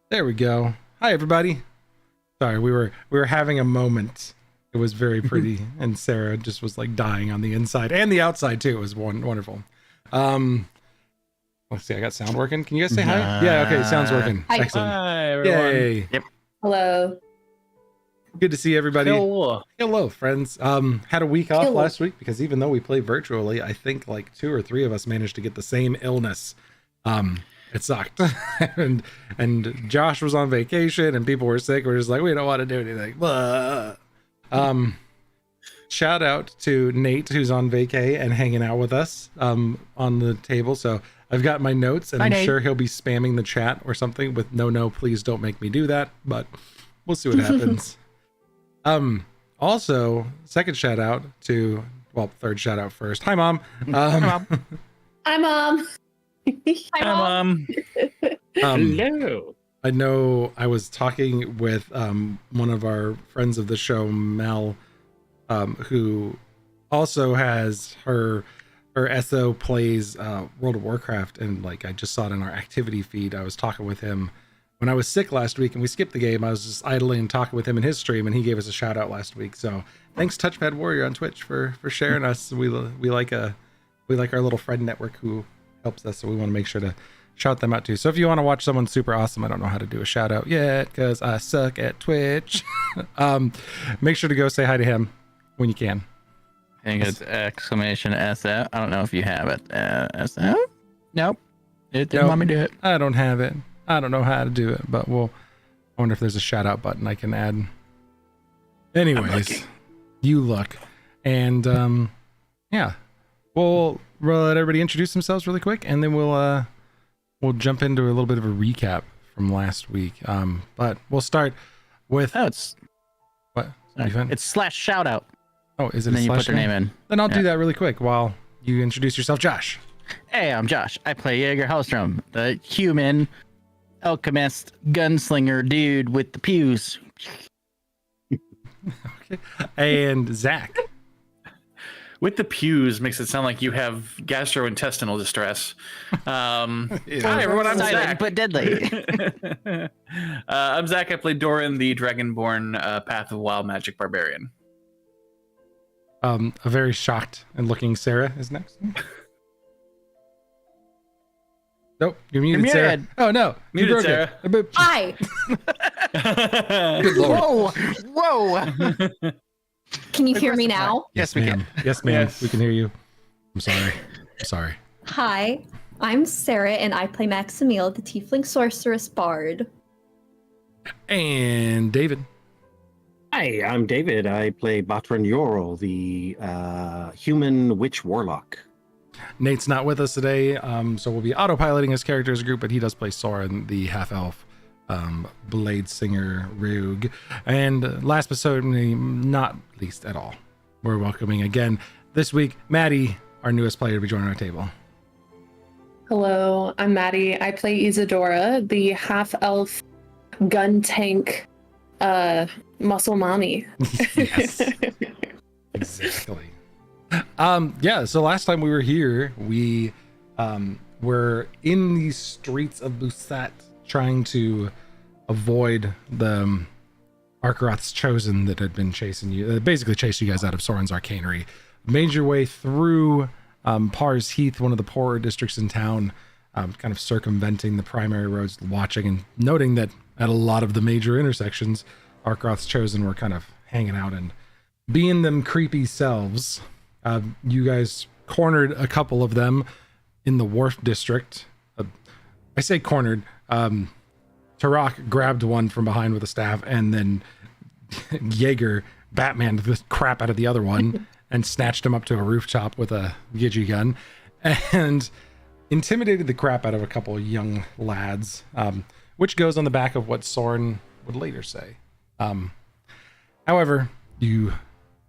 There we go. Hi, everybody. Sorry, we were having a moment. It was very pretty, and Sarah just was like dying on the inside and the outside too. It was wonderful. Let's see. I got sound working. Can you guys say hi? Yeah. Okay. Sound's working. Hi. Excellent. Hi, everyone. Yay. Yep. Hello. Good to see everybody. Hello. Friends. Had a week off last week because even though we play virtually, I think like 2 or 3 of us managed to get the same illness. It sucked. and Josh was on vacation and people were sick. We're just like, we don't want to do anything. Blah. Shout out to Nate, who's on vacay and hanging out with us on the table. So I've got my notes, and I'm sure he'll be spamming the chat or something with no, please don't make me do that. But we'll see what happens. Also, second shout out to, well, third shout out first. Hi, Mom. Hi, Mom. Hi, Mom. Hello. I know I was talking with one of our friends of the show, Mel, who also has her SO plays World of Warcraft, and like I just saw it in our activity feed. I was talking with him when I was sick last week and we skipped the game. I was just idling talking with him in his stream, and he gave us a shout out last week. So thanks, Touchpad Warrior on Twitch, for sharing us. We like our little friend network who helps us, so we want to make sure to shout them out too. So if you want to watch someone super awesome, I don't know how to do a shout out yet because I suck at Twitch. Make sure to go say hi to him when you can. I think it's exclamation SF. I don't know if you have it. SF? Nope. It didn't want me to do it. I don't have it. I don't know how to do it, but I wonder if there's a shout out button I can add. Anyways, you look. And yeah, we'll let everybody introduce themselves really quick, and then we'll jump into a little bit of a recap from last week. But we'll start with it's what? It's / shout out. Oh, is it? And a then you slash put their name in. Then I'll do that really quick while you introduce yourself, Josh. Hey, I'm Josh. I play Jaeger Hellstrom, the human alchemist gunslinger dude with the pews. Okay. And Zach. With the pews makes it sound like you have gastrointestinal distress. Hi, everyone. I'm Zach. But deadly. I'm Zach. I play Doran, the Dragonborn Path of Wild Magic Barbarian. A very shocked and looking Sarah is next. Nope, you're muted, Sarah. Oh no, muted, Sarah. Hi. Good Lord. Whoa. Can you hear me now? Yes, we can. Yes, ma'am. Yes. We can hear you. I'm sorry. Hi, I'm Sarah, and I play Maximil, the Tiefling Sorceress Bard. And David. Hi, I'm David. I play Batran Yorl, the human witch warlock. Nate's not with us today, so we'll be autopiloting his character as a group, but he does play Soren, the half-elf blade singer rogue. And last but certainly not least at all, we're welcoming again this week Maddie, our newest player, to be joining our table. Hello, I'm Maddie. I play Isadora, the half-elf gun tank muscle mommy. Yes. Exactly. So last time we were here, we were in the streets of Busat trying to avoid the Arkaroth's Chosen that had been chasing you, basically chased you guys out of Soren's Arcanery. Made your way through Pars Heath, one of the poorer districts in town, kind of circumventing the primary roads, watching and noting that at a lot of the major intersections, Arkaroth's Chosen were kind of hanging out and being them creepy selves. You guys cornered a couple of them in the Wharf District. I say cornered. Tarak grabbed one from behind with a staff, and then Jaeger Batmaned the crap out of the other one and snatched him up to a rooftop with a Gigi gun and intimidated the crap out of a couple of young lads, which goes on the back of what Soren would later say. However, you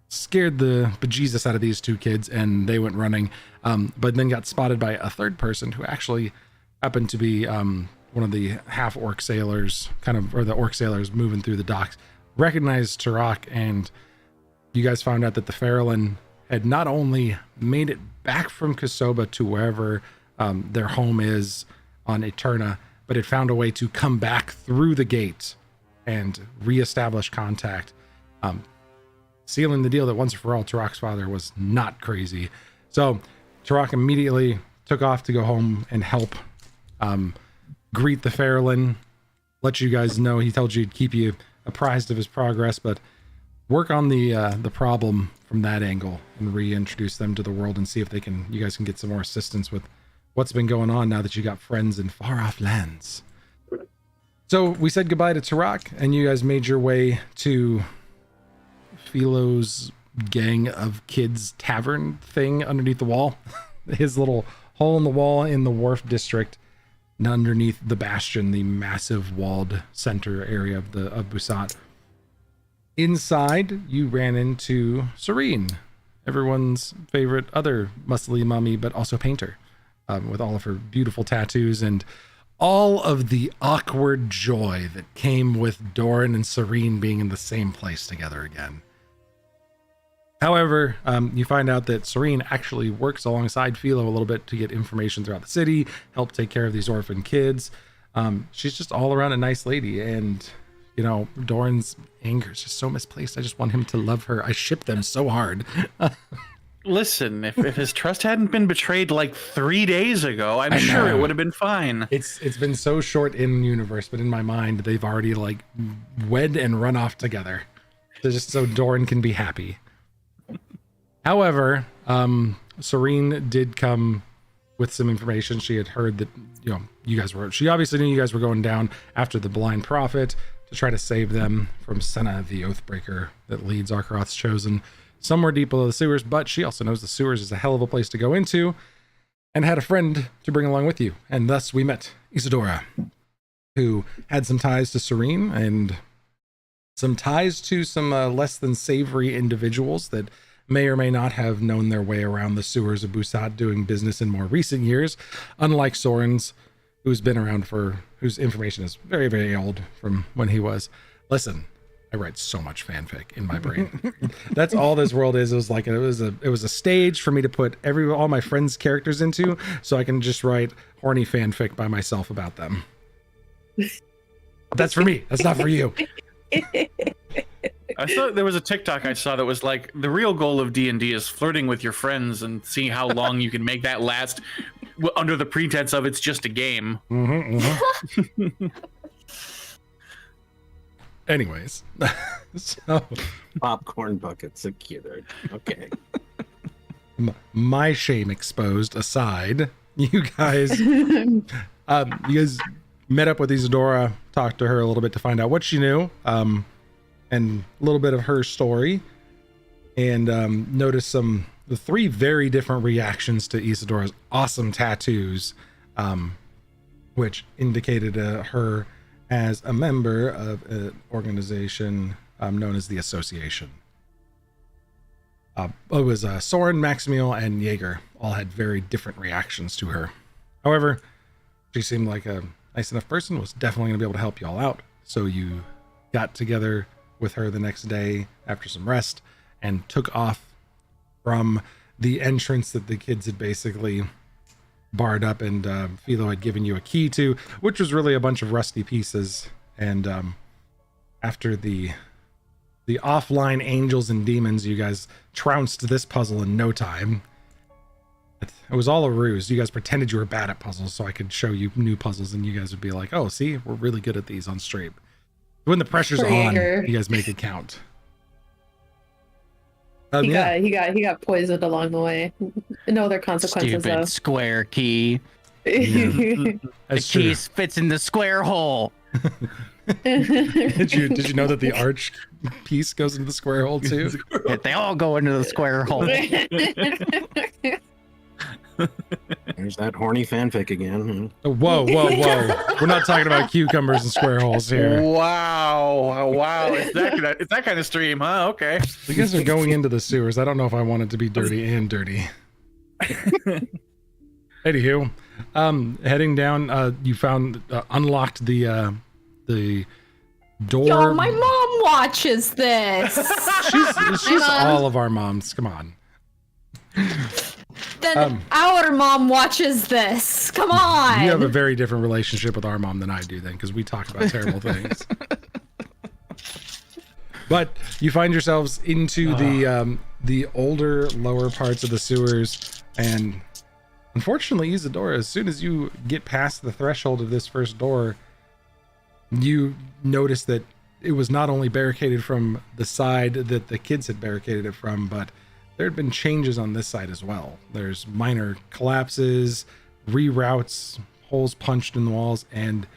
scared the bejesus out of these 2 kids and they went running, but then got spotted by a third person who actually happened to be one of the half-orc sailors, or the orc sailors moving through the docks, recognized Tarak, and you guys found out that the Farallon had not only made it back from Kosoba to wherever their home is on Eterna, but had found a way to come back through the gate and reestablish contact, sealing the deal that once and for all, Tarak's father was not crazy. So Tarak immediately took off to go home and help greet the Fairlin, let you guys know. He told you he'd keep you apprised of his progress, but work on the problem from that angle and reintroduce them to the world and see if you guys can get some more assistance with what's been going on now that you got friends in far off lands. So we said goodbye to Tarak, and you guys made your way to Philo's gang of kids tavern thing underneath the wall. His little hole in the wall in the wharf district, underneath the bastion, the massive walled center area of Busat. Inside, you ran into Serene, everyone's favorite other muscly mummy, but also painter, with all of her beautiful tattoos and all of the awkward joy that came with Doran and Serene being in the same place together again. However, you find out that Serene actually works alongside Philo a little bit to get information throughout the city, help take care of these orphan kids. She's just all around a nice lady, and you know, Doran's anger is just so misplaced. I just want him to love her. I ship them so hard. Listen, if his trust hadn't been betrayed like 3 days ago, I'm sure it would have been fine. It's been so short in universe, but in my mind, they've already like wed and run off together, just so Doran can be happy. However, Serene did come with some information. She had heard that, you know, she obviously knew you guys were going down after the Blind Prophet to try to save them from Senna, the Oathbreaker that leads Arkaroth's Chosen somewhere deep below the sewers, but she also knows the sewers is a hell of a place to go into and had a friend to bring along with you. And thus we met Isadora, who had some ties to Serene and some ties to some less than savory individuals that may or may not have known their way around the sewers of Busat doing business in more recent years, unlike Soren's, who's been around whose information is very, very old from when he was. Listen, I write so much fanfic in my brain. That's all this world is. It was a stage for me to put all my friends' characters into, so I can just write horny fanfic by myself about them. That's for me. That's not for you. I thought there was a TikTok I saw that was like, the real goal of D&D is flirting with your friends and seeing how long you can make that last under the pretense of it's just a game. Anyways, so Popcorn buckets secured. Okay. My shame exposed aside, you guys met up with Isadora, talked to her a little bit to find out what she knew, and a little bit of her story, and noticed the 3 very different reactions to Isadora's awesome tattoos, which indicated her as a member of an organization known as the Association. It was Soren, Maximiel, and Jaeger all had very different reactions to her. However, she seemed like a nice enough person, was definitely going to be able to help you all out. So you got together with her the next day after some rest and took off from the entrance that the kids had basically barred up, and Philo had given you a key to, which was really a bunch of rusty pieces. And after the offline angels and demons, you guys trounced this puzzle in no time. It was all a ruse. You guys pretended you were bad at puzzles so I could show you new puzzles, and you guys would be like, oh, see, we're really good at these on stream. When the pressure's on, you guys make it count. He got poisoned along the way. No other consequences. Stupid though. square key. Yeah. The key fits in the square hole. Did you know that the arch piece goes into the square hole too? They all go into the square hole. There's that horny fanfic again. Whoa. We're not talking about cucumbers and square holes here. Wow. It's that kind of stream, huh? Okay. You guys are going into the sewers. I don't know if I want it to be dirty and dirty. Anywho, heading down, you found unlocked the door. Yo, my mom watches this. She's all of our moms. Come on. Then our mom watches this. Come on. You have a very different relationship with our mom than I do then, because we talk about terrible things. But you find yourselves into the older, lower parts of the sewers, and unfortunately, Isadora, as soon as you get past the threshold of this first door, you notice that it was not only barricaded from the side that the kids had barricaded it from, but there had been changes on this side as well. There's minor collapses, reroutes, holes punched in the walls, and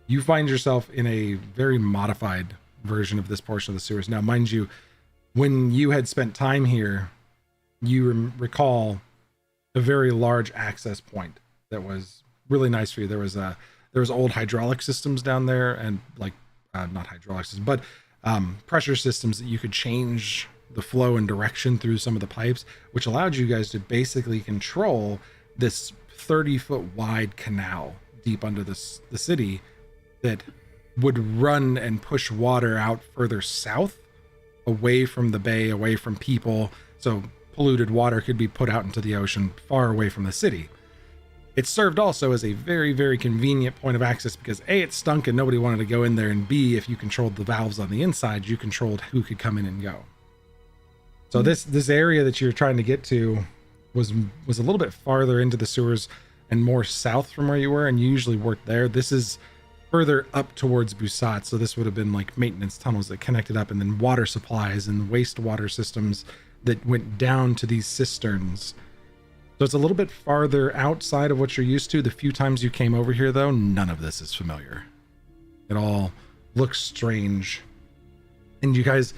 you find yourself in a very modified version of this portion of the sewers. Now, mind you, when you had spent time here, you recall a very large access point that was really nice for you. There was old hydraulic systems down there, and like not hydraulic systems, but pressure systems that you could change the flow and direction through some of the pipes, which allowed you guys to basically control this 30-foot wide canal deep under the city that would run and push water out further south, away from the bay, away from people, so polluted water could be put out into the ocean far away from the city. It served also as a very, very convenient point of access because A, it stunk and nobody wanted to go in there, and B, if you controlled the valves on the inside, you controlled who could come in and go. So this area that you're trying to get to was a little bit farther into the sewers and more south from where you were, and you usually worked there. This is further up towards Busat, so this would have been like maintenance tunnels that connected up, and then water supplies and wastewater systems that went down to these cisterns. So it's a little bit farther outside of what you're used to. The few times you came over here, though, none of this is familiar. It all looks strange. And you guys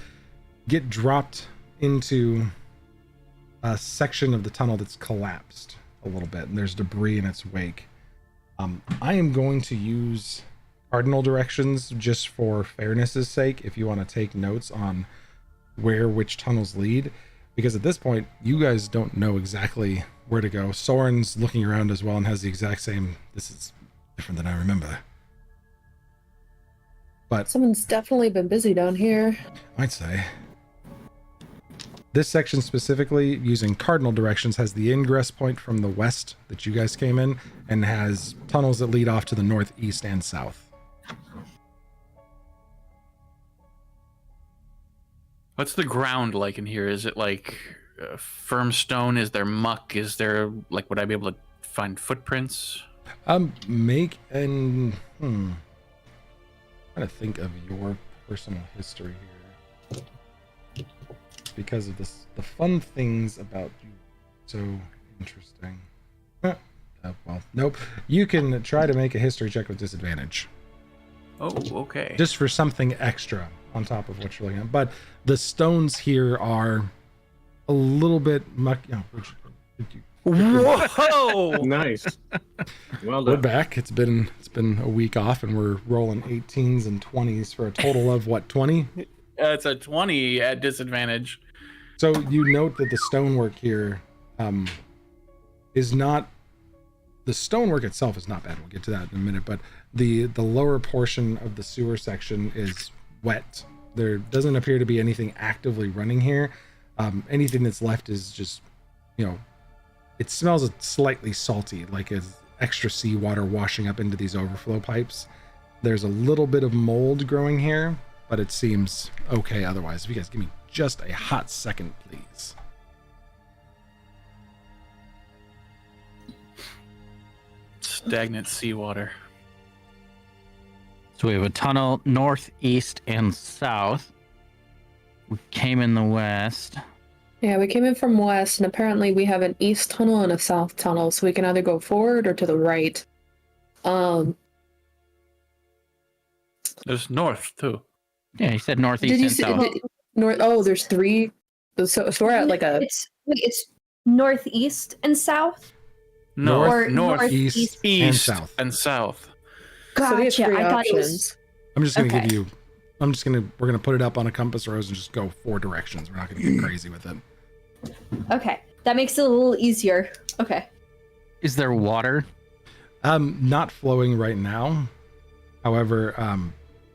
get dropped into a section of the tunnel that's collapsed a little bit, and there's debris in its wake. I am going to use cardinal directions just for fairness's sake, if you want to take notes on where which tunnels lead, because at this point you guys don't know exactly where to go. Soren's looking around as well and has the exact same, this is different than I remember. But Someone's definitely been busy down here. I'd say this section specifically, using cardinal directions, has the ingress point from the west that you guys came in, and has tunnels that lead off to the north, east, and south. What's the ground like in here? Is it like firm stone? Is there muck? Is there, like, would I be able to find footprints? Make an trying to think of your personal history here, because of this, the fun things about you. So interesting. Well, nope. You can try to make a history check with disadvantage. Oh, okay. Just for something extra on top of what you're looking at. But the stones here are a little bit muck. Whoa! Nice. Well We're done. back. It's been a week off, and we're rolling 18s and 20s for a total of what, 20? It's a 20 at disadvantage. So you note that the stonework here is not. The stonework itself is not bad. We'll get to that in a minute. But the lower portion of the sewer section is wet. There doesn't appear to be anything actively running here. Anything that's left is just, it smells slightly salty, like it's extra seawater washing up into these overflow pipes. There's a little bit of mold growing here, but it seems okay otherwise. If you guys give me just a hot second, please. Stagnant seawater. So we have a tunnel north, east, and south. We came in the west. Yeah, we came in from west, and apparently we have an east tunnel and a south tunnel, so we can either go forward or to the right. There's north too. Yeah, he said northeast Did you and see south. north? Oh, there's three. So we're at like a. It's northeast and south. No, Or north, East, east, and south. and south. So we have Gotcha. three I thought it was. options. I'm just gonna Okay. give you. We're gonna put it up on a compass rose and just go 4 directions. We're not gonna get crazy with it. Okay, that makes it a little easier. Okay. Is there water? Not flowing right now. However,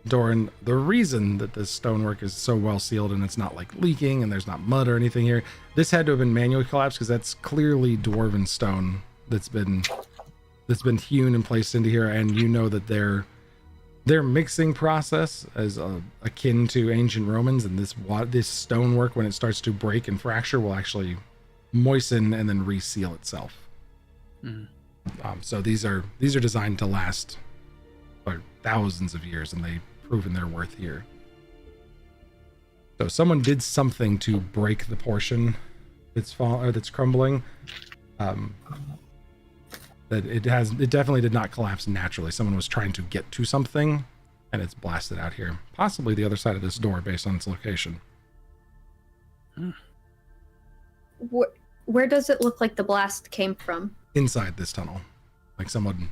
Doran, the reason that this stonework is so well sealed and it's not like leaking and there's not mud or anything here, this had to have been manually collapsed because that's clearly dwarven stone that's been hewn and placed into here. And you know that their mixing process is akin to ancient Romans, and this stonework, when it starts to break and fracture, will actually moisten and then reseal itself. So these are designed to last for thousands of years, and they've proven their worth here. So someone did something to break the portion that's crumbling. That it definitely did not collapse naturally. Someone was trying to get to something, and it's blasted out here. Possibly the other side of this door, based on its location. Where does it look like the blast came from? Inside this tunnel, like someone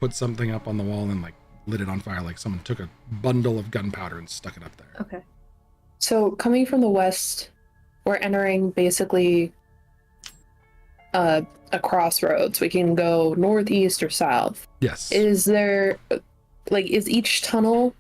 put something up on the wall and like lit it on fire. Like someone took a bundle of gunpowder and stuck it up there. Okay. So coming from the west, we're entering basically a crossroads. We can go northeast or south. Yes. Is there, like, is each tunnel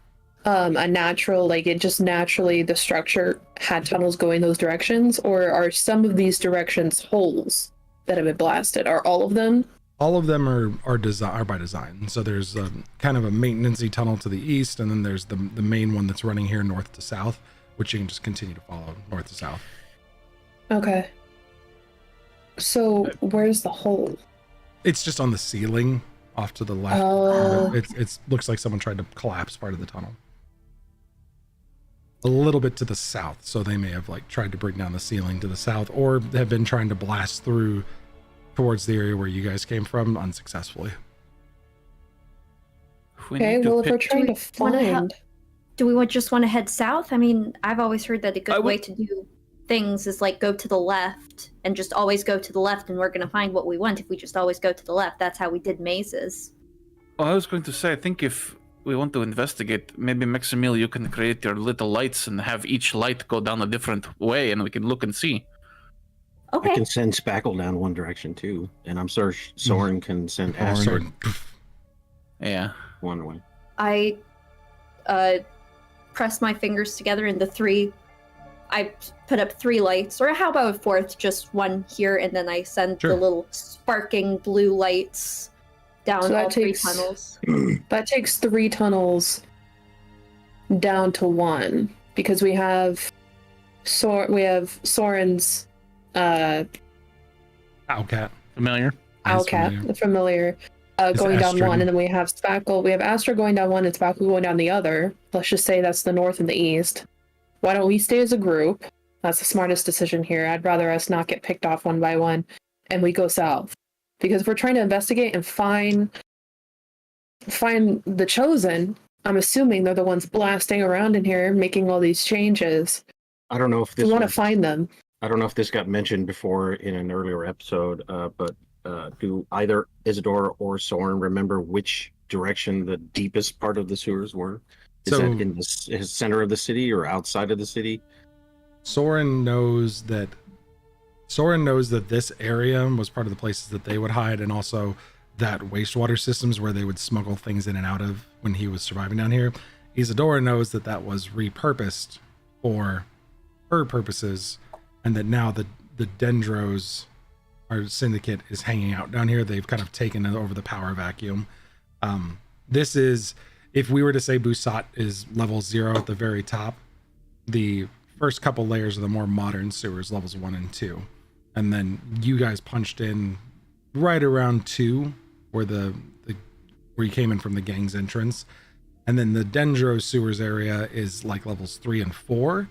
a natural, like, it just naturally, the structure had tunnels going those directions, or are some of these directions holes that have been blasted? Are all of them? All of them are by design. So there's kind of a maintenance-y tunnel to the east, and then there's the main one that's running here north to south, which you can just continue to follow north to south. Okay. So where's the hole? It's just on the ceiling off to the left. Oh. It looks like someone tried to collapse part of the tunnel. A little bit to the south, so they may have like tried to bring down the ceiling to the south, or have been trying to blast through towards the area where you guys came from unsuccessfully. Okay, well, if we're trying to find... Do we just want to head south? I mean, I've always heard that a good way to do things is like go to the left and just always go to the left, and we're going to find what we want if we just always go to the left. That's how we did mazes. Well, I was going to say, I think if we want to investigate, maybe Maximil, you can create your little lights and have each light go down a different way, and we can look and see. Okay. I can send Spackle down one direction too, and I'm sure Soren can send Aster Yeah. one way. I press my fingers together, and I put up 3 lights, or how about a 4th, just one here, and then I send the little sparking blue lights down So all 3 tunnels. That takes 3 tunnels down to 1, because we have Soren's Owlcat. Familiar. Owlcat, the familiar, going down Astrid. 1, and then we have Spackle. We have Astra going down 1 and Spackle going down the other. Let's just say that's the north and the east. Why don't we stay as a group? That's the smartest decision here. I'd rather us not get picked off one by one, and we go south. Because if we're trying to investigate and find the Chosen, I'm assuming they're the ones blasting around in here, making all these changes. I don't know if this We want to find them. I don't know if this got mentioned before in an earlier episode, but do either Isidore or Soren remember which direction the deepest part of the sewers were? Is that in the center of the city or outside of the city? Soren knows that this area was part of the places that they would hide, and also that wastewater systems where they would smuggle things in and out of when he was surviving down here. Isadora knows that that was repurposed for her purposes, and that now the Dendros, our syndicate, is hanging out down here. They've kind of taken over the power vacuum. This is, if we were to say Busat is level 0 at the very top, the first couple layers are the more modern sewers, levels 1 and 2. And then you guys punched in right around 2, where where you came in from the gang's entrance. And then the Dendro sewers area is like levels 3 and 4.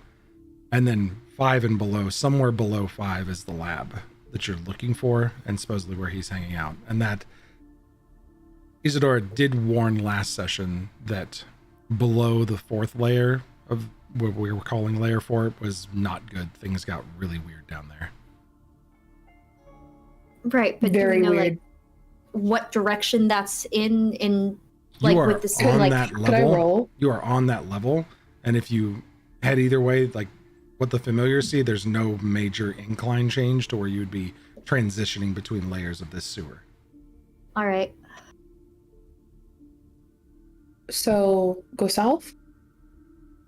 And then 5 and below, somewhere below 5 is the lab that you're looking for, and supposedly where he's hanging out. And that Isadora did warn last session that below the 4th layer of what we were calling layer 4 was not good. Things got really weird down there. Right, but Very do we know weird. like what direction that's in like You are with the on like that Could I level. roll? You are on that level, and if you head either way, like what the familiars see, there's no major incline change to where you'd be transitioning between layers of this sewer. All right. So go south?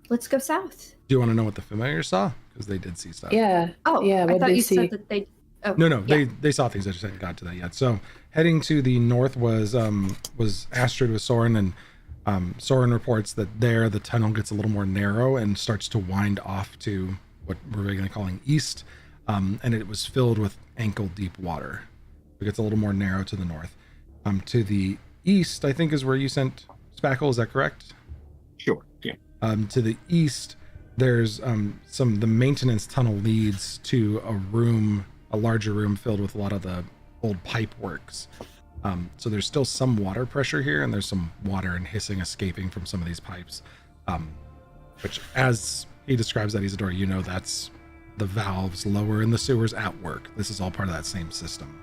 Let's go south. Do you want to know what the familiars saw? Because they did see stuff. Yeah. Oh, Yeah, I what thought they you see? said that they. Oh, No, yeah. they saw things. I just hadn't got to that yet. So heading to the north was Astrid with Soren, and Soren reports that there the tunnel gets a little more narrow and starts to wind off to what we're going to calling east, and it was filled with ankle deep water. It gets a little more narrow to the north. To the east, I think is where you sent Spackle. Is that correct? Sure. Yeah. To the east, there's the maintenance tunnel leads to a larger room filled with a lot of the old pipe works. So there's still some water pressure here, and there's some water and hissing escaping from some of these pipes, which, as he describes that, Isidore, you know that's the valves lower in the sewers at work. This is all part of that same system.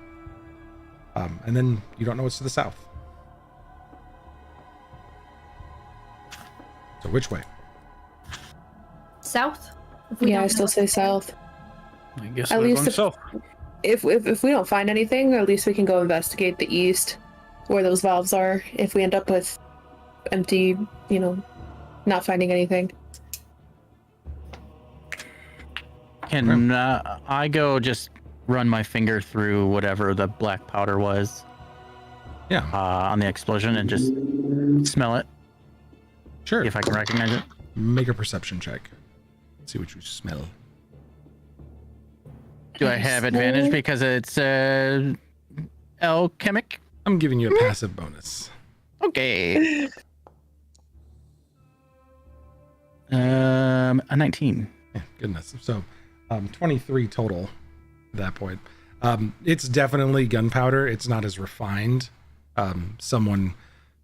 And then you don't know what's to the south. So which way? South? If we Yeah, don't I know still what say to south. I guess At we're least going if- south. If we don't find anything, at least we can go investigate the east, where those valves are. If we end up with empty, not finding anything. Can I go just run my finger through whatever the black powder was Yeah, on the explosion and just smell it, sure. see if I can recognize it? Make a perception check. See what you smell. Do I have advantage because it's alchemic? I'm giving you a passive bonus. Okay. A 19. Yeah, goodness. So, 23 total at that point. It's definitely gunpowder. It's not as refined. Someone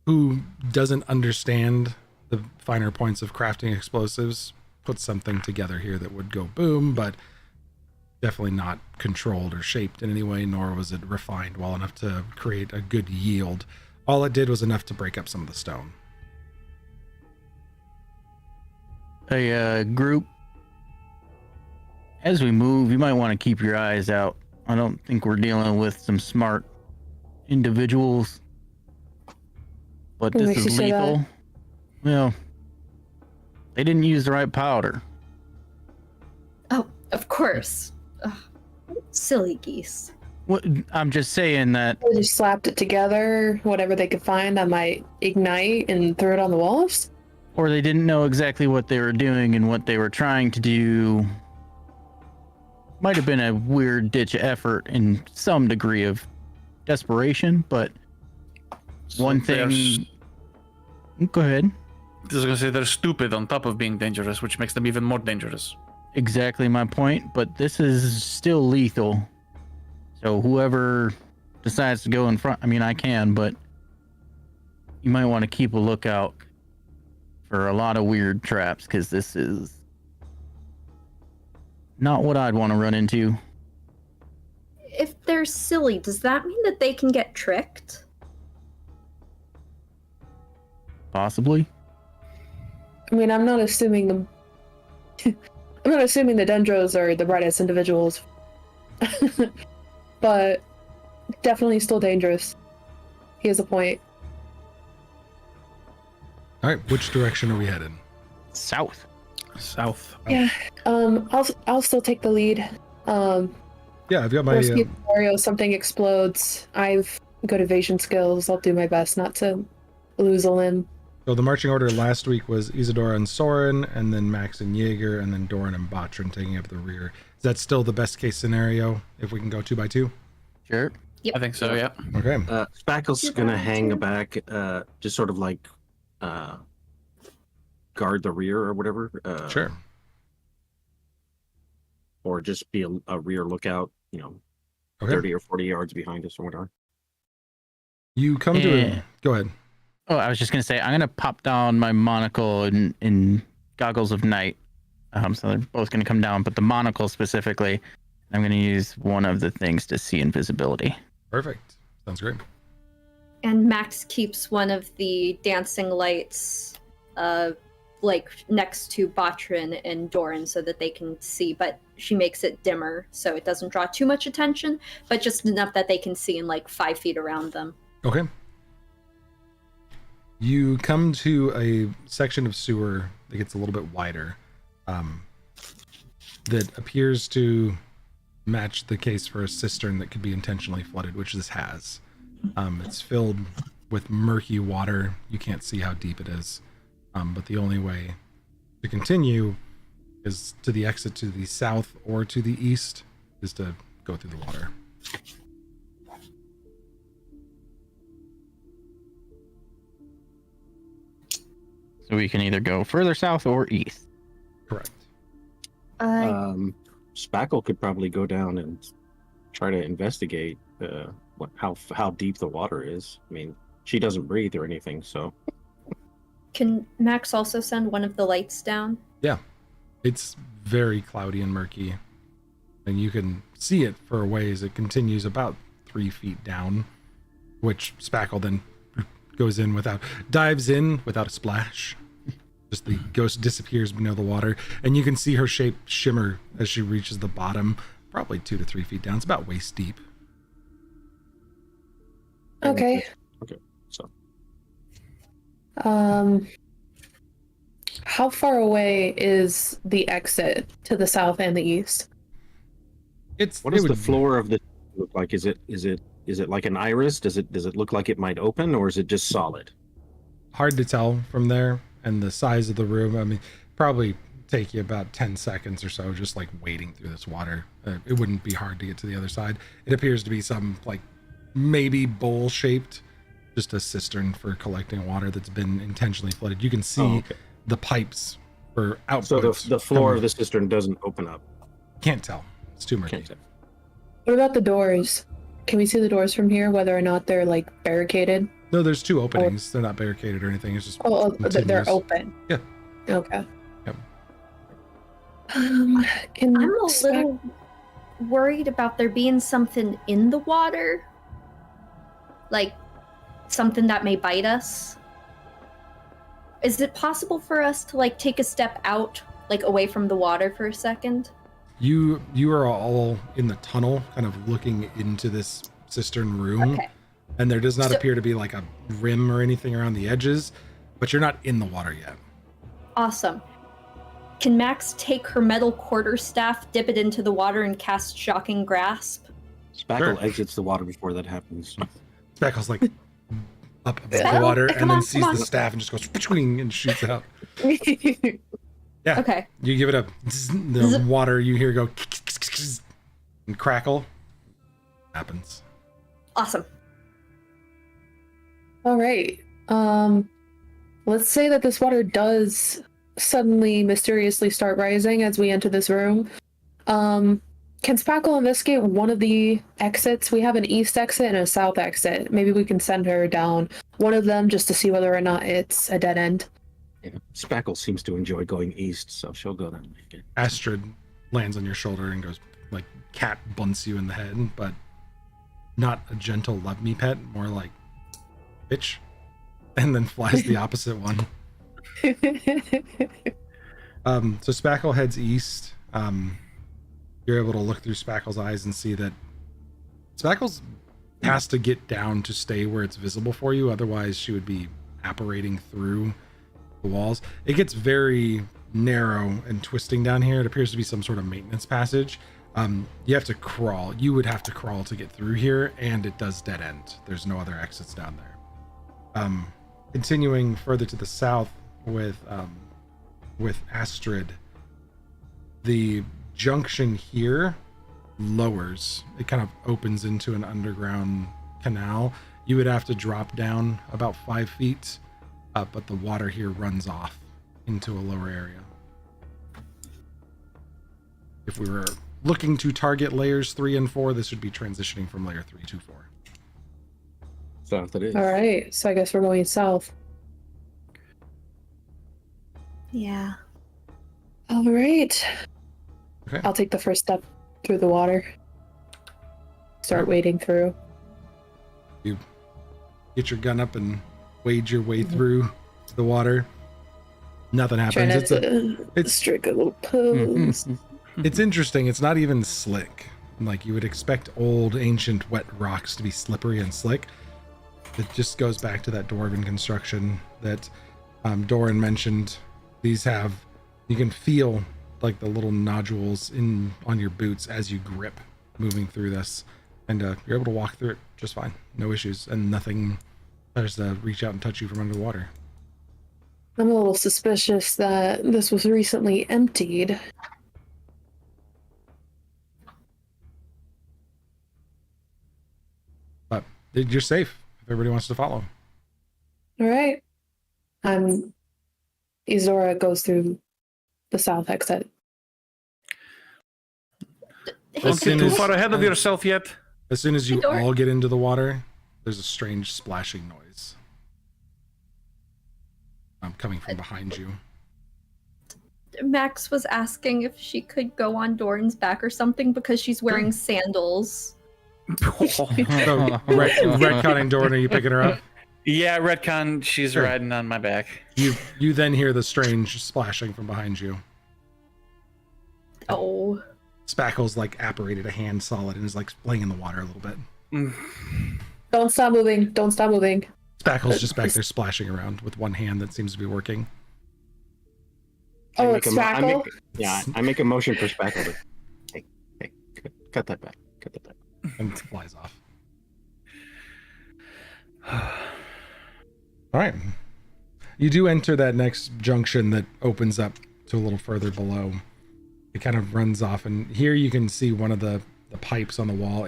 who doesn't understand the finer points of crafting explosives put something together here that would go boom, but definitely not controlled or shaped in any way, nor was it refined well enough to create a good yield. All it did was enough to break up some of the stone. A group. As we move, you might want to keep your eyes out. I don't think we're dealing with some smart individuals, but What this makes you is say that? lethal. Well, they didn't use the right powder. Oh, of course. Ugh. Silly geese. What, I'm just saying that They just slapped it together, whatever they could find that might ignite and throw it on the walls. or they didn't know exactly what they were doing and what they were trying to do. Might have been a weird ditch effort in some degree of desperation, but one thing. Go ahead. I was gonna say they're stupid on top of being dangerous, which makes them even more dangerous. Exactly my point, but this is still lethal. So whoever decides to go in front, I mean, I can, but you might want to keep a lookout for a lot of weird traps, because this is not what I'd want to run into. If they're silly, does that mean that they can get tricked? Possibly. I mean, I'm not assuming the I'm not assuming the Dendros are the brightest individuals. But definitely still dangerous. He has a point. All right, which direction are we headed? South. South. Yeah. I'll still take the lead. Yeah, I've got my. Worst case scenario, something explodes. I've good evasion skills. I'll do my best not to lose a limb. So the marching order last week was Isadora and Soren, and then Max and Jaeger, and then Doran and Botrin taking up the rear. Is that still the best case scenario if we can go 2x2? Sure. I think so, yeah. Okay. Spackle's gonna hang back, just sort of like guard the rear or whatever. Sure. Or just be a rear lookout, Okay. 30 or 40 yards behind us or whatever. You come to Yeah. a. Go ahead. Oh, I was just gonna say I'm gonna pop down my monocle in goggles of night. So they're both gonna come down, but the monocle specifically, I'm gonna use one of the things to see invisibility. Perfect. Sounds great. And Max keeps one of the dancing lights, like next to Botrin and Doran, so that they can see. But she makes it dimmer, so it doesn't draw too much attention, but just enough that they can see in like 5 feet around them. Okay. You come to a section of sewer that gets a little bit wider, that appears to match the case for a cistern that could be intentionally flooded, which this has. It's filled with murky water. You can't see how deep it is, but the only way to continue is to the exit to the south or to the east is to go through the water. So we can either go further south or east. Correct. Spackle could probably go down and try to investigate how deep the water is. I mean, she doesn't breathe or anything, so. Can Max also send one of the lights down? Yeah, it's very cloudy and murky, and you can see it for a ways. It continues about 3 feet down, which Spackle then dives in without a splash. Just the ghost disappears below the water, and you can see her shape shimmer as she reaches the bottom, probably 2 to 3 feet down. It's about waist deep. Okay. Okay. So. How far away is the exit to the south and the east? What does the floor of the look like? Is it like an iris? Does it look like it might open, or is it just solid? Hard to tell from there, and the size of the room. I mean, probably take you about 10 seconds or so, just like wading through this water. It wouldn't be hard to get to the other side. It appears to be some like maybe bowl shaped, just a cistern for collecting water that's been intentionally flooded. You can see the pipes for outputs. So the floor of the cistern doesn't open up. Can't tell. It's too murky. What about the doors? Can we see the doors from here, whether or not they're like barricaded? No, there's 2 openings. They're not barricaded or anything. It's just they're continuous. open. Yeah. Okay. Yep. I'm a little worried about there being something in the water, like something that may bite us. Is it possible for us to like take a step out, like away from the water for a second? You are all in the tunnel, kind of looking into this cistern room. Okay. And there does not appear to be like a rim or anything around the edges, but you're not in the water yet. Awesome. Can Max take her metal quarterstaff, dip it into the water, and cast Shocking Grasp? Spackle exits the water before that happens. Spackle's like up above the Spackle, water come and then on, sees come the on. staff and just goes swing and shoots out. Yeah. Okay. You give it a the water you hear go and crackle. Happens. Awesome. All right. Let's say that this water does suddenly mysteriously start rising as we enter this room. Can Spackle investigate one of the exits? We have an east exit and a south exit. Maybe we can send her down one of them just to see whether or not it's a dead end. Yeah. Spackle seems to enjoy going east, so she'll go that way. Astrid lands on your shoulder and goes like cat bunts you in the head, but not a gentle love me pet, more like bitch, and then flies the opposite one. So Spackle heads east. You're able to look through Spackle's eyes and see that Spackle's has to get down to stay where it's visible for you. Otherwise, she would be apparating through the walls. It gets very narrow and twisting down here. It appears to be some sort of maintenance passage. You have to crawl. You would have to crawl to get through here, and it does dead end. There's no other exits down there. Continuing further to the south with Astrid, the junction here lowers. It kind of opens into an underground canal. You would have to drop down about 5 feet, but the water here runs off into a lower area. If we were looking to target layers 3 and 4, this would be transitioning from layer 3 to 4. South it is. All right, so I guess we're going south. Yeah. All right. Okay. I'll take the first step through the water. Start wading through. You get your gun up and wade your way through the water. Nothing Trying happens. to strike a little pose. It's interesting. It's not even slick. Like you would expect old, ancient, wet rocks to be slippery and slick. it just goes back to that dwarven construction that Doran mentioned. These have, you can feel like the little nodules on your boots as you grip moving through this, and you're able to walk through it just fine, no issues, and nothing tries to reach out and touch you from under the water. I'm a little suspicious that this was recently emptied. But you're safe if everybody wants to follow. All right. Izora goes through the south exit. As soon Too as- far ahead of yourself yet. As soon as you Doran. all get into the water, there's a strange splashing noise. Coming from behind you. Max was asking if she could go on Doran's back or something because she's wearing sandals. So, retconning Doran, are you picking her up? Yeah, retcon. She's Sure. riding on my back. You then hear the strange splashing from behind you. Oh. Spackle's like apparated a hand solid and is like playing in the water a little bit. Don't stop moving. Don't stop moving. Spackle's just back there splashing around with one hand that seems to be working. Oh, I it's make a mo- I Spackle? I make a motion for Spackle to, hey, cut that back. Cut that back. And it flies off. All right. You do enter that next junction that opens up to a little further below. It kind of runs off, and here you can see one of the pipes on the wall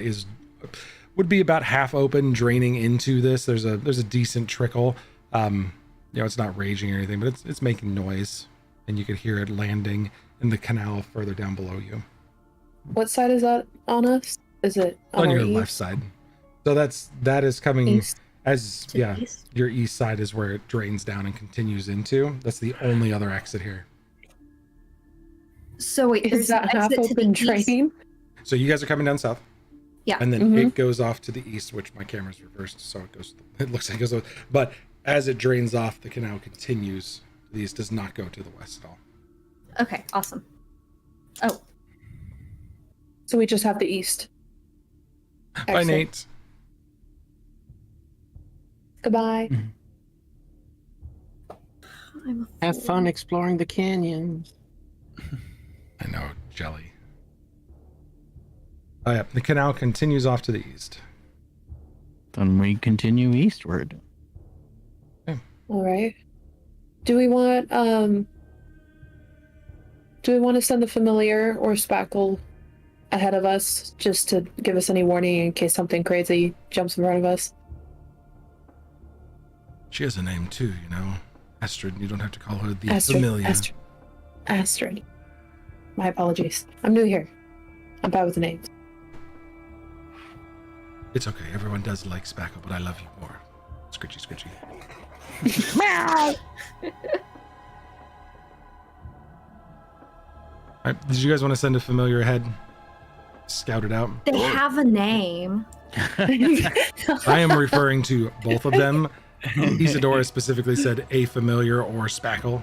would be about half open, draining into this. There's a decent trickle. It's not raging or anything, but it's making noise, and you could hear it landing in the canal further down below you. What side is that on us? Is it On our your east? left side. So that is coming East. as To the yeah. east? Your east side is where it drains down and continues into. That's the only other exit here. So wait, Is there's that an half exit to the open east. train? So you guys are coming down south. Yeah. And then Mhm. it goes off to the east, which my camera's reversed, so it looks like it goes. But as it drains off, the canal continues to the east, does not go to the west at all. Okay, awesome. Oh, So we just have the east. Bye, Exit. Nate. Goodbye. I'm a Have fool. fun exploring the canyons. I know, jelly. Oh yeah, the canal continues off to the east. Then we continue eastward. All right. Do we want to send the familiar or Spackle ahead of us just to give us any warning in case something crazy jumps in front of us? She has a name too, you know. Astrid, you don't have to call her the Astrid. familiar. Astrid. My apologies. I'm new here. I'm bad with the names. It's okay, everyone does like Spackle, but I love you more. Scritchy, scritchy. All right, did you guys want to send a familiar ahead? Scout it out. They have a name. I am referring to both of them. Isadora specifically said a familiar or Spackle.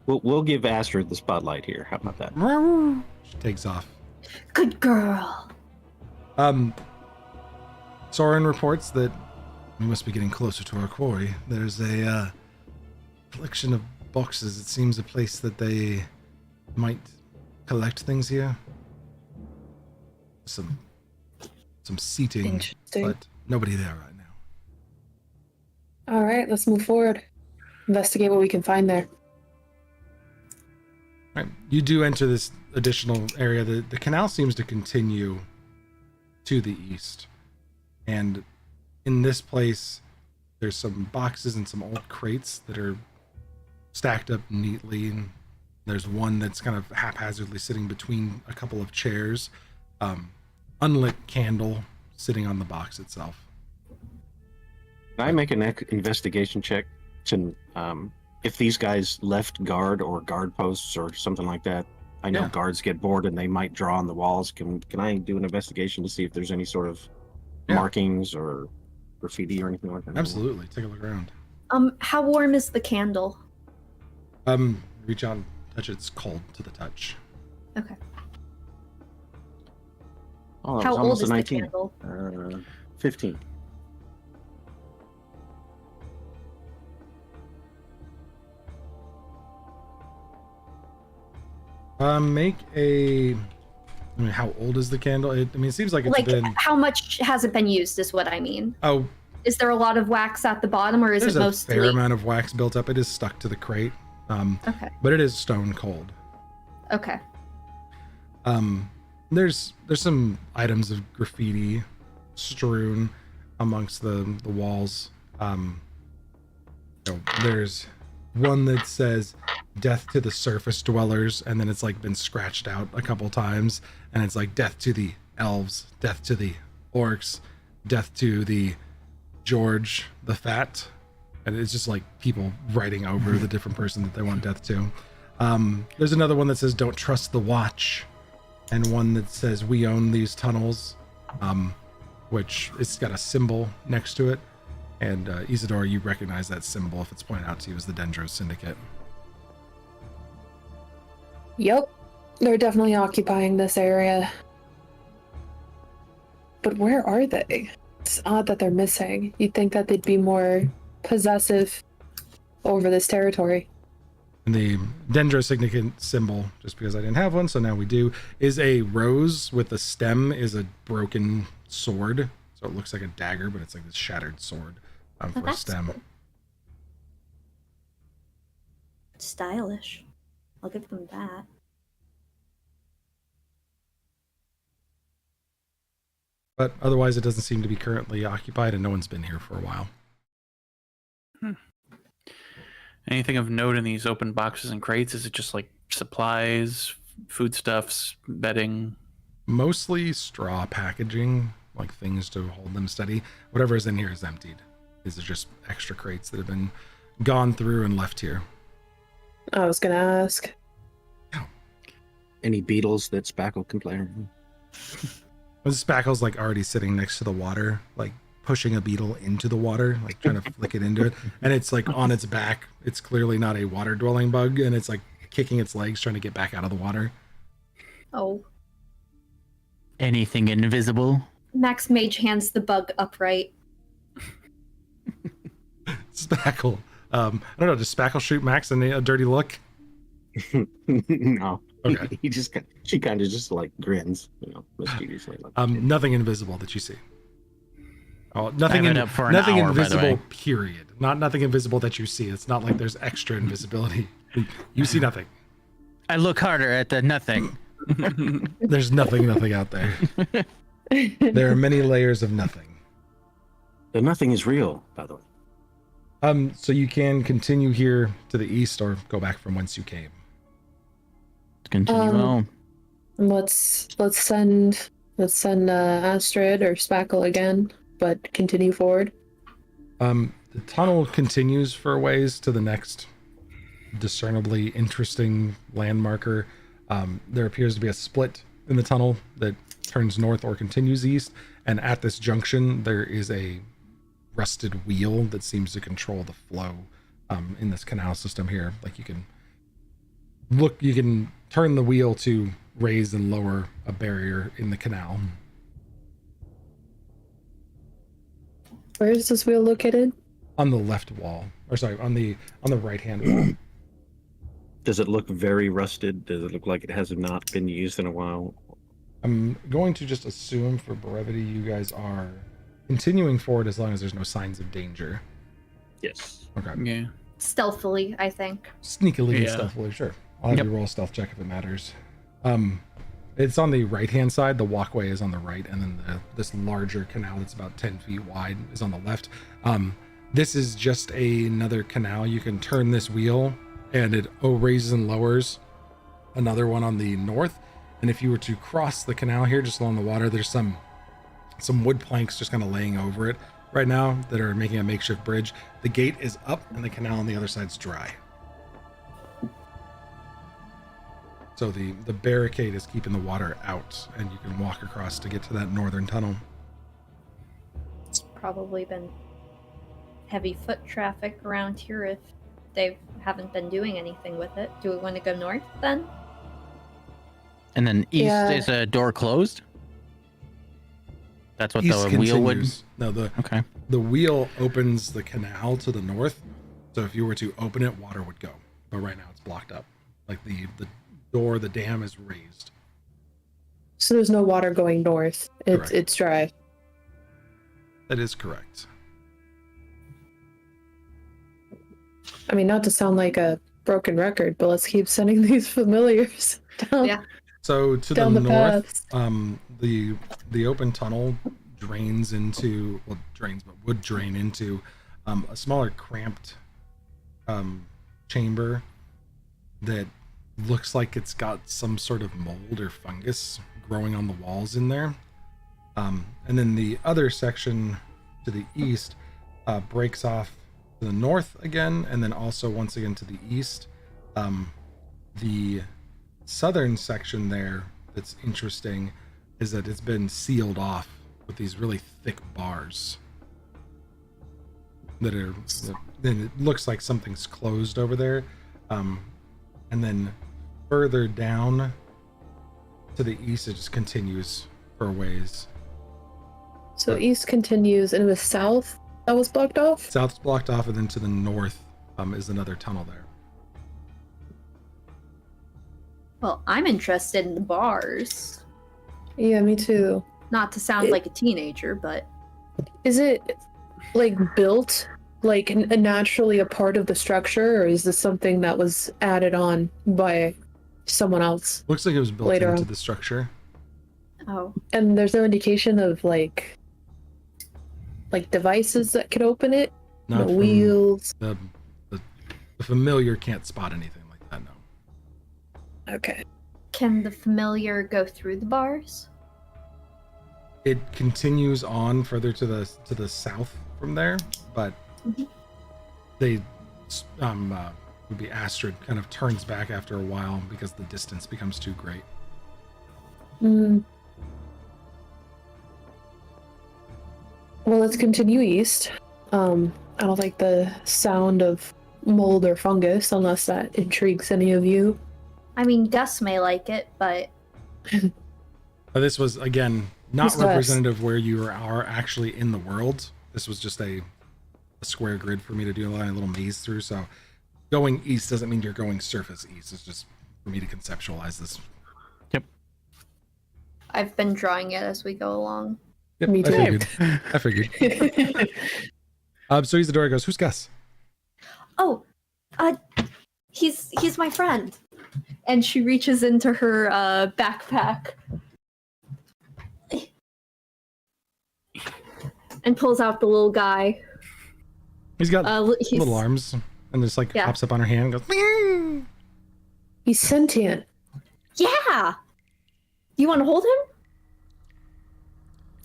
We'll give Astrid the spotlight here. How about that? She takes off. Good girl. Soren reports that we must be getting closer to our quarry. There's a collection of boxes. It seems a place that they might collect things here. Some seating, Interesting. but nobody there right now. All right, let's move forward. Investigate what we can find there. Right. You do enter this additional area. The canal seems to continue to the east. And in this place, there's some boxes and some old crates that are stacked up neatly. And there's one that's kind of haphazardly sitting between a couple of chairs. Unlit candle sitting on the box itself. Can I make an investigation check to if these guys left guard or guard posts or something like that? I know Yeah. guards get bored and they might draw on the walls. Can I do an investigation to see if there's any sort of Yeah. markings or graffiti or anything like that? Absolutely. Take a look around. How warm is the candle? Reach out and touch it. It's cold to the touch. Okay. Oh, that How was old almost is a the 19. candle? 15. Make a. I mean, how old is the candle? It seems like it's been. How much has it been used? Is what I mean. Oh, is there a lot of wax at the bottom, or is it mostly? There's a fair amount of wax built up. It is stuck to the crate. Okay. But it is stone cold. Okay. There's some items of graffiti strewn amongst the walls. There's one that says "Death to the surface dwellers," and then it's like been scratched out a couple times, and it's like "Death to the elves," "Death to the orcs," "Death to the George the Fat," and it's just like people writing over the different person that they want death to. There's another one that says "Don't trust the watch," and one that says "We own these tunnels," which it's got a symbol next to it. And Isidore, you recognize that symbol if it's pointed out to you as the Dendro Syndicate. Yep, they're definitely occupying this area. But where are they? It's odd that they're missing. You'd think that they'd be more possessive over this territory. And the Dendro Syndicate symbol, just because I didn't have one, so now we do, is a rose with the stem is a broken sword. So it looks like a dagger, but it's like this shattered sword for a stem. Cool. Stylish. I'll give them that. But otherwise, it doesn't seem to be currently occupied, and no one's been here for a while. Anything of note in these open boxes and crates? Is it just like supplies, foodstuffs, bedding? Mostly straw packaging, like things to hold them steady. Whatever is in here is emptied. These are just extra crates that have been gone through and left here. I was gonna ask. Any beetles that Spackle can play? Spackle's like already sitting next to the water, like pushing a beetle into the water, like trying to flick it into it. And it's like on its back. It's clearly not a water dwelling bug, and it's like kicking its legs, trying to get back out of the water. Oh. Anything invisible? Max Mage hands the bug upright. Spackle. I don't know, does Spackle shoot Max a dirty look? No. Okay. She kind of just like grins, mischievously. Like Nothing invisible that you see. Oh, nothing nothing invisible, period. Nothing invisible that you see. It's not like there's extra invisibility. You see nothing. I look harder at the nothing. There's nothing out there. There are many layers of nothing. The nothing is real, by the way. So you can continue here to the east or go back from whence you came. Continue on. Let's send Astrid or Spackle again, but continue forward. The tunnel continues for a ways to the next discernibly interesting landmarker. There appears to be a split in the tunnel that turns north or continues east, and at this junction there is a rusted wheel that seems to control the flow in this canal system here. Like you can turn the wheel to raise and lower a barrier in the canal. Where is this wheel located? On the left wall, or sorry, on the right hand wall. Does it look very rusted? Does it look like it has not been used in a while? I'm going to just assume for brevity you guys are continuing forward as long as there's no signs of danger. Yes. Okay. Yeah. Stealthily, I think. Sneakily and stealthily, sure. I'll have you roll a stealth check if it matters. It's on the right-hand side. The walkway is on the right, and then this larger canal that's about 10 feet wide is on the left. This is just another canal. You can turn this wheel, and it raises and lowers another one on the north. And if you were to cross the canal here, just along the water, there's some wood planks just kind of laying over it right now that are making a makeshift bridge. The gate is up, and the canal on the other side's dry. So the barricade is keeping the water out, and you can walk across to get to that northern tunnel. It's probably been heavy foot traffic around here if they haven't been doing anything with it. Do we want to go north then? And then east is a door closed? That's what east the wheel would... No, the wheel opens the canal to the north. So if you were to open it, water would go. But right now it's blocked up. Like the door, the dam is raised. So there's no water going north. Correct. It's dry. That is correct. I mean, not to sound like a broken record, but let's keep sending these familiars down. Yeah. So to the Down the north, paths. the open tunnel drains into, well, drains, but would drain into a smaller cramped chamber that looks like it's got some sort of mold or fungus growing on the walls in there. And then the other section to the east breaks off to the north again, and then also once again to the east. The southern section there that's interesting is that it's been sealed off with these really thick bars that are, then it looks like something's closed over there. And then further down to the east, it just continues for a ways. So east continues, and it was south that was blocked off? South's blocked off, and then to the north is another tunnel there. Well, I'm interested in the bars. Yeah, me too. Not to sound like a teenager, but Is it like built like naturally a part of the structure, or is this something that was added on by someone else? Looks like it was built Later into on. the structure. oh, And there's no indication of like devices that could open it? Not No from wheels. the familiar can't spot anything like that. No. Okay. can the familiar go through the bars? It continues on further to the south from there, but Mhm. they would be Astrid kind of turns back after a while because the distance becomes too great. Mm. Well, let's continue east. I don't like the sound of mold or fungus unless that intrigues any of you. I mean, Gus may like it, but This was again not Who's Gus? representative where you are actually in the world. This was just a square grid for me to do a little maze through. So going east doesn't mean you're going surface east. It's just for me to conceptualize this. I've been drawing it as we go along. Yep, Me too. I figured. So he's the door. He goes, "Who's Gus?" Oh, he's my friend. And she reaches into her backpack and pulls out the little guy. He's got He's, little arms and just like Yeah. hops up on her hand and goes, "Meow." He's sentient. Yeah. You want to hold him?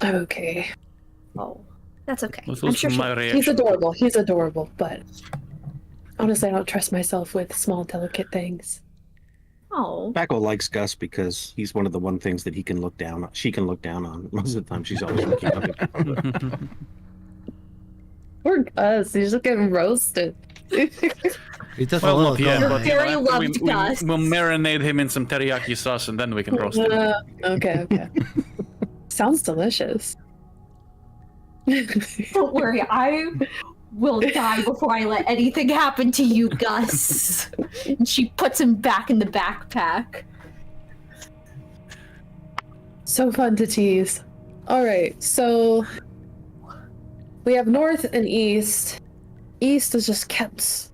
I'm okay. Oh, that's okay. This I'm was sure my she'll- reaction. He's adorable. He's adorable, but honestly, I don't trust myself with small, delicate things. Oh, Paco likes Gus because he's one of the one things that he can look down on. She can look down on. Most of the time, she's always looking up. Poor Gus. He's just getting roasted. He does Well, a not yet, You're but very after loved, Gus. we'll marinate him in some teriyaki sauce and then we can roast him. Okay. Sounds delicious. don't worry. I will die before I let anything happen to you, Gus. And she puts him back in the backpack. So fun to tease. All right, so we have north and east. East is just kept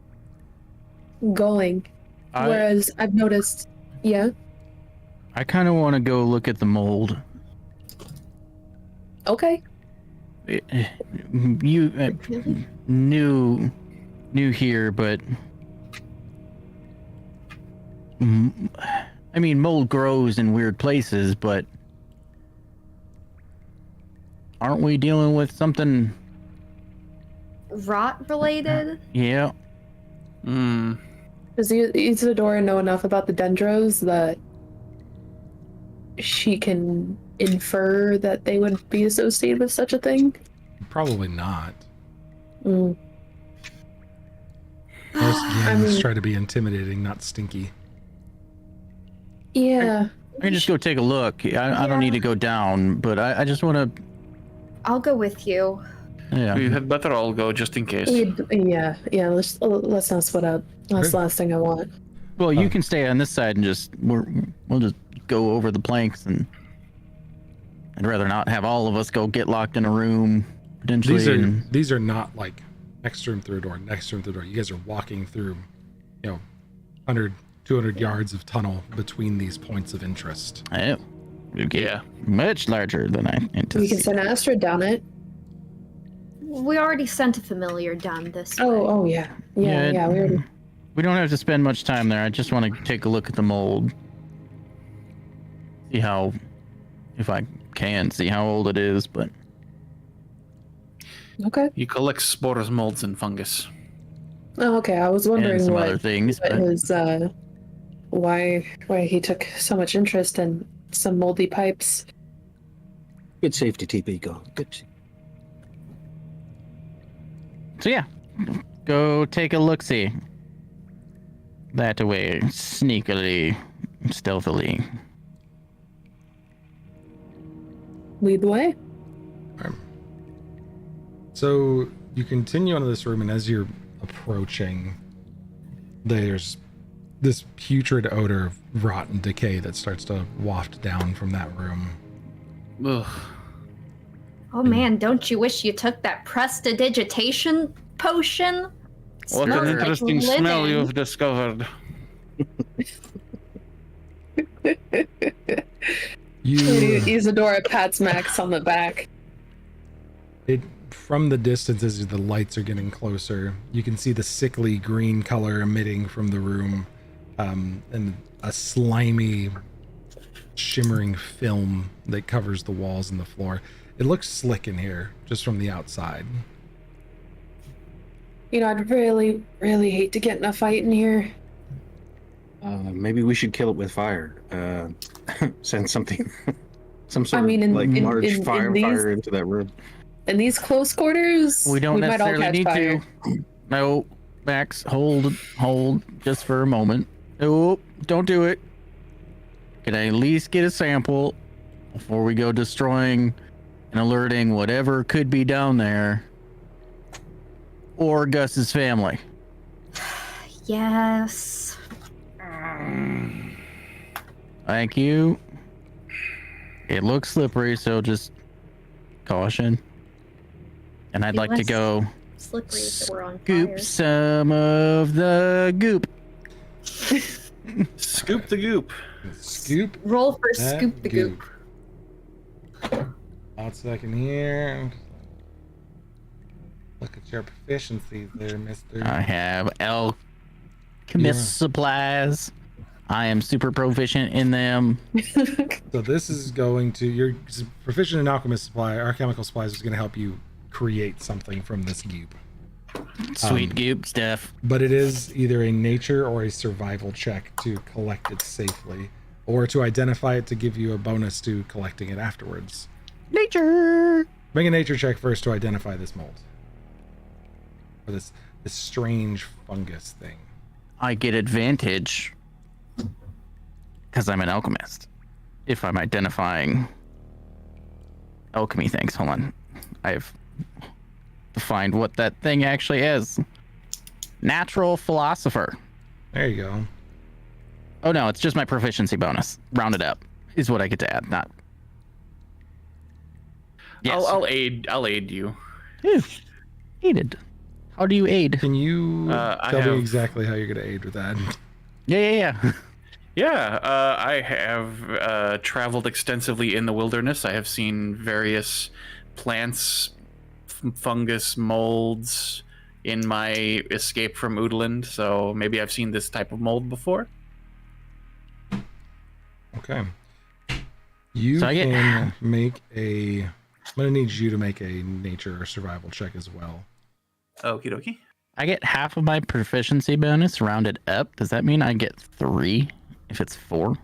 going, whereas I've noticed, yeah. I kind of want to go look at the mold. Okay. You new here, but I mean, mold grows in weird places, but aren't we dealing with something? Rot related? Yeah. Does Isadora know enough about the dendros that she can infer that they would be associated with such a thing? Probably not. Mm. Most games mean- try to be intimidating, not stinky. Yeah. I can just go take a look. I don't need to go down, but I just want to. I'll go with you. Yeah. We had better all go just in case. Yeah. Let's not split up. That's the last thing I want. Well, you can stay on this side and we'll just go over the planks, and I'd rather not have all of us go get locked in a room potentially. These are not like next room through a door, next room through a door. You guys are walking through, 100, 200 yards of tunnel between these points of interest. Oh, okay. Much larger than I anticipated. We can send Astrid down it. We already sent a familiar down this way. Oh, yeah. Yeah, we already... We don't have to spend much time there. I just want to take a look at the mold. See how, if I can, see how old it is, but... Okay. You collect spores, molds, and fungus. Oh, okay. I was wondering and some what, other things, what but... his, why he took so much interest in some moldy pipes. Good safety, TP. Go. Good. So yeah, go take a look-see. That way, sneakily, stealthily. Lead the way. Right. So you continue into this room, and as you're approaching, there's this putrid odor of rotten decay that starts to waft down from that room. Ugh. Oh man, don't you wish you took that prestidigitation potion? What Smells an like interesting smell linen. you've discovered. Isadora pats Max on the back. From the distance, as the lights are getting closer, you can see the sickly green color emitting from the room, and a slimy, shimmering film that covers the walls and the floor. It looks slick in here, just from the outside. I'd really, really hate to get in a fight in here. Maybe we should kill it with fire. Send something, some sort in large fire into that room. In these close quarters, We don't might all necessarily catch need fire. to. No, Max, hold, just for a moment. Oh, don't do it. Can I at least get a sample before we go destroying and alerting whatever could be down there? Or Gus's family? Yes. Thank you. It looks slippery, so just caution. And I'd like to go Slippery if it were on scoop fire. some of the goop. Scoop the goop. Scoop. Roll for that scoop the goop. 1 second here. Look at your proficiencies there, mister. I have alchemist Yeah. supplies. I am super proficient in them. So this is going to, you're proficient in alchemist supply. Our chemical supplies is going to help you create something from this goop. Sweet goop stuff. But it is either a nature or a survival check to collect it safely, or to identify it to give you a bonus to collecting it afterwards. Nature. Make a nature check first to identify this mold. Or this strange fungus thing. I get advantage because I'm an alchemist. If I'm identifying alchemy things. Hold on. I've defined what that thing actually is. Natural philosopher. There you go. Oh no, it's just my proficiency bonus. Rounded up is what I get to add, not. Yes. I'll aid you. Ew. Aided. How do you aid? Can you I tell me have- exactly how you're going to aid with that? Yeah. Yeah, I have traveled extensively in the wilderness. I have seen various plants, fungus, molds in my escape from Oodland, so maybe I've seen this type of mold before. Okay. You So I get- can make a... I'm going to need you to make a nature or survival check as well. Okie dokie. I get half of my proficiency bonus rounded up. Does that mean I get 3 if it's 4?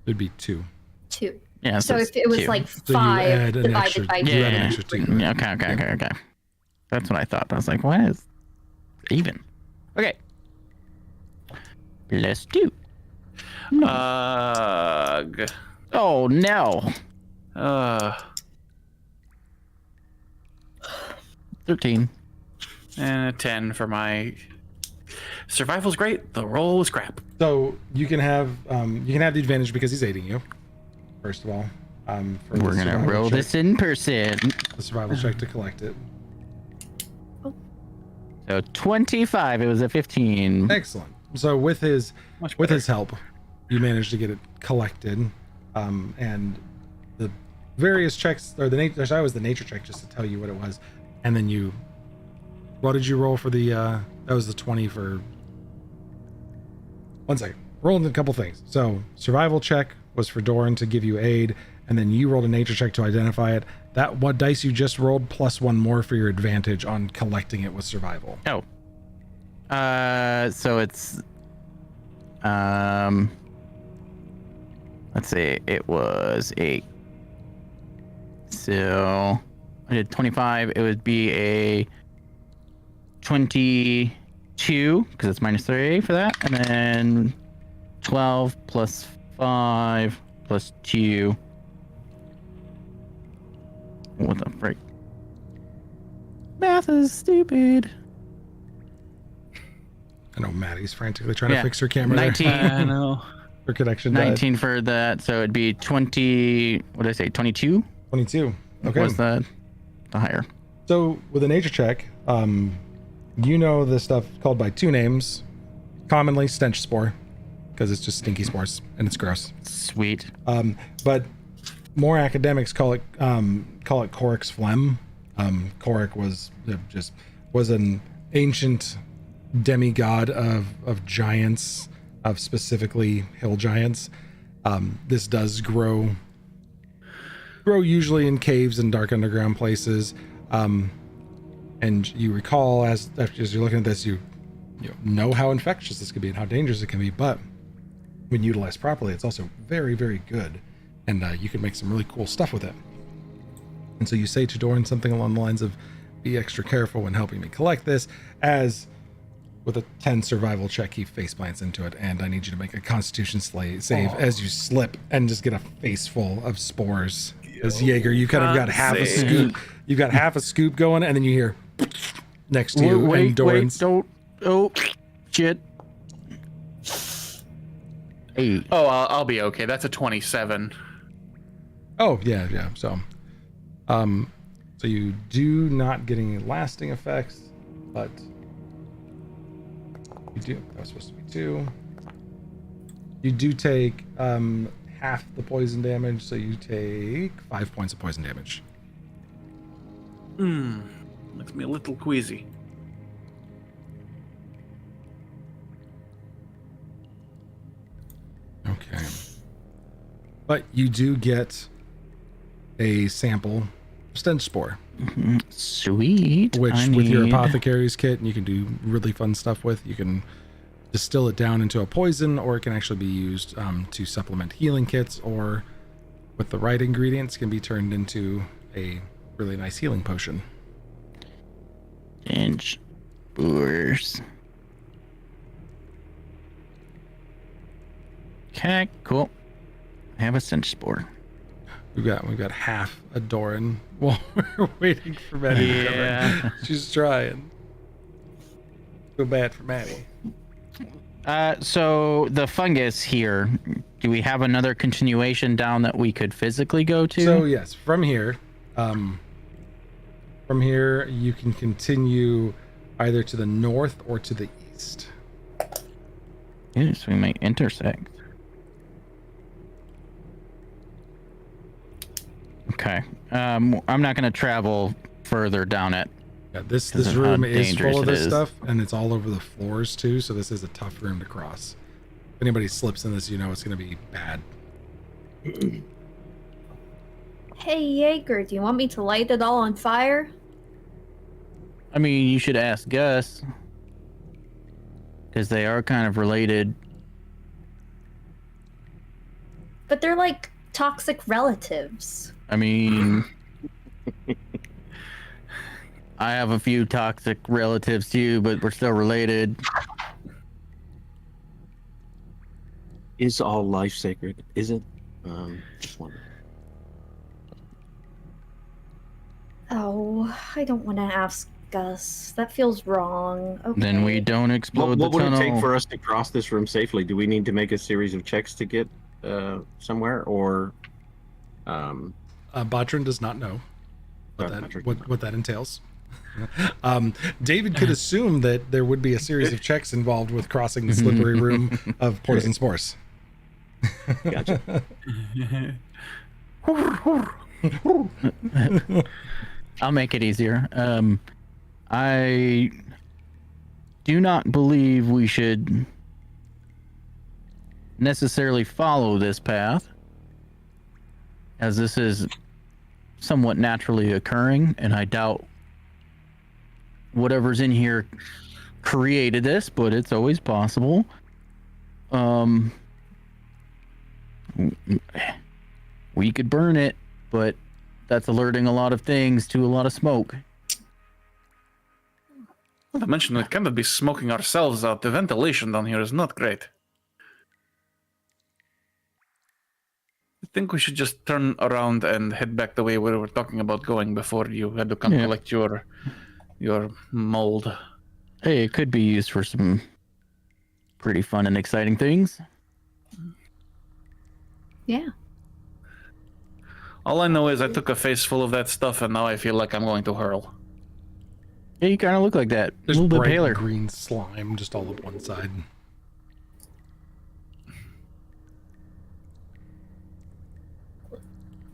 It'd be 2. 2. Yeah. So it's if it was 2. like So you 5 add an divided extra- by you 2. add an extra 2. Yeah, okay. That's what I thought. I was like, what is even? Okay. Let's do. Ugh. Oh no. 13. 13. And a 10 for my Survival's great. The roll was crap. So you can have the advantage because he's aiding you. First of all, for the We're gonna survival roll check- this in person. The survival check to collect it. So 25. It was a 15. Excellent. So with his Much with better. his help, you managed to get it collected, and the various checks, or the nature. That was the nature check, just to tell you what it was, and then you. What did you roll for the? That was the 20 for. One second. Rolled a couple things. So survival check was for Doran to give you aid, and then you rolled a nature check to identify it. That what dice you just rolled plus one more for your advantage on collecting it with survival. Oh. So it's let's see, it was 8. So I did 25. It would be a 22 because it's minus 3 for that, and then 12 plus 5 plus 2. What the frick? Math is stupid. I know Maddie's frantically trying to Yeah. fix her camera. there. 19. I know. Her connection died. 19 for that, so it'd be 20. What did I say? 22 22. Okay. was the higher. So with a nature check, you know this stuff called by two names, commonly stench spore, because it's just stinky spores and it's gross. Sweet. But more academics call it Coric's phlegm. Coric was an ancient demigod of giants, of specifically hill giants. This does grow usually in caves and dark underground places. And you recall as you're looking at this, you know how infectious this could be and how dangerous it can be, but when utilized properly, it's also very, very good. And you can make some really cool stuff with it. And so you say to Doran something along the lines of, be extra careful when helping me collect this, as with a 10 survival check, he face plants into it, and I need you to make a constitution save as you slip and just get a face full of spores. As Jaeger, you kind of got half a scoop. You've got half a scoop going, and then you hear next to you, and Doran's. Don't. Oh, shit. 8. Oh, I'll be okay. That's a 27. Oh yeah. So you do not get any lasting effects, but you do. That was supposed to be 2. You do take half the poison damage, so you take 5 points of poison damage. Makes me a little queasy. Okay. But you do get a sample of stench spore, Sweet. which I with your need- apothecary's kit, you can do really fun stuff with. You can distill it down into a poison, or it can actually be used to supplement healing kits, or with the right ingredients can be turned into a really nice healing potion. Inch spores. Okay, cool. I have a stench spore. We've got half a Doran while we're waiting for Maddie to come in. Yeah. She's trying. Feel bad for Maddie. So the fungus here, do we have another continuation down that we could physically go to? So yes, from here you can continue either to the north or to the east. Yes, we might intersect. Okay. I'm not gonna travel further down it. Yeah, this Because of how room is dangerous full of it this is. stuff, and it's all over the floors too. So this is a tough room to cross. If anybody slips in this, you know it's going to be bad. Hey, Jaeger, do you want me to light it all on fire? I mean, you should ask Gus. Because they are kind of related. But they're like toxic relatives. I mean, I have a few toxic relatives too, but we're still related. Is all life sacred? Is it? Just wondering. Oh, I don't want to ask Gus. That feels wrong. Okay. Then we don't explode What the would it tunnel. take for us to cross this room safely? Do we need to make a series of checks to get somewhere, or Botrin does not know Botrin what that entails. David could assume that there would be a series of checks involved with crossing the slippery room of poison spores. Gotcha. I'll make it easier. I do not believe we should necessarily follow this path, as this is somewhat naturally occurring, and I doubt whatever's in here created this, but it's always possible. We could burn it, but that's alerting a lot of things to a lot of smoke. Not to mention, we cannot be smoking ourselves out. The ventilation down here is not great. I think we should just turn around and head back the way we were talking about going before you had to come collect your mold. Hey, it could be used for some pretty fun and exciting things. Yeah. All I know is I took a face full of that stuff, and now I feel like I'm going to hurl. Yeah, you kind of look like that. There's a little bit bright paler. green slime just all up one side.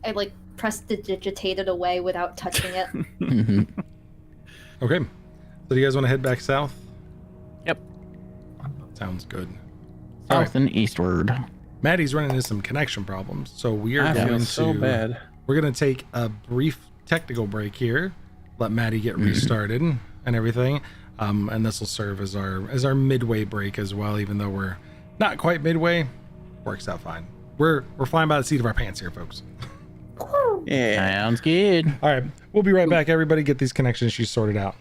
I like prestidigitate it away without touching it. Okay. So do you guys want to head back south? Yep. Sounds good. South and eastward. Maddie's running into some connection problems, so we are I feel going so to bad. we're going to take a brief technical break here, let Maddie get restarted and everything, and this will serve as our midway break as well. Even though we're not quite midway, works out fine. We're flying by the seat of our pants here, folks. Yeah. Sounds good. All right, we'll be right back. Everybody, get these connection issues sorted out.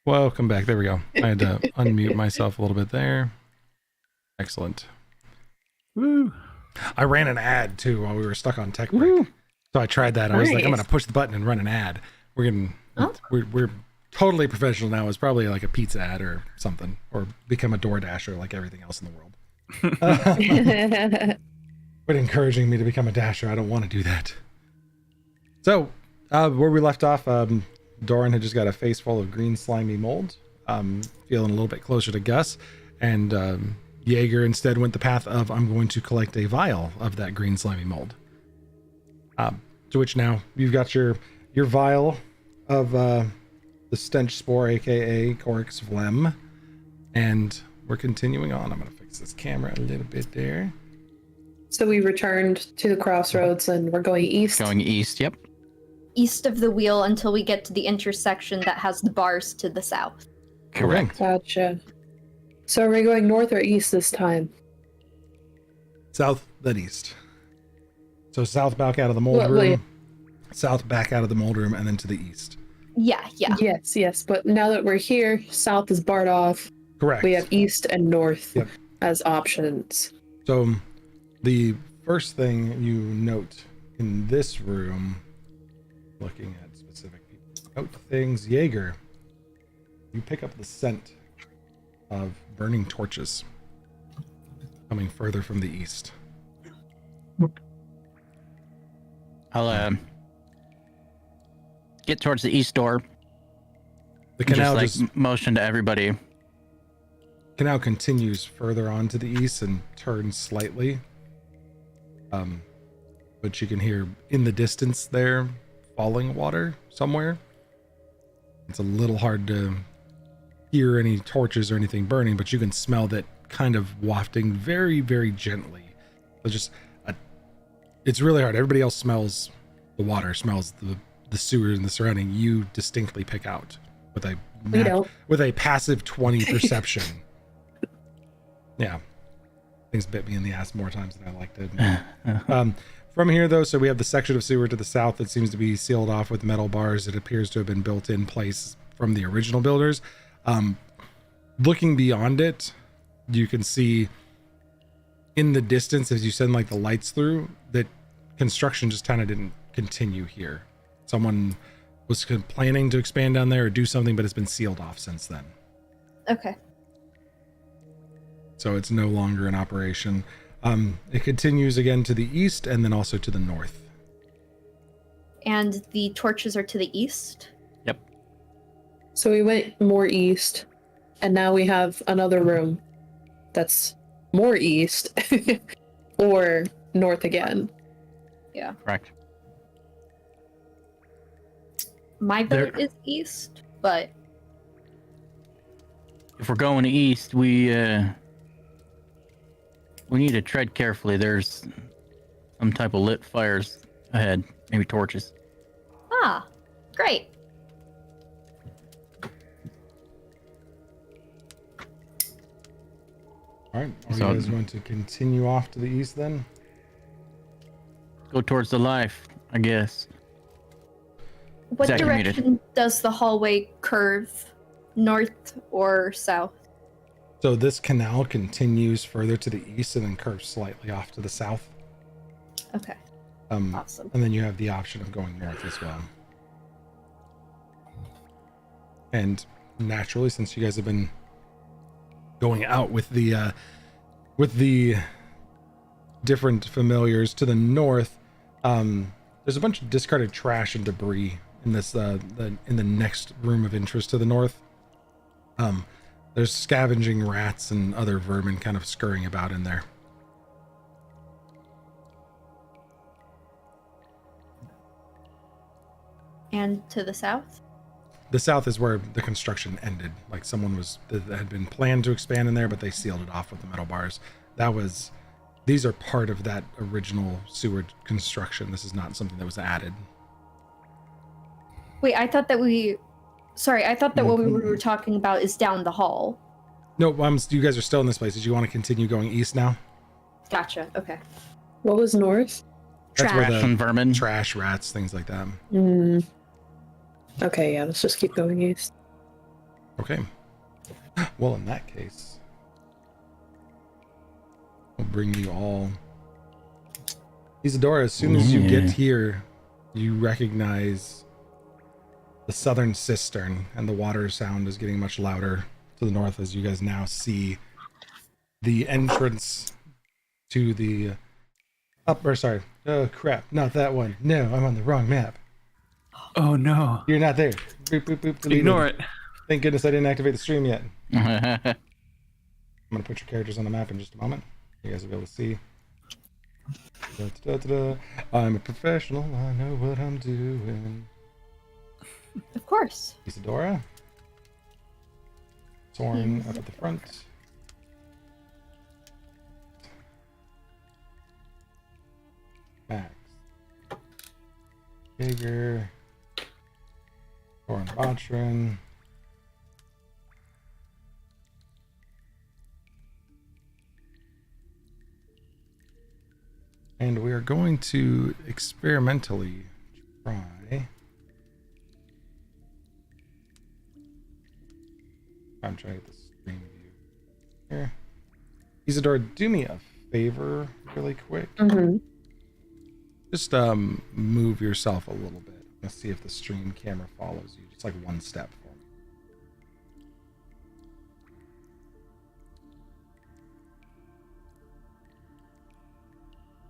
Welcome back. There we go. I had to unmute myself a little bit there. Excellent. Woo. I ran an ad too while we were stuck on tech break. So I tried that. I was like, I'm gonna push the button and run an ad. We're totally professional now. It's probably like a pizza ad or something, or become a door dasher like everything else in the world. But encouraging me to become a dasher, I don't want to do that. So where we left off, Doran had just got a face full of green slimy mold, feeling a little bit closer to Gus, and Jaeger instead went the path of, I'm going to collect a vial of that green slimy mold. To which now you've got your vial of the stench spore, aka Corix phlegm, and we're continuing on. I'm going to fix this camera a little bit there. So we returned to the crossroads and we're going east. Going east, yep. East of the wheel until we get to the intersection that has the bars to the south. Correct. Gotcha. So are we going north or east this time? South, then east. So south back out of the mold room, south back out of the mold room, and then to the east. Yeah. Yes. But now that we're here, south is barred off. Correct. We have east and north Yep. as options. So the first thing you note in this room, looking at specific people, note things, Jaeger, you pick up the scent of burning torches coming further from the east. I'll get towards the east door. The canal just motion to everybody. Canal continues further on to the east and turns slightly. But you can hear in the distance there falling water somewhere. It's a little hard to hear any torches or anything burning, but you can smell that kind of wafting very, very gently. It's really hard. Everybody else smells the water, smells the sewers and the surrounding. You distinctly pick out with a passive 20 perception. Yeah. Things bit me in the ass more times than I liked it. From here, though, so we have the section of sewer to the south that seems to be sealed off with metal bars. It appears to have been built in place from the original builders. Looking beyond it, you can see in the distance as you send like the lights through that construction just kind of didn't continue here. Someone was planning to expand down there or do something, but it's been sealed off since then. Okay. So it's no longer in operation. It continues again to the east and then also to the north. And the torches are to the east? Yep. So we went more east, and now we have another room that's more east or north again. Yeah. Correct. My vote is east, but If we're going east, we need to tread carefully. There's some type of lit fires ahead, maybe torches. great. All right. Are you guys going to continue off to the east then? Go towards the life, I guess. What Exactly, direction does the hallway curve? North or south? So this canal continues further to the east and then curves slightly off to the south. Okay. Awesome. And then you have the option of going north as well. And naturally, since you guys have been going out with the different familiars to the north, there's a bunch of discarded trash and debris in this in the next room of interest to the north. There's scavenging rats and other vermin kind of scurrying about in there. And to the south? The south is where the construction ended. Like someone that had been planned to expand in there, but they sealed it off with the metal bars. These are part of that original sewer construction. This is not something that was added. Wait, I thought that what we were talking about is down the hall. No, you guys are still in this place. Did you want to continue going east now? Gotcha. Okay. What was north? That's where Trash and vermin. trash, rats, things like that. Okay, yeah, let's just keep going east. Okay. Well, in that case, we'll bring you all. Isadora, as soon as you get here, you recognize the southern cistern, and the water sound is getting much louder to the north as you guys now see the entrance to the oh crap, not that one. No, I'm on the wrong map. Oh no. You're not there. Boop, boop, boop, deleted. Ignore it. Thank goodness I didn't activate the stream yet. I'm gonna put your characters on the map in just a moment. You guys will be able to see. I'm a professional. I know what I'm doing. Of course. Isadora. Soren up at the front. Max. Jaeger. Soren Botrin. And we are going to experimentally try. I'm trying to get the stream view here. Isadora, do me a favor really quick. Mm-hmm. Just move yourself a little bit. Let's see if the stream camera follows you. Just like one step for me.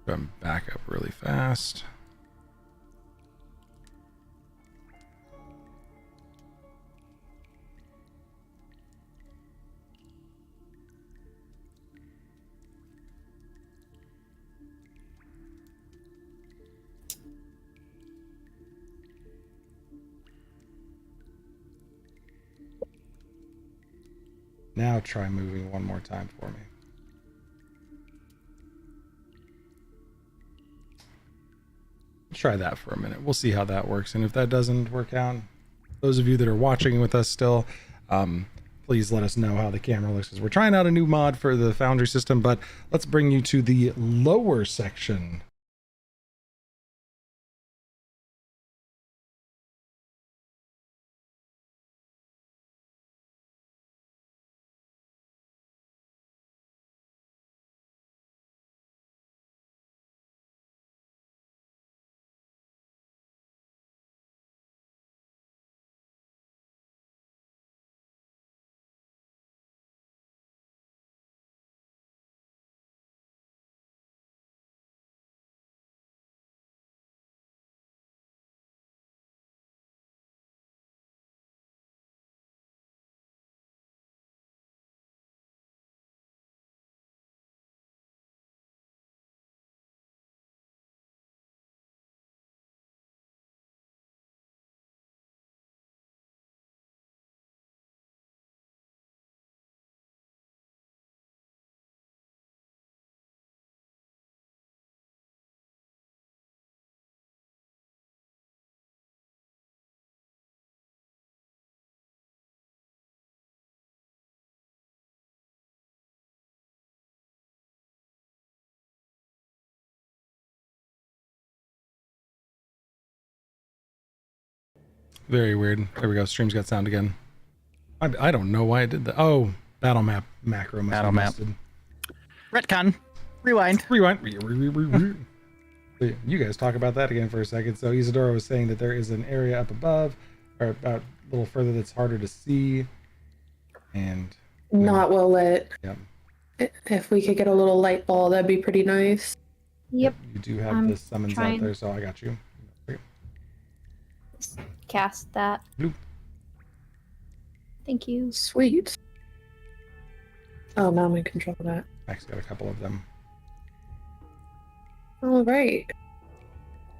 Come back up really fast. Now try moving one more time for me. Try that for a minute. We'll see how that works. And if that doesn't work out, those of you that are watching with us still, please let us know how the camera looks, because we're trying out a new mod for the Foundry system. But let's bring you to the lower section. Very weird. There we go. Stream's got sound again. I don't know why I did that. Oh, battle map macro must Battle be map. listed. Retcon. Rewind. Rewind. You guys talk about that again for a second. So Isadora was saying that there is an area up above, or about a little further, that's harder to see. And Not well lit. Yep. If we could get a little light ball, that'd be pretty nice. Yep. You do have the summons out trying. there, so I got you. Just cast that. Bloop. Thank you. Sweet. Oh, now I'm in control of that. Max got a couple of them. All right.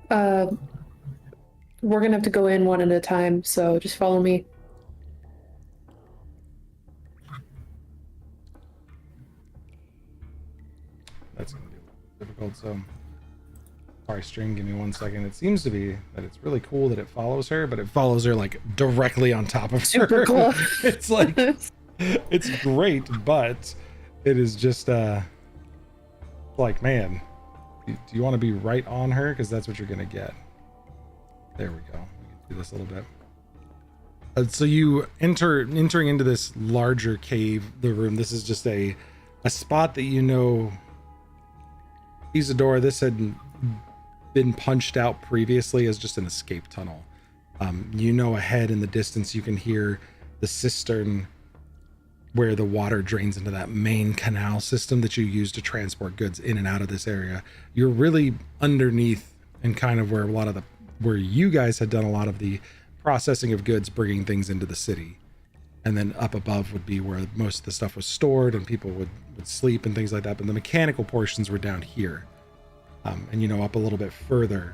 We're gonna have to go in one at a time, so just follow me. That's gonna be a little difficult. So, sorry, stream. Give me 1 second. It seems to be that it's really cool that it follows her, but it follows her like directly on top of her. Super cool. It's like it's great, but it is just like, man, do you want to be right on her? Because that's what you're gonna get. There we go. We can do this a little bit. So you entering into this larger cave, the room. This is just a spot that Isadora, this had been punched out previously as just an escape tunnel. Ahead in the distance, you can hear the cistern where the water drains into that main canal system that you use to transport goods in and out of this area. You're really underneath and kind of where you guys had done a lot of the processing of goods, bringing things into the city. And then up above would be where most of the stuff was stored and people would sleep and things like that. But the mechanical portions were down here. And up a little bit further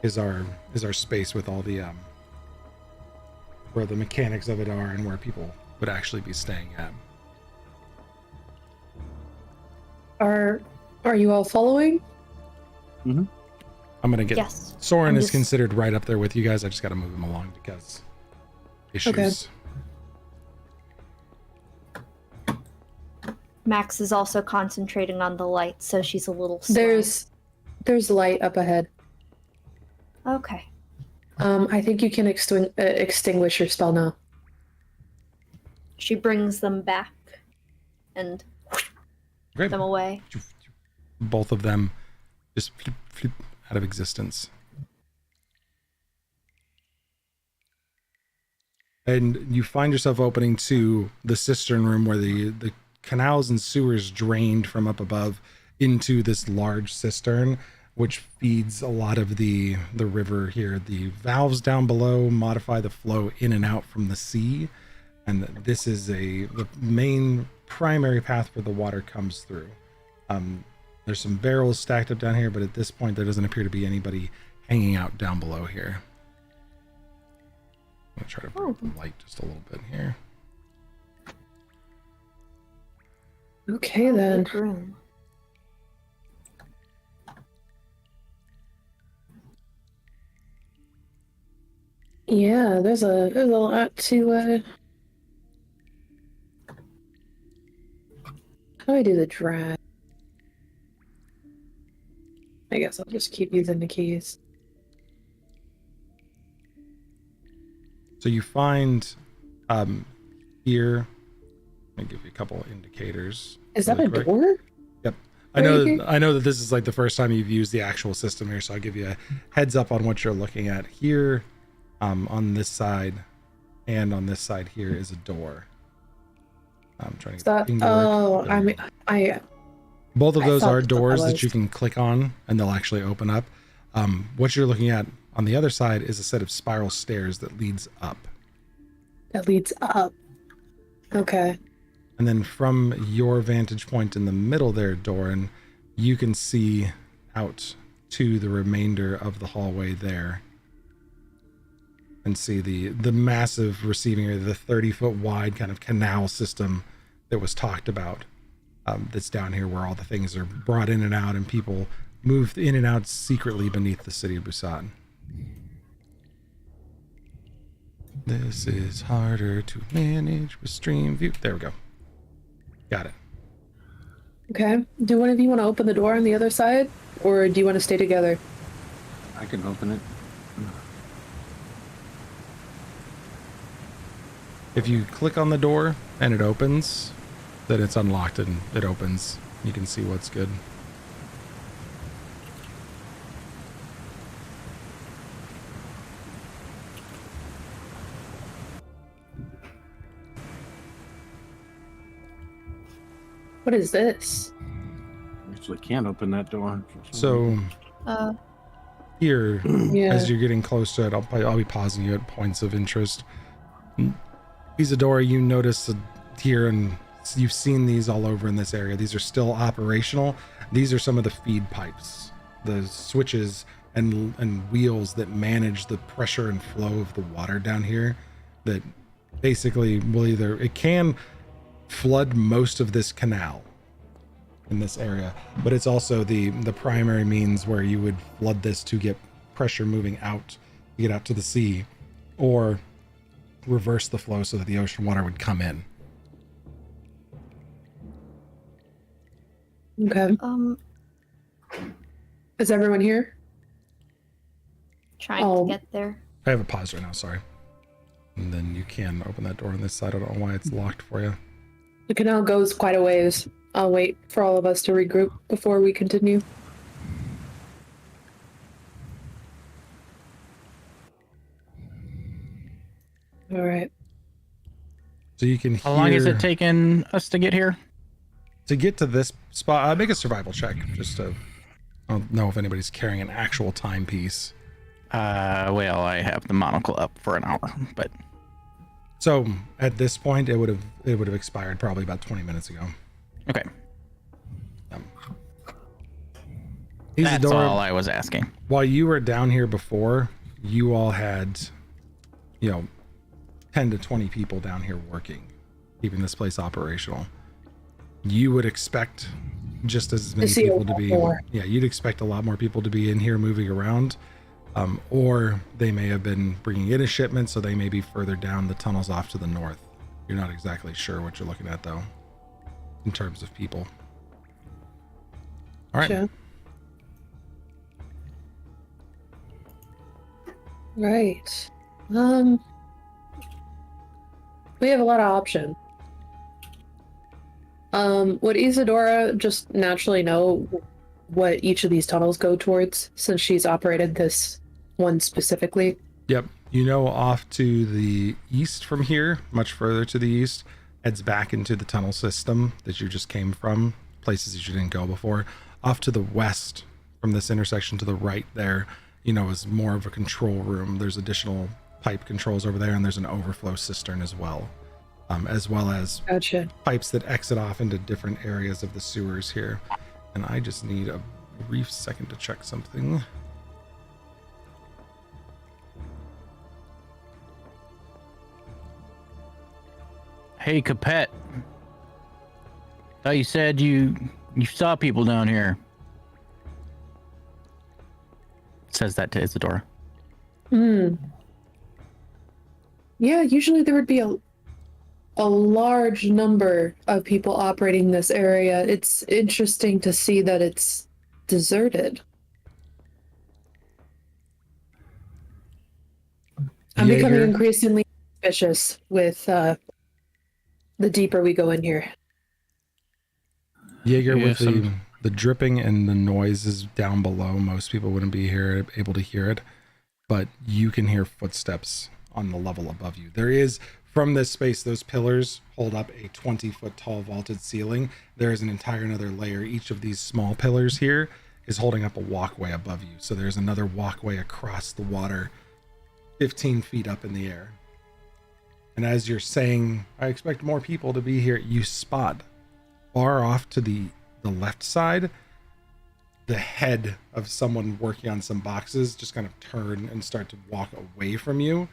is our space with all the where the mechanics of it are and where people would actually be staying at. Are you all following? Mm-hmm. I'm gonna get Yes. Soren is considered right up there with you guys. I just gotta move him along because issues. Okay. Max is also concentrating on the light, so she's a little slow. There's light up ahead. Okay. I think you can extinguish your spell now. She brings them back and Great. them away. Both of them just flip out of existence. And you find yourself opening to the cistern room where the canals and sewers drained from up above into this large cistern, which feeds a lot of the river here. The valves down below modify the flow in and out from the sea, and this is the main primary path where the water comes through. There's some barrels stacked up down here, but at this point there doesn't appear to be anybody hanging out down below here. I'm gonna try to bring up the light just a little bit here. Okay then. Good room. Yeah, there's a lot to how do I do the drag? I guess I'll just keep using the keys. So you find here, let me give you a couple of indicators. Is that really a quick. door? Yep. Right here? I know that this is like the first time you've used the actual system here, so I'll give you a heads up on what you're looking at here. On this side and on this side here is a door. I'm trying to get the thing to work. There you go. Both of those thought are that's what doors that that was. you can click on and they'll actually open up. What you're looking at on the other side is a set of spiral stairs that leads up. That leads up. Okay. And then from your vantage point in the middle there, Doran, you can see out to the remainder of the hallway there. And see the massive receiving area, the 30-foot wide kind of canal system that was talked about. That's down here where all the things are brought in and out and people move in and out secretly beneath the city of Busan. This is harder to manage with stream view. There we go. Got it. Okay. Do one of you want to open the door on the other side? Or do you want to stay together? I can open it. If you click on the door and it opens, then it's unlocked and it opens. You can see what's good. What is this? Actually, can't open that door. So here, Yeah. as you're getting close to it, I'll be pausing you at points of interest. Isadora, you notice here, and you've seen these all over in this area. These are still operational. These are some of the feed pipes, the switches and wheels that manage the pressure and flow of the water down here. That basically will it can flood most of this canal in this area, but it's also the primary means where you would flood this to get pressure moving out, to get out to the sea, or reverse the flow so that the ocean water would come in. Okay. Is everyone here? Trying Oh. to get there. I have a pause right now, sorry. And then you can open that door on this side. I don't know why it's locked for you. The canal goes quite a ways. I'll wait for all of us to regroup before we continue. All right. So you can hear... How long is it taking us to get here? To get to this spot, make a survival check. Just to... I don't know if anybody's carrying an actual timepiece. Well, I have the monocle up for an hour, but... So at this point, it would have expired probably about 20 minutes ago. Okay. Isidore, That's all I was asking. while you were down here before, you all had, 10 to 20 people down here working, keeping this place operational. You would expect just as many people to be... Yeah, you'd expect a lot more people to be in here moving around. Or they may have been bringing in a shipment, so they may be further down the tunnels off to the north. You're not exactly sure what you're looking at, though, in terms of people. All right. Sure. Right. We have a lot of options. Would Isadora just naturally know what each of these tunnels go towards, since she's operated this one specifically? Yep. You know, off to the east from here, much further to the east, heads back into the tunnel system that you just came from, places that you didn't go before. Off to the west from this intersection to the right there, is more of a control room. There's additional pipe controls over there, and there's an overflow cistern as well as Gotcha. pipes that exit off into different areas of the sewers here. And I just need a brief second to check something. Hey, Capet. Thought you said you saw people down here. Says that to Isadora. Yeah, usually there would be a large number of people operating this area. It's interesting to see that it's deserted. I'm becoming Jaeger? increasingly suspicious with the deeper we go in here. Jaeger, Yeah, with the dripping and the noises down below, most people wouldn't be able to hear it, but you can hear footsteps on the level above you. There is, from this space, those pillars hold up a 20-foot tall vaulted ceiling. There is an entire another layer. Each of these small pillars here is holding up a walkway above you. So there's another walkway across the water, 15 feet up in the air. And as you're saying, I expect more people to be here, you spot far off to the left side, the head of someone working on some boxes just kind of turn and start to walk away from you,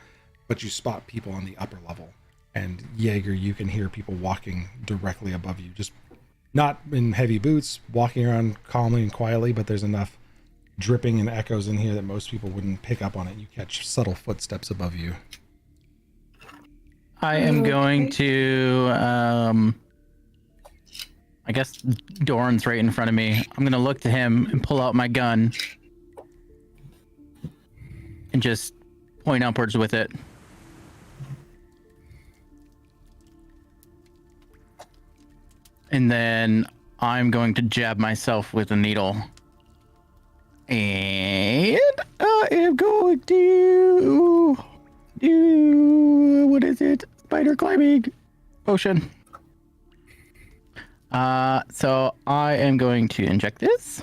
but you spot people on the upper level. And Jaeger, you can hear people walking directly above you, just not in heavy boots, walking around calmly and quietly, but there's enough dripping and echoes in here that most people wouldn't pick up on it. You catch subtle footsteps above you. I am going to, I guess Doran's right in front of me. I'm going to look to him and pull out my gun and just point upwards with it. And then I'm going to jab myself with a needle. And I am going to do, what is it? Spider climbing potion. So I am going to inject this.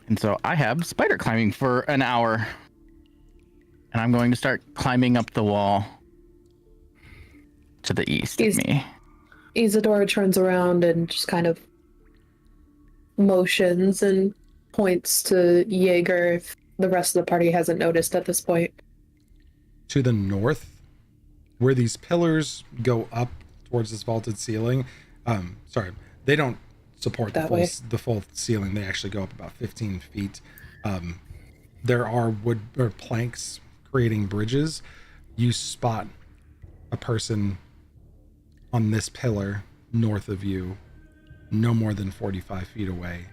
And so I have spider climbing for an hour. And I'm going to start climbing up the wall to the east of me. Isadora turns around and just kind of motions and points to Jaeger if the rest of the party hasn't noticed at this point. To the north, where these pillars go up towards this vaulted ceiling, they don't support the full ceiling. They actually go up about 15 feet. There are wood or planks creating bridges. You spot a person on this pillar north of you, no more than 45 feet away.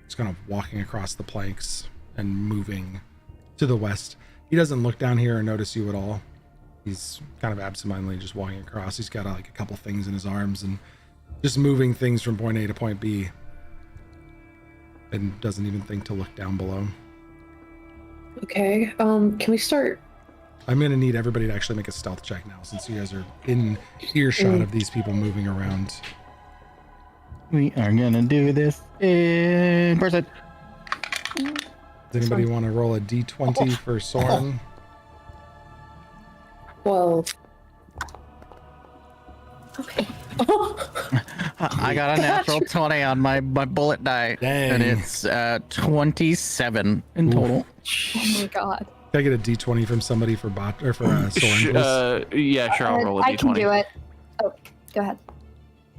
It's kind of walking across the planks and moving to the west. He doesn't look down here or notice you at all. He's kind of absentmindedly just walking across. He's got like a couple things in his arms and just moving things from point A to point B, and doesn't even think to look down below. Okay. Can we start? I'm gonna need everybody to actually make a stealth check now, since you guys are in earshot of these people moving around. We are gonna do this in person. Does anybody want to roll a d20 for Soren? Well. Okay. I got a natural 20 on my bullet die. Dang. And it's 27 in total. Oh my god. Can I get a d20 from somebody for bot or for Soren, please? Yeah, sure. I'll roll a I can d20. do it. Oh, go ahead.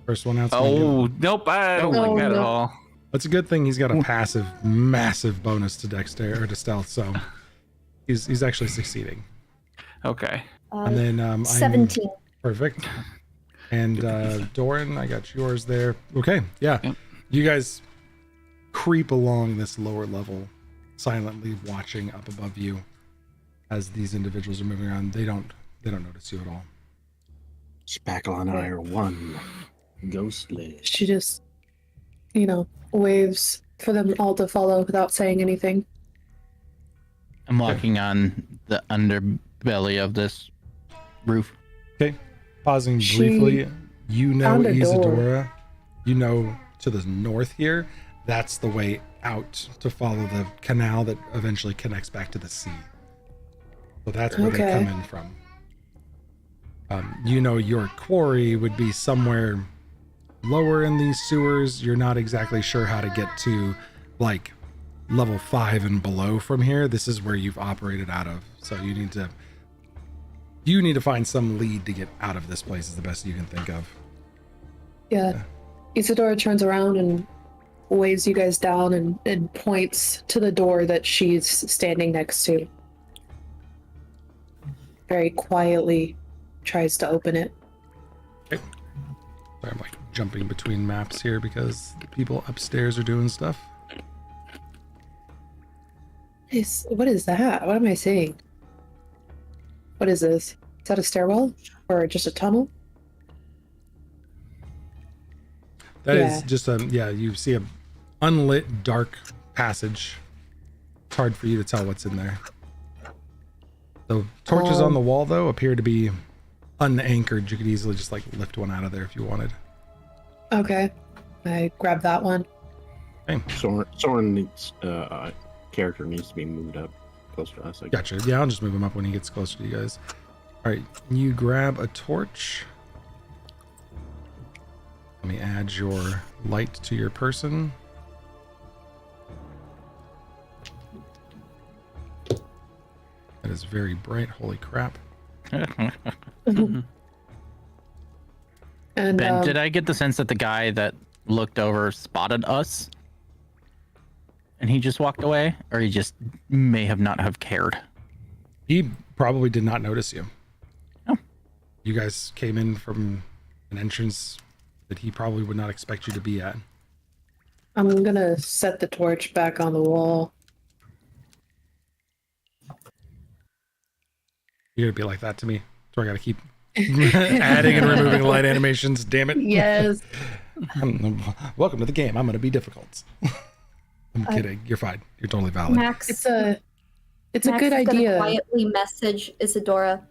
First one out. Oh, nope. I don't like that at no. all. That's a good thing. He's got a passive, massive bonus to dexterity or to stealth, so he's actually succeeding. Okay. And then 17. Perfect. And Doran, I got yours there. Okay, yeah. Yep. You guys creep along this lower level, silently watching up above you as these individuals are moving around. They don't notice you at all. Spackle and I are one. Ghostly. She just, waves for them all to follow without saying anything. I'm walking on the underbelly of this roof. Okay. Pausing She briefly, you know found a door. Isadora, you know to the north here, that's the way out to follow the canal that eventually connects back to the sea. So that's where they Okay. come in from. You know your quarry would be somewhere lower in these sewers. You're not exactly sure how to get to like level 5 and below from here. This is where you've operated out of. So you need to find some lead to get out of this place is the best you can think of. Yeah. Isadora turns around and waves you guys down and points to the door that she's standing next to. Very quietly tries to open it. Sorry, I'm like jumping between maps here because the people upstairs are doing stuff. What is that? What am I seeing? What is this? Is that a stairwell or just a tunnel? That is Yeah. just you see a unlit dark passage. It's hard for you to tell what's in there. The torches on the wall though appear to be unanchored. You could easily just like lift one out of there if you wanted. Okay. I grab that one. Okay. Soren needs character needs to be moved up close to us. Gotcha. Yeah, I'll just move him up when he gets closer to you guys. All right, you grab a torch. Let me add your light to your person. That is very bright. Holy crap. And Ben, did I get the sense that the guy that looked over spotted us and he just walked away, or he just may have not have cared? He probably did not notice you. Oh. You guys came in from an entrance that he probably would not expect you to be at. I'm gonna set the torch back on the wall. You're gonna be like that to me. So I gotta keep adding and removing light animations. Damn it. Yes. Welcome to the game. I'm gonna be difficult. I'm kidding. You're fine. You're totally valid. Max, It's a Max good is gonna idea. quietly message Isadora.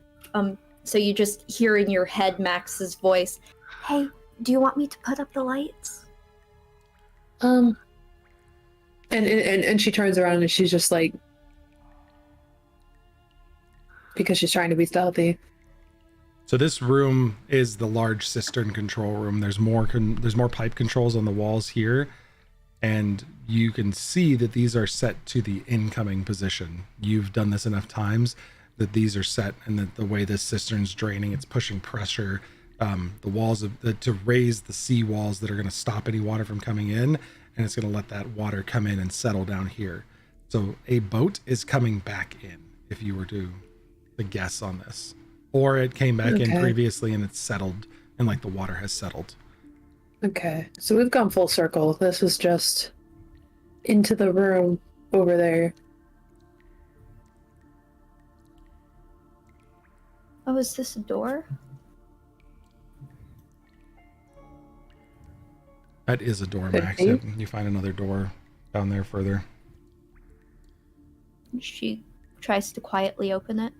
So you just hear in your head Max's voice, "Hey, do you want me to put up the lights?" And she turns around and she's just like, because she's trying to be stealthy. So this room is the large cistern control room. There's more pipe controls on the walls here, and you can see that these are set to the incoming position. You've done this enough times that these are set, and that the way this cistern's draining, it's pushing pressure, the walls to raise the sea walls that are going to stop any water from coming in, and it's going to let that water come in and settle down here. So a boat is coming back in, if you were to guess on this, or it came back in previously and it's settled, and like the water has settled. Okay, so we've gone full circle. This is just into the room over there. Oh, is this a door? That is a door, Could Max. be. Yep, you find another door down there further. She tries to quietly open it.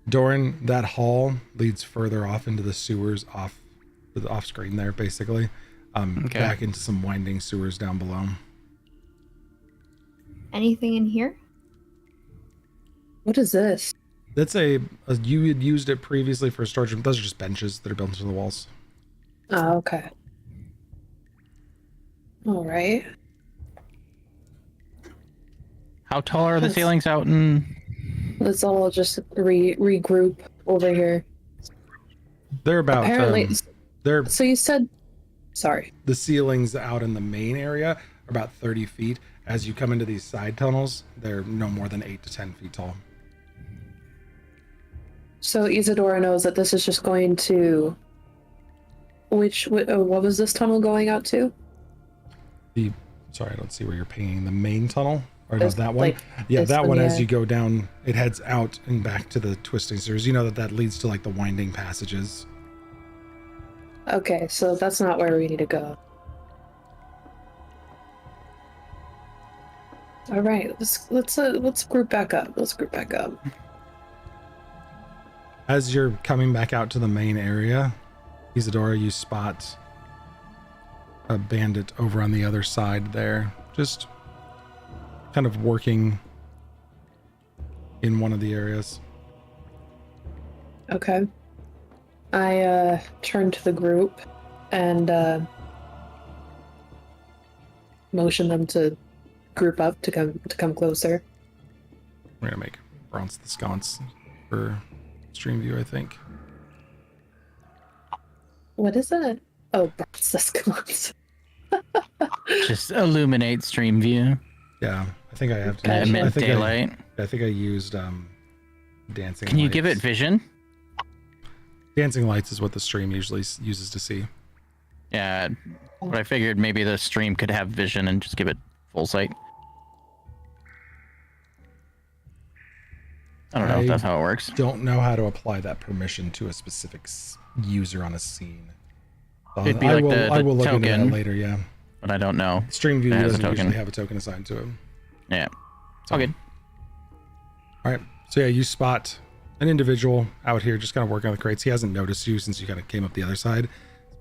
Doran, that hall leads further off into the sewers, off screen there, basically. Okay. Back into some winding sewers down below. Anything in here? What is this? That's you had used it previously for a storage room. Those are just benches that are built into the walls. Oh, okay. All right. How tall are the Yes. ceilings out in? Let's all just regroup over here. They're about Apparently, they're so you said, sorry. the ceilings out in the main area are about 30 feet. As you come into these side tunnels, they're no more than 8 to 10 feet tall. So Isadora knows that this is just going to. What was this tunnel going out to? Sorry, I don't see where you're painting. The main tunnel? Or no, This, that one? like, Yeah, this that one, one, as yeah. you go down, it heads out and back to the twisting stairs. You know that leads to like the winding passages. Okay, so that's not where we need to go. All right, let's group back up. Let's group back up. As you're coming back out to the main area, Isadora, you spot a bandit over on the other side there, just kind of working in one of the areas. Okay. I turn to the group and motion them to group up to come closer. We're gonna make Bronze the sconce for stream view, I think. What is that? Oh, Bronze. Just illuminate stream view. Yeah, I think I have to. At I think daylight. I think I used dancing. Can you give it lights. vision? Dancing lights is what the stream usually uses to see. Yeah, but I figured maybe the stream could have vision and just give it full sight. I don't know if that's how it works. Don't know how to apply that permission to a specific user on a scene. It'd be like the I will look into token. that later. Yeah, But I don't know. stream view It has a doesn't token. usually have a token assigned to it. Yeah. It's all good. All right, so yeah, you spot an individual out here just kind of working on the crates. He hasn't noticed you since you kind of came up the other side.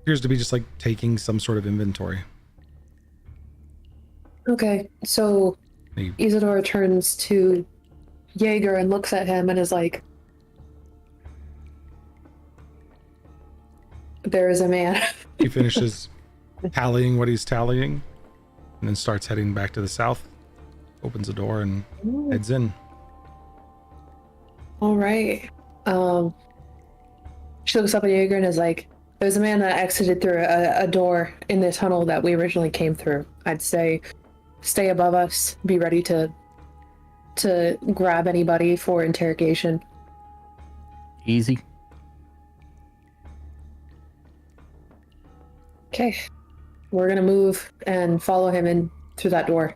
Appears to be just like taking some sort of inventory. Okay, so He Isadora turns to Jaeger and looks at him and is like, "There is a man." He finishes tallying what he's tallying and then starts heading back to the south, opens the door and heads in. All right. She looks up at Jaeger and is like, "There's a man that exited through a door in the tunnel that we originally came through. I'd say stay above us, be ready to grab anybody for interrogation." Easy. Okay. We're gonna move and follow him in through that door.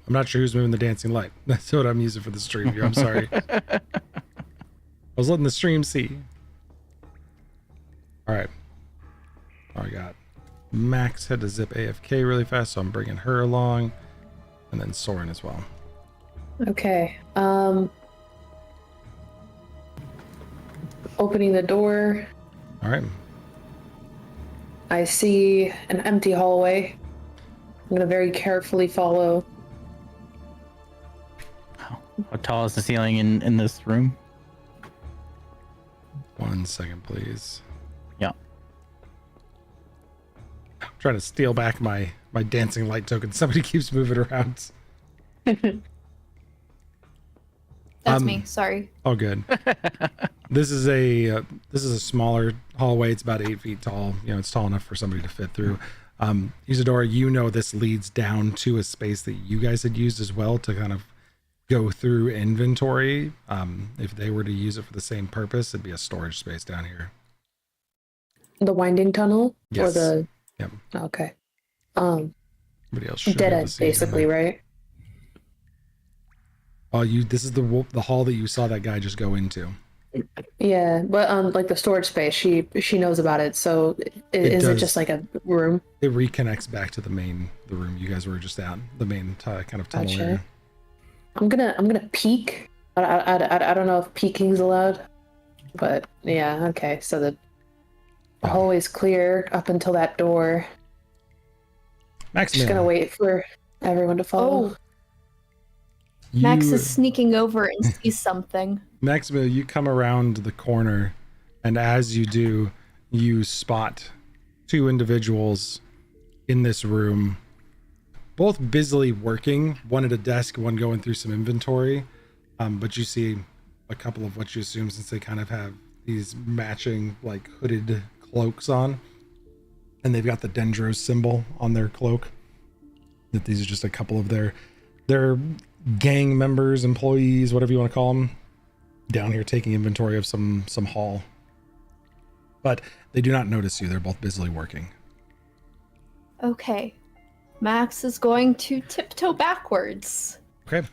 I'm not sure who's moving the dancing light. That's what I'm using for the stream view. I'm sorry. I was letting the stream see. All right. I got Max had to zip AFK really fast, so I'm bringing her along, and then Soren as well. Okay. Opening the door, All right. I see an empty hallway. I'm gonna very carefully follow. How tall is the ceiling in this room? 1 second, please. Yeah. I'm trying to steal back my dancing light token. Somebody keeps moving around. That's me. Sorry. Oh, good. This is a smaller hallway. It's about 8 feet tall. You know, it's tall enough for somebody to fit through. Isadora, you know this leads down to a space that you guys had used as well to kind of go through inventory. If they were to use it for the same purpose, it'd be a storage space down here. The winding tunnel? Yes. Or the Yep. Okay. Everybody else should be Dead able to end, see it in basically, there. right? Oh, this is the hall that you saw that guy just go into. Yeah, but like the storage space, she knows about it. So is it just like a room? It reconnects back to the room you guys were just at, the main kind of tunnel Gotcha. area. I'm gonna peek. I don't know if peeking's allowed, but yeah, okay. So the hallway's clear up until that door. Maximilian, Just gonna wait for everyone to follow. Oh, Max is sneaking over and sees something. Maximilian, you come around the corner, and as you do, you spot two individuals in this room, both busily working, one at a desk, one going through some inventory. But you see a couple of what you assume, since they kind of have these matching like hooded cloaks on, and they've got the Dendros symbol on their cloak, that these are just a couple of their gang members, employees, whatever you want to call them, down here taking inventory of some hall. But they do not notice you. They're both busily working. Okay. Max is going to tiptoe backwards. Okay.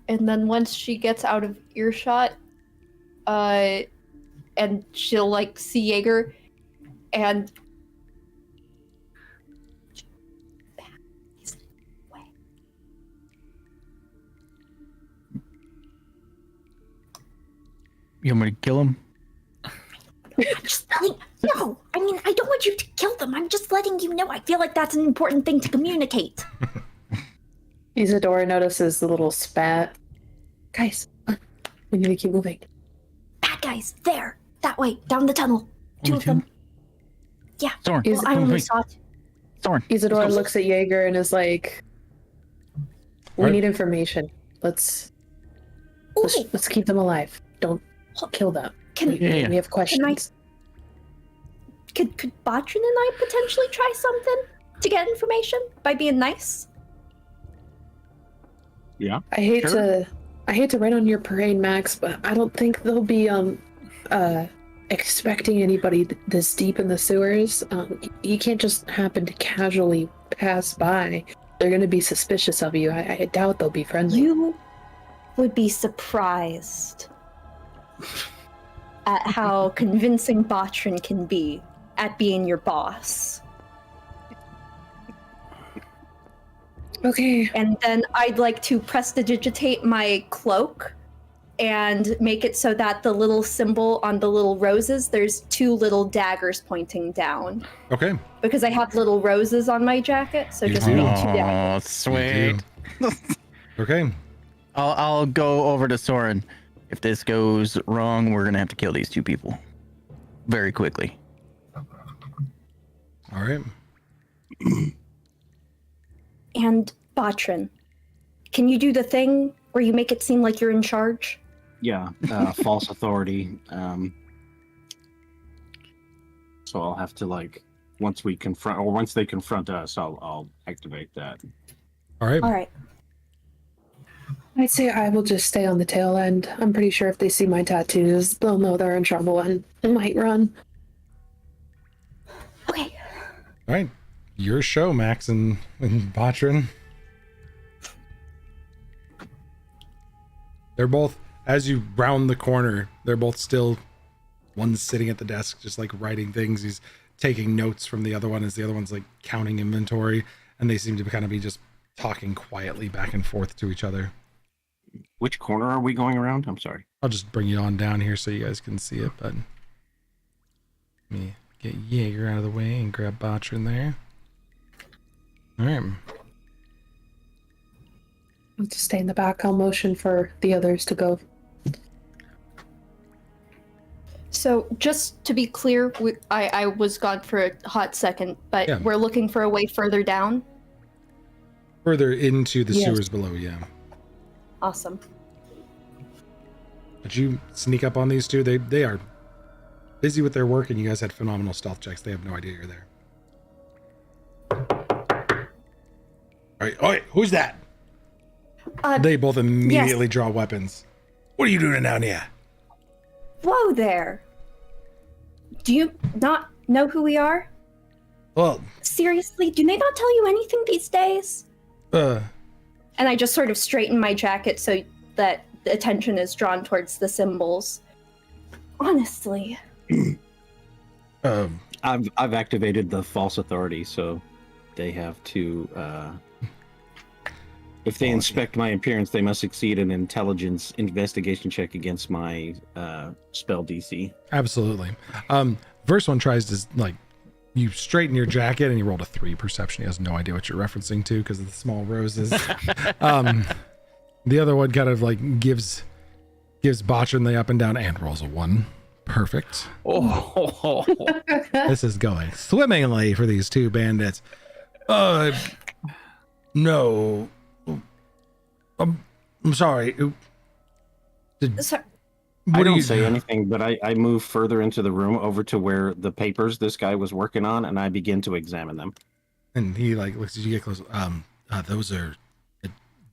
And then once she gets out of earshot, and she'll like see Jaeger, and You want me to kill him? No, I mean, I don't want you to kill them. I'm just letting you know. I feel like that's an important thing to communicate. Isadora notices the little spat. Guys, we need to keep moving. Bad guys, there, that way, down the tunnel. Two of them. Yeah. Soren, Well, I only saw two. Soren. Isadora looks at Jaeger and is like, "We need information. Let's keep them alive. Don't kill them. Yeah. We have questions." Could Botrin and I potentially try something to get information by being nice? Yeah. I hate to rain on your parade, Max, but I don't think they'll be expecting anybody this deep in the sewers. You can't just happen to casually pass by. They're gonna be suspicious of you. I doubt they'll be friendly. You would be surprised at how convincing Botrin can be at being your boss. Okay. And then I'd like to prestidigitate my cloak and make it so that the little symbol on the little roses, there's two little daggers pointing down. Okay. Because I have little roses on my jacket, so just do? make two Oh, daggers. sweet. Okay. I'll go over to Soren. If this goes wrong, we're gonna have to kill these two people very quickly. All right. And Botrin, can you do the thing where you make it seem like you're in charge? Yeah. False authority. So I'll have to once they confront us, I'll activate that. All right. All right. I'd say I will just stay on the tail end. I'm pretty sure if they see my tattoos, they'll know they're in trouble and might run. Okay. All right. Your show, Max and Botrin. They're both, as you round the corner, they're both still, one's sitting at the desk just like writing things. He's taking notes from the other one as the other one's like counting inventory, and they seem to kind of be just talking quietly back and forth to each other. Which corner are we going around? I'm sorry. I'll just bring you on down here so you guys can see it, but let me get Jaeger out of the way and grab Botrin there. All right. I'll just stay in the back. I'll motion for the others to go. So just to be clear, I was gone for a hot second, but Yeah. we're looking for a way further down. Further into the Yes. sewers below, yeah. Awesome. Did you sneak up on these two? They are busy with their work, and you guys had phenomenal stealth checks. They have no idea you're there. All right, who's that? They both immediately draw weapons. What are you doing down here? Whoa there. Do you not know who we are? Well, seriously, do they not tell you anything these days? Uh, And I just sort of straighten my jacket so that the attention is drawn towards the symbols. Honestly. I've activated the false authority, so they have to. If they inspect my appearance, they must succeed an intelligence investigation check against my spell DC. Absolutely. First one tries to, like, you straighten your jacket and you rolled a 3 perception. He has no idea what you're referencing to because of the small roses. The other one kind of like gives Botchin the up and down and rolls a 1. Perfect. Oh, This is going swimmingly for these two bandits. No. I'm sorry. Sorry. I don't say anything, but I move further into the room over to where the papers this guy was working on, and I begin to examine them. And he like looks as you get close. Those are.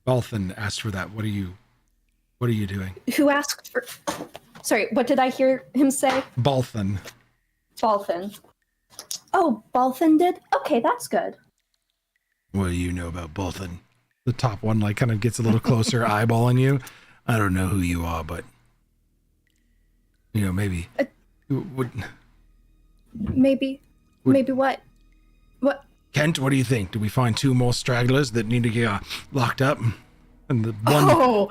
Balthan asked for that. What are you doing? Who asked for... Sorry, what did I hear him say? Balthan. Balthan. Oh, Balthan did? Okay, that's good. What do you know about Balthan? The top one like kind of gets a little closer, eyeballing you. I don't know who you are, but maybe. Maybe what? What? Kent, what do you think? Do we find 2 more stragglers that need to get locked up? And the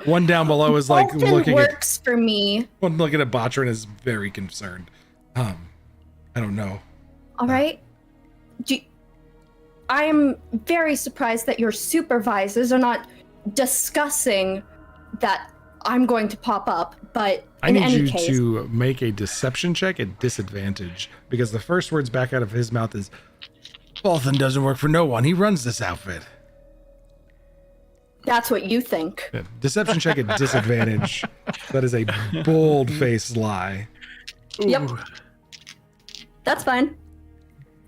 one down below is like looking works for me. One looking at Botchin is very concerned. I don't know. All right. I am very surprised that your supervisors are not discussing that I'm going to pop up, but I need you to make a deception check at disadvantage because the first words back out of his mouth is, Balthan doesn't work for no one. He runs this outfit. That's what you think. Yeah, deception check at disadvantage. That is a bold-faced lie. Yep. That's fine.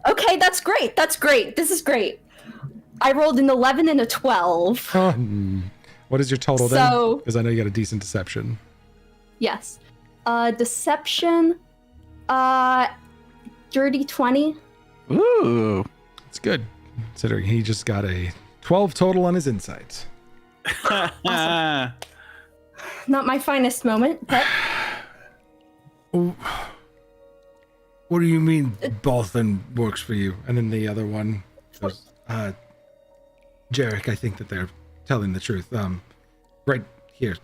Okay, that's great. That's great. This is great. I rolled an 11 and a 12. What is your total then? Because I know you got a decent deception. Yes. Deception, dirty 20. Ooh. It's good, considering he just got a 12 total on his insight. Awesome. Not my finest moment, but... What do you mean Balthan works for you? And then the other one goes, Jarek, I think that they're telling the truth. Right here,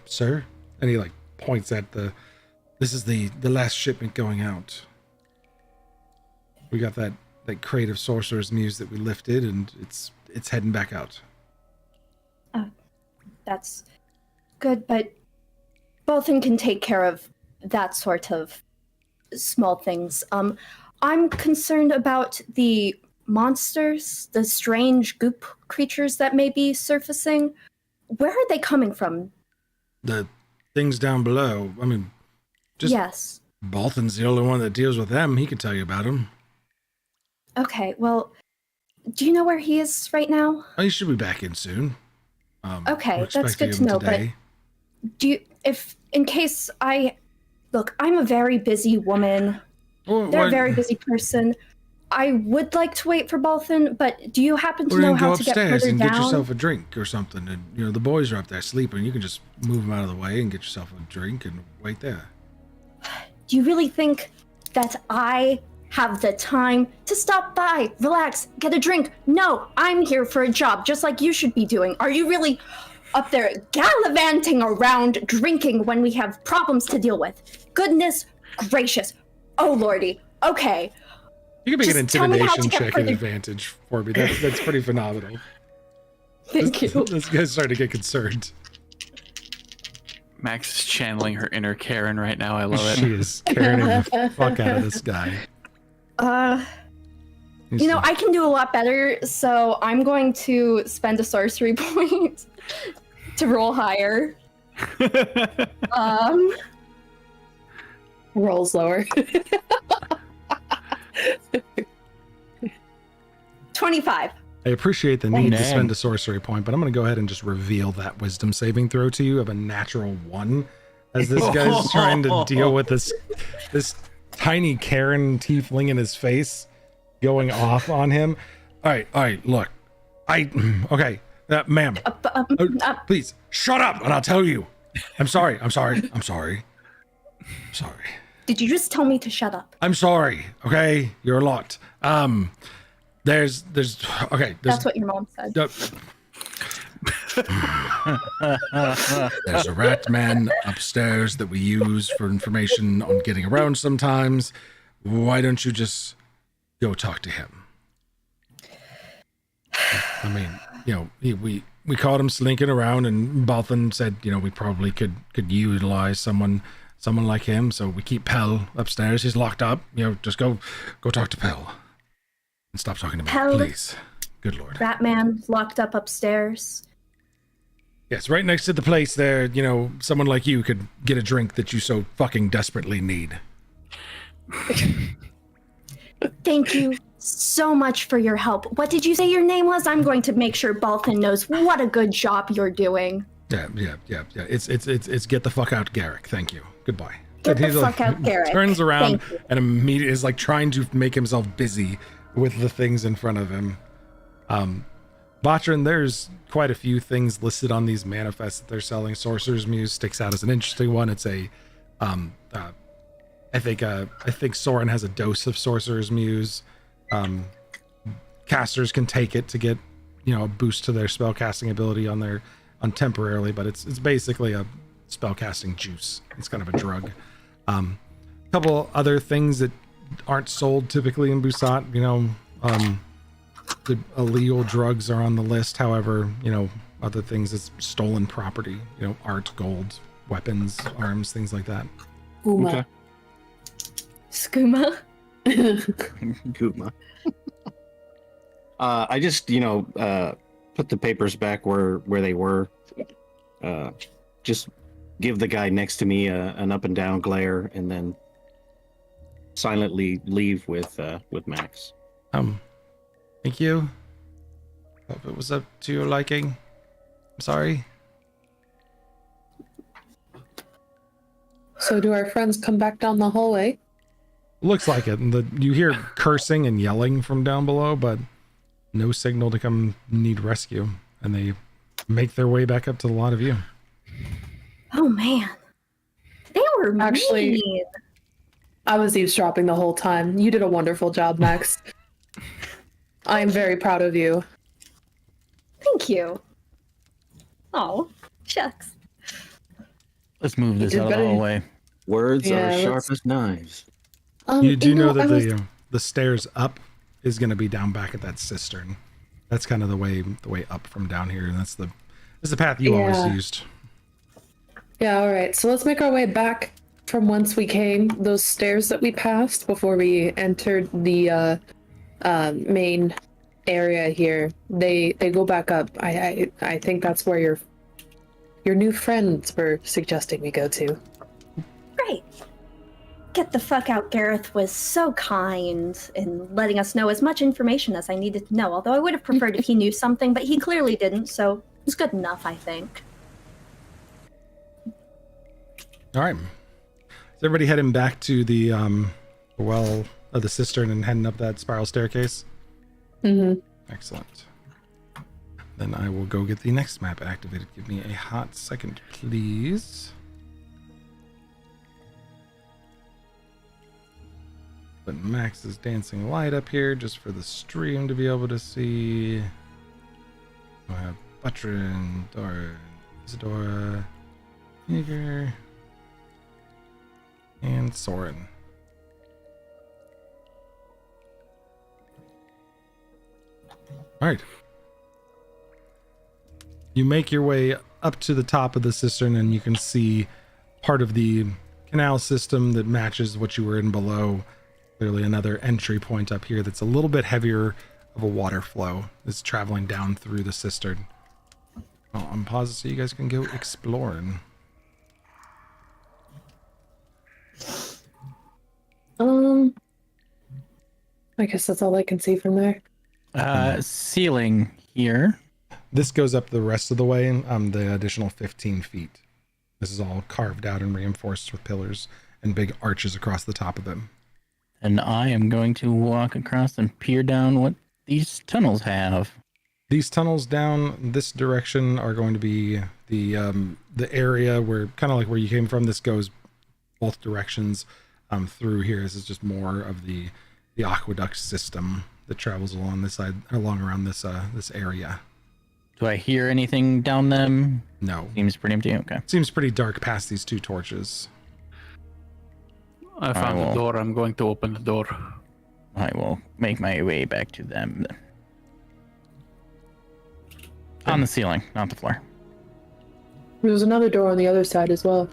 sir. And he like points at this is the last shipment going out. We got that crate of Sorcerer's Muse that we lifted, and it's heading back out. That's good, but Balthan can take care of that sort of small things. I'm concerned about the monsters, the strange goop creatures that may be surfacing. Where are they coming from? The things down below. I mean, just yes. Balthan's the only one that deals with them. He can tell you about them. Okay, well, do you know where he is right now? Oh, he should be back in soon. Okay, that's good to know. Today. But I'm a very busy woman. They're a very busy person. I would like to wait for Balthan, but do you happen to know how to get further down? Go upstairs and get yourself a drink or something. And the boys are up there sleeping. You can just move them out of the way and get yourself a drink and wait there. Do you really think that I have the time to stop by, relax, get a drink? No, I'm here for a job, just like you should be doing. Are you really up there gallivanting around drinking when we have problems to deal with? Goodness gracious. Oh, Lordy. Okay. You can make an intimidation check at advantage for me. That's pretty phenomenal. Thank you. This guy's starting to get concerned. Max is channeling her inner Karen right now. I love it. She is Karening the fuck out of this guy. I can do a lot better, so I'm going to spend a sorcery point to roll higher. Rolls lower. 25. I appreciate the need to spend a sorcery point, but I'm going to go ahead and just reveal that wisdom saving throw to you of a natural 1, as this guy's trying to deal with this tiny Karen tiefling in his face. He going off on him. All right, look. Okay, ma'am. Please, shut up and I'll tell you. I'm sorry. Did you just tell me to shut up? I'm sorry, okay? You're a lot. There's That's what your mom said. There's a rat man upstairs that we use for information on getting around sometimes. Why don't you just go talk to him? I mean, we caught him slinking around, and Balthan said, we probably could utilize someone like him. So we keep Pell upstairs. He's locked up. Just go talk to Pell and stop talking to me, please. Good Lord. Ratman locked up upstairs. Yes, right next to the place there. Someone like you could get a drink that you so fucking desperately need. Thank you so much for your help. What did you say your name was? I'm going to make sure Balthan knows what a good job you're doing. Yeah. It's get the fuck out, Garrick. Thank you. Goodbye. Get the fuck out, Garrick. Turns around and immediately is like trying to make himself busy with the things in front of him. Botrin, there's quite a few things listed on these manifests that they're selling. Sorcerer's Muse sticks out as an interesting one. It's a, I think Soren has a dose of Sorcerer's Muse. Casters can take it to get, a boost to their spell casting ability on temporarily, but it's basically a spell casting juice. It's kind of a drug. A couple other things that aren't sold typically in Busat, the illegal drugs are on the list. However, other things is stolen property, art, gold, weapons, arms, things like that. Okay. Skooma. Skooma. I just, put the papers back where they were. Just give the guy next to me an up and down glare, and then silently leave with Max. Thank you. Hope it was up to your liking. I'm sorry. So do our friends come back down the hallway? Looks like it. And you hear cursing and yelling from down below, but no signal to come need rescue. And they make their way back up to the lot of you. Oh man, they were Actually, mean. I was eavesdropping the whole time. You did a wonderful job, Max. I am very proud of you. Thank you. Oh, shucks. Let's move this out of the hallway. Words are sharp as knives. You do know that the stairs up is going to be down back at that cistern. That's kind of the way up from down here, and that's the path you always used. Yeah, all right. So let's make our way back from whence we came. Those stairs that we passed before we entered the main area here. They go back up. I think that's where your new friends were suggesting we go to. Great. Get the fuck out. Gareth was so kind in letting us know as much information as I needed to know, although I would have preferred if he knew something, but he clearly didn't, so it's good enough, I think. All right. Is everybody heading back to the well of the cistern and heading up that spiral staircase? Mm-hmm. Excellent. Then I will go get the next map activated. Give me a hot second, please. But Max is dancing light up here just for the stream to be able to see. I have Butrin, Doran, Isadora, Eager, and Soren. All right. You make your way up to the top of the cistern, and you can see part of the canal system that matches what you were in below. Clearly another entry point up here that's a little bit heavier of a water flow that's traveling down through the cistern. I'll unpause it so you guys can go exploring. I guess that's all I can see from there. Ceiling here. This goes up the rest of the way, the additional 15 feet. This is all carved out and reinforced with pillars and big arches across the top of them. And I am going to walk across and peer down what these tunnels have. These tunnels down this direction are going to be the area where, kind of like where you came from. This goes both directions through here. This is just more of the aqueduct system that travels along this side, along around this this area. Do I hear anything down them? No. Seems pretty empty. Okay. Seems pretty dark past these two torches. I found the door. I'm going to open the door. I will make my way back to them. On the ceiling, not the floor. There's another door on the other side as well.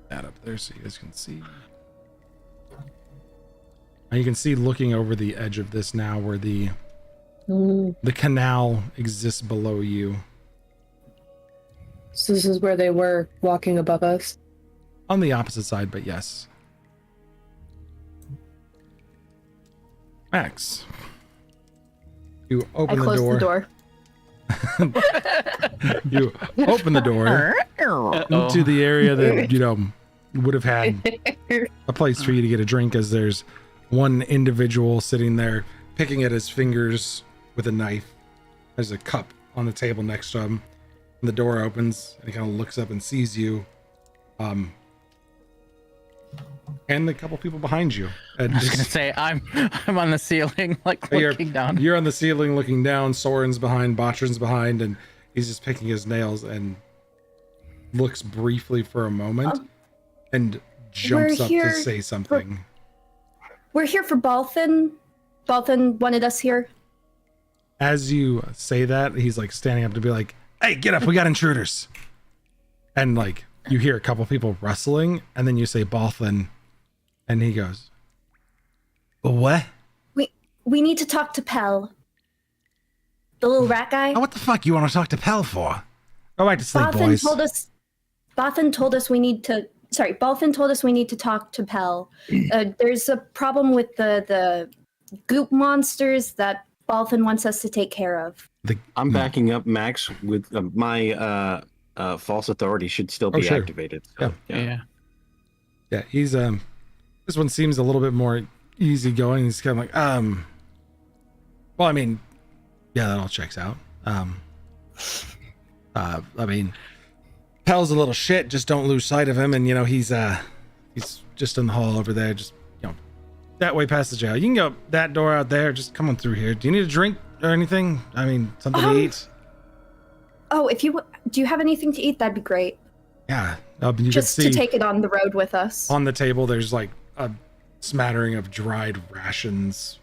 That up there so you guys can see. And you can see looking over the edge of this now where the canal exists below you. So this is where they were walking above us. On the opposite side, but yes. Max, you open the door. You open the door into the area that, you know, would have had a place for you to get a drink, as there's one individual sitting there picking at his fingers with a knife. There's a cup on the table next to him. And the door opens and he kind of looks up and sees you. And a couple people behind you. And I was gonna say I'm on the ceiling, like looking down. You're on the ceiling looking down. Soren's behind, Botchern's behind, and he's just picking his nails and looks briefly for a moment and jumps up to say something. We're here for Balthan. Balthan wanted us here. As you say that, he's like standing up to be like, "Hey, get up, we got intruders." And like you hear a couple people rustling, and then you say Balthan, and he goes, "What? We need to talk to Pell. The little rat guy." Oh, what the fuck you want to talk to Pell for? Go back to sleep, boys. Balthan told us we need to talk to Pell. There's a problem with the goop monsters that Balthan wants us to take care of. I'm backing up Max with my false authority should still be activated. So, Yeah. He's this one seems a little bit more easygoing. He's kind of like, well, I mean, yeah, that all checks out. I mean, Pell's a little shit, just don't lose sight of him. And, you know, he's just in the hall over there, just, you know, that way past the jail. You can go that door out there, just come on through here. Do you need a drink or anything? I mean, something to eat? Oh, do you have anything to eat? That'd be great. Yeah. You just can see to take it on the road with us. On the table, there's like a smattering of dried rations,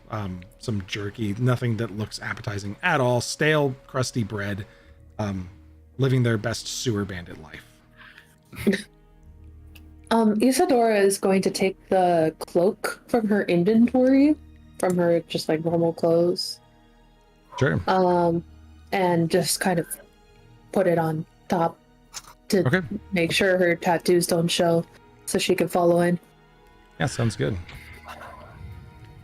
some jerky, nothing that looks appetizing at all. Stale, crusty bread, living their best sewer bandit life. Isadora is going to take the cloak from her inventory, from her just like normal clothes. Sure. And just kind of put it on top to make sure her tattoos don't show, so she can follow in. Yeah, sounds good.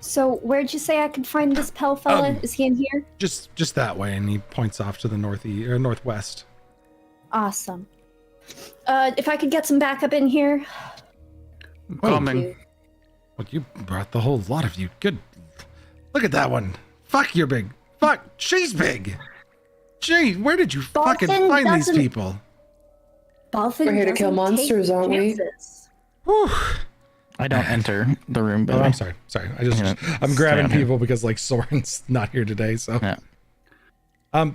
So, where'd you say I could find this Pell fella? Is he in here? Just that way, and he points off to the northeast or northwest. Awesome. If I could get some backup in here. Coming. Well, you brought the whole lot of you. Good. Look at that one. Fuck, you're big. Fuck, she's big. Gee, where did you fucking find these people? We're here to kill monsters, aren't we? Whew. I don't enter the room. Oh, I'm sorry. I'm grabbing people because like Soren's not here today. So,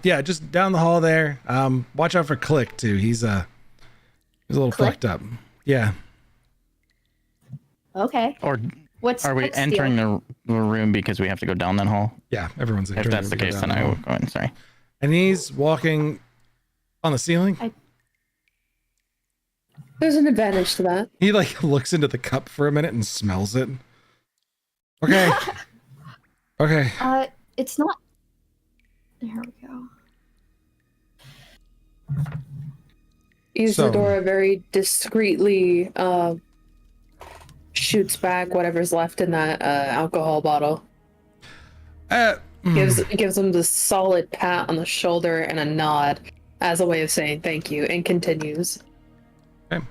yeah, just down the hall there. Watch out for Click too. He's a little fucked up. Yeah. Okay. Or are we entering the room because we have to go down that hall? Yeah, everyone's entering. If that's the case, then I will go in. Sorry. And he's walking on the ceiling. There's an advantage to that. He like looks into the cup for a minute and smells it. Okay. Okay. It's not. There we go. Isadora very discreetly shoots back whatever's left in that alcohol bottle. Gives him the solid pat on the shoulder and a nod as a way of saying thank you, and continues. Okay.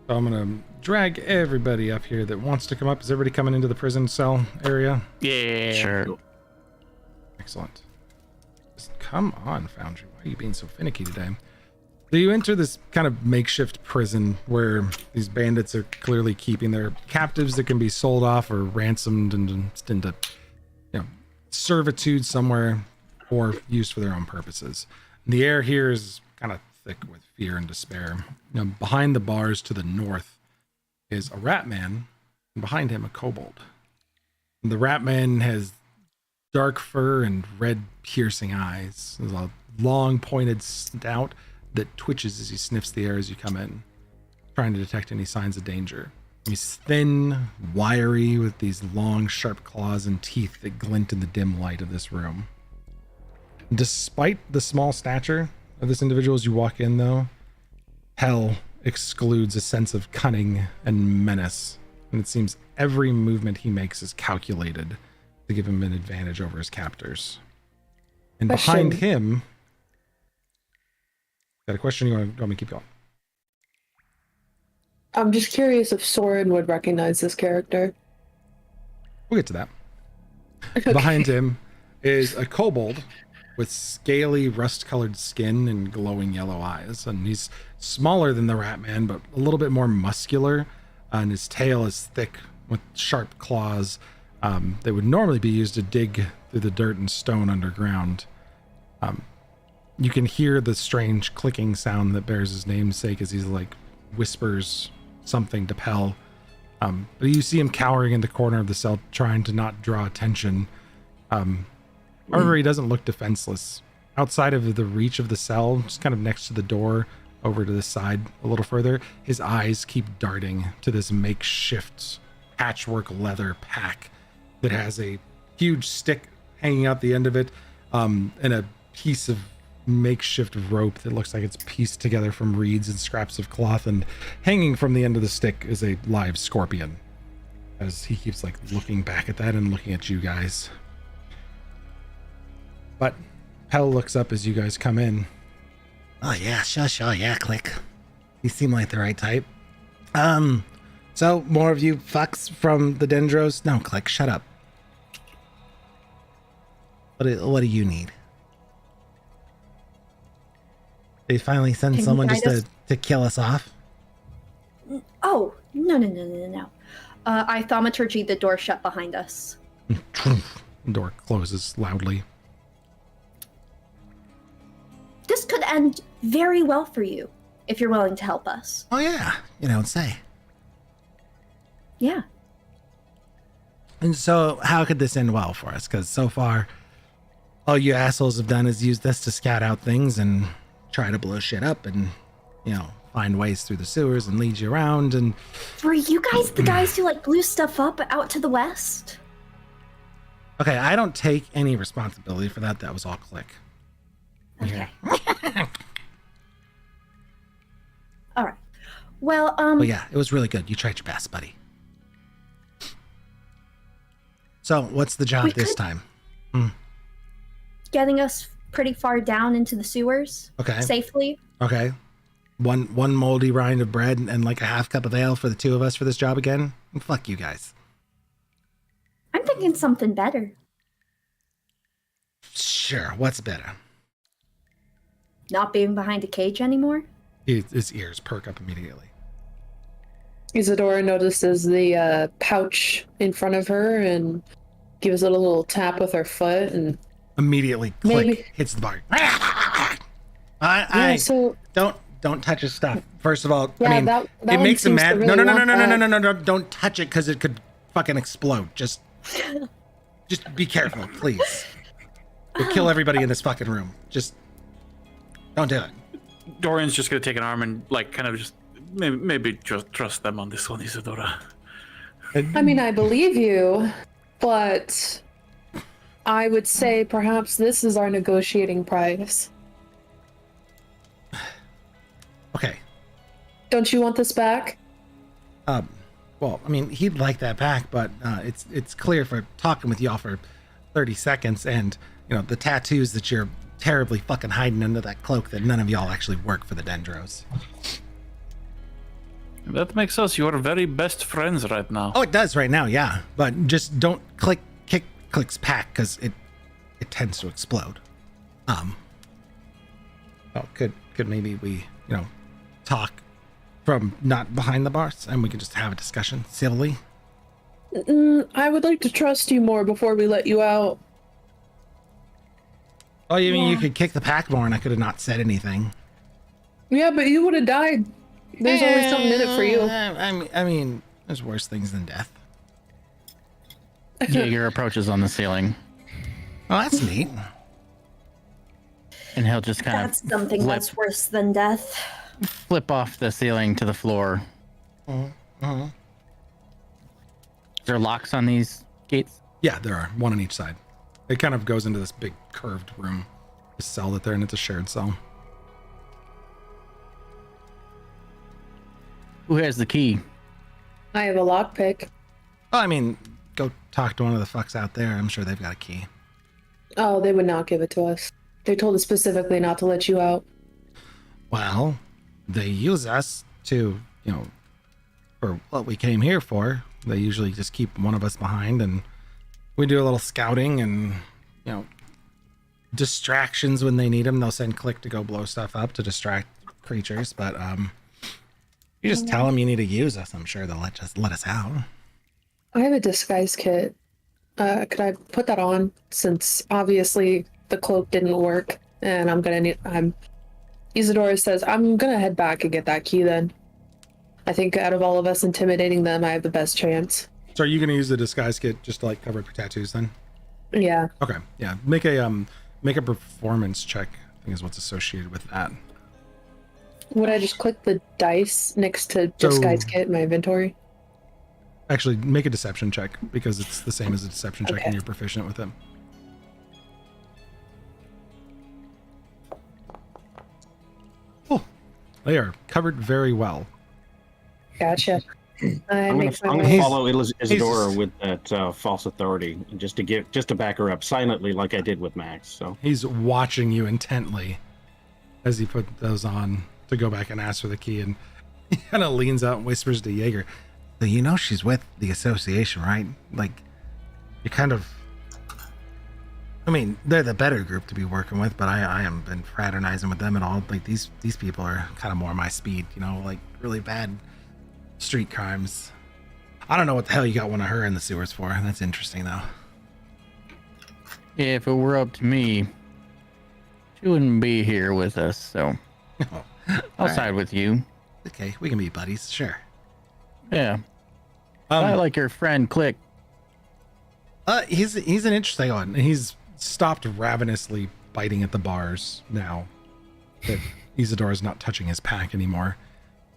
So I'm gonna drag everybody up here that wants to come up. Is everybody coming into the prison cell area? Yeah. Sure. Excellent. Just come on, Foundry. Why are you being so finicky today? So you enter this kind of makeshift prison where these bandits are clearly keeping their captives that can be sold off or ransomed and into, servitude somewhere or used for their own purposes. And the air here is kind of thick with fear and despair. Behind the bars to the north is a rat man, and behind him a kobold. And the rat man has dark fur and red piercing eyes. There's a long pointed snout that twitches as he sniffs the air as you come in, trying to detect any signs of danger. He's thin, wiry, with these long, sharp claws and teeth that glint in the dim light of this room. Despite the small stature of this individual as you walk in, though, hell excludes a sense of cunning and menace, and it seems every movement he makes is calculated to give him an advantage over his captors. And behind him... Got a question? You want me to keep going? I'm just curious if Soren would recognize this character. We'll get to that. Okay. Behind him is a kobold with scaly, rust-colored skin and glowing yellow eyes. And he's smaller than the rat man, but a little bit more muscular. And his tail is thick with sharp claws that would normally be used to dig through the dirt and stone underground. You can hear the strange clicking sound that bears his namesake as he's whispers something to Pell. But you see him cowering in the corner of the cell, trying to not draw attention. However, he doesn't look defenseless. Outside of the reach of the cell, just kind of next to the door, over to the side a little further, his eyes keep darting to this makeshift patchwork leather pack that has a huge stick hanging out the end of it, and a piece of makeshift rope that looks like it's pieced together from reeds and scraps of cloth, and hanging from the end of the stick is a live scorpion as he keeps looking back at that and looking at you guys. But Pell looks up as you guys come in. Oh yeah, sure, yeah, click. You seem like the right type. So more of you fucks from the Dendros? No, click, shut up. What do you need? They finally send someone just to kill us off? Oh, no. I thaumaturgy the door shut behind us. The door closes loudly. This could end very well for you, if you're willing to help us. Oh yeah, you don't say. Yeah. And so how could this end well for us? Because so far, all you assholes have done is use this to scout out things and try to blow shit up and, find ways through the sewers and lead you around. And were you guys the guys who blew stuff up out to the west? Okay, I don't take any responsibility for that. That was all click. Okay. All right. Well, But yeah, it was really good. You tried your best, buddy. So, what's the job this time? Getting us pretty far down into the sewers. Okay. Safely. Okay. One moldy rind of bread and a half cup of ale for the two of us for this job again? Fuck you guys. I'm thinking something better. Sure, what's better? Not being behind a cage anymore? His ears perk up immediately. Isadora notices the pouch in front of her and gives it a little tap with her foot and immediately click hits the bar. So don't touch his stuff. First of all, yeah, I mean, that it makes him mad. Really No, don't touch it because it could fucking explode. Just be careful, please. You'll kill everybody in this fucking room. Just don't do it. Dorian's just gonna take an arm and kind of just maybe just trust them on this one, Isadora. I mean, I believe you, but I would say perhaps this is our negotiating price. Okay. Don't you want this back? Well, I mean, he'd like that back, but it's clear for talking with y'all for 30 seconds and, the tattoos that you're terribly fucking hiding under that cloak that none of y'all actually work for the Dendros. That makes us your very best friends right now. Oh, it does right now, yeah. But just don't kick Click's pack because it tends to explode. Well, could maybe we talk from not behind the bars and we can just have a discussion civilly. I would like to trust you more before we let you out. Oh, you mean you could kick the pack more and I could have not said anything? Yeah, but you would have died. There's always something in it for you. I mean, there's worse things than death. Jaeger approaches on the ceiling, Oh, that's neat. and he'll just kind That's of something that's worse than death. flip off the ceiling to the floor. Uh-huh. Is there locks on these gates? Yeah, there are one on each side. It kind of goes into this big curved room, this cell that they're in. It's a shared cell. Who has the key? I have a lockpick. Oh, I mean, go talk to one of the fucks out there. I'm sure they've got a key. Oh, they would not give it to us. They told us specifically not to let you out. Well, they use us to, for what we came here for. They usually just keep one of us behind and we do a little scouting and, distractions when they need them. They'll send Click to go blow stuff up to distract creatures. But you just tell them you need to use us. I'm sure they'll let us out. I have a disguise kit. Could I put that on since obviously the cloak didn't work and Isadora says I'm gonna head back and get that key then. I think out of all of us intimidating them, I have the best chance. So are you going to use the disguise kit just to like cover up your tattoos then? Yeah. Okay, yeah. Make a performance check. I think is what's associated with that. Would I just click the dice next to disguise kit in my inventory? Actually, make a deception check because it's the same as a deception check and you're proficient with it. Oh, they are covered very well. Gotcha. I'm gonna follow Isadora with that false authority just to back her up silently like I did with Max. So He's watching you intently as he put those on to go back and ask for the key, and he kind of leans out and whispers to Jaeger, So she's with the association, right? Like, you kind of... I mean, they're the better group to be working with, but I haven't been fraternizing with them at all. Like, these people are kind of more my speed, like really bad street crimes. I don't know what the hell you got one of her in the sewers for. That's interesting, though. Yeah, if it were up to me, she wouldn't be here with us, so I'll side with you. Okay, we can be buddies, sure. Yeah. I like your friend Click. he's an interesting one. He's stopped ravenously biting at the bars now that Isadora's not touching his pack anymore.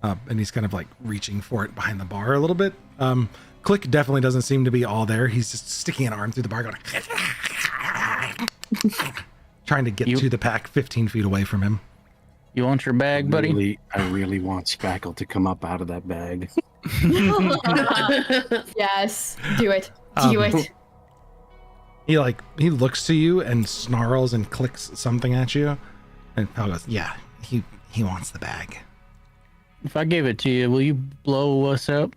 And he's kind of like reaching for it behind the bar a little bit. Click definitely doesn't seem to be all there. He's just sticking an arm through the bar going trying to get to the pack 15 feet away from him. You want your bag, buddy? I really want Spackle to come up out of that bag. Yes, do it. Do it. He looks to you and snarls and clicks something at you, and Pal goes, Yeah, he wants the bag. If I gave it to you, will you blow us up?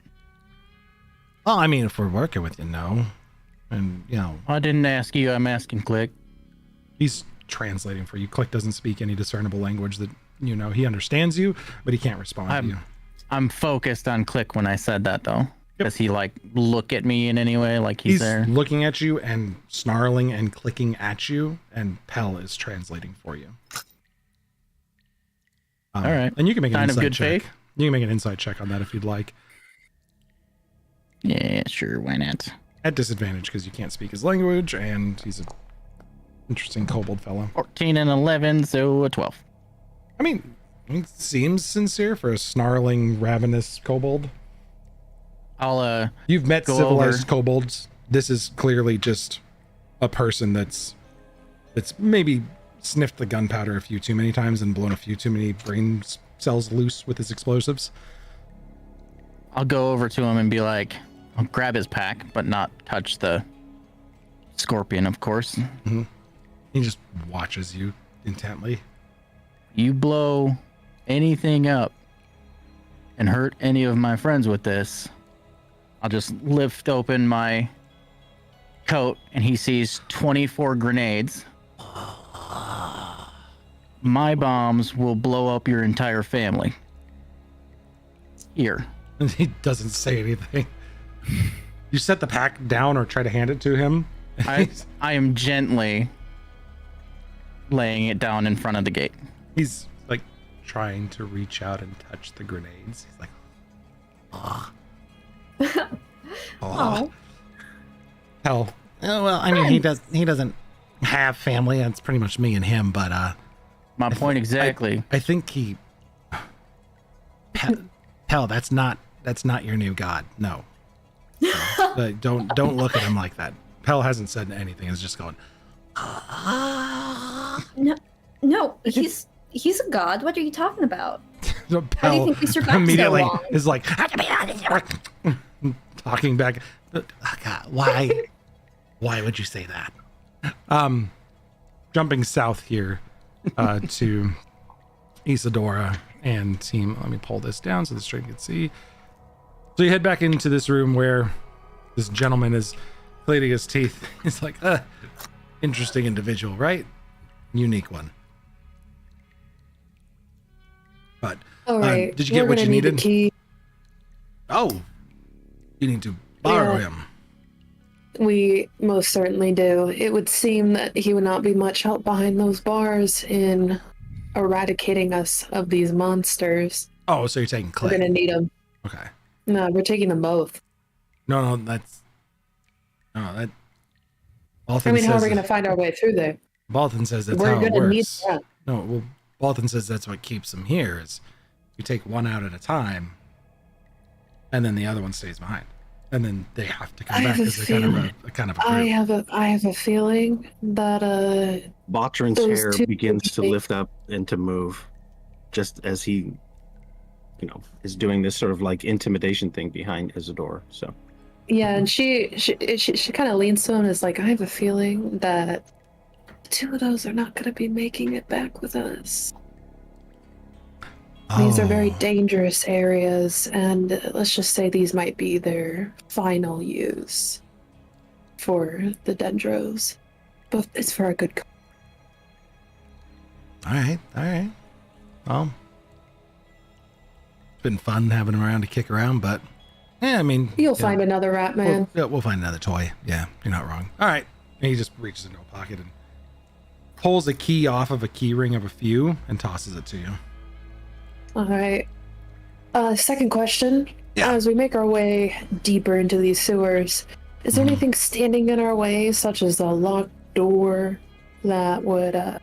Well, I mean, if we're working with you, no. And, I didn't ask you, I'm asking Click. he's translating for you. Click doesn't speak any discernible language that he understands you, but he can't respond to you. I'm focused on Click when I said that, though. Does he look at me in any way like he's there? Looking at you and snarling and clicking at you, and Pell is translating for you. All right. And you can make an Kind of insight good check. faith? You can make an insight check on that if you'd like. Yeah, sure, why not? At disadvantage because you can't speak his language, and he's an interesting kobold fellow. 14 and 11, so a 12. I mean, he seems sincere for a snarling, ravenous kobold. I'll You've met go civilized over. kobolds. This is clearly just a person that's maybe sniffed the gunpowder a few too many times and blown a few too many brain cells loose with his explosives. I'll go over to him and be like, I'll grab his pack, but not touch the scorpion, of course. Mm-hmm. He just watches you intently. You blow anything up, and hurt any of my friends with this, I'll just lift open my coat and he sees 24 grenades. My bombs will blow up your entire family. Here. And he doesn't say anything. You set the pack down or try to hand it to him. I am gently laying it down in front of the gate. He's like trying to reach out and touch the grenades. He's like, Oh, hell. Oh, well, I mean, he doesn't have family. It's pretty much me and him. But My point exactly. I think he. hell, that's not your new god. No. But don't look at him like that. Pell hasn't said anything. He's just going. no, he's a god. What are you talking about? So How do you Pell think we survived immediately so long? is like talking back. Oh, God, why would you say that? Jumping south here to Isadora and team. Let me pull this down so the stream can see. So you head back into this room where this gentleman is cleaning his teeth. He's like, interesting individual, right? Unique one. But All right. did you get we're what gonna you need the needed? key. Oh, you need to borrow Yeah. him. We most certainly do. It would seem that he would not be much help behind those bars in eradicating us of these monsters. Oh, so you're taking We're Clay. gonna need them. Okay. No, we're taking them both. No, that's Balthan I mean, how are says we gonna find our way through there? Balthan says that's We're how it gonna need works. that. No, well, Balthan says that's what keeps them here is you take one out at a time, and then the other one stays behind, and then they have to I come back have a as a kind of feeling- a kind of a I group. have a feeling that Botrin's Those hair two begins to big- lift up and to move, just as he, is doing this sort of like intimidation thing behind Isadora. So yeah, and she kind of leans to him and is like, I have a feeling that the two of those are not gonna be making it back with us. These are very Oh. dangerous areas, and let's just say these might be their final use for the Dendros. But it's for a good cause. All right. Well, it's been fun having him around to kick around, but yeah, I mean, You'll yeah. find another rat man. We'll find another toy. Yeah, you're not wrong. All right. And he just reaches into a pocket and pulls a key off of a key ring of a few and tosses it to you. All right. Second question. Yeah. As we make our way deeper into these sewers, is there Mhm. anything standing in our way, such as a locked door, that would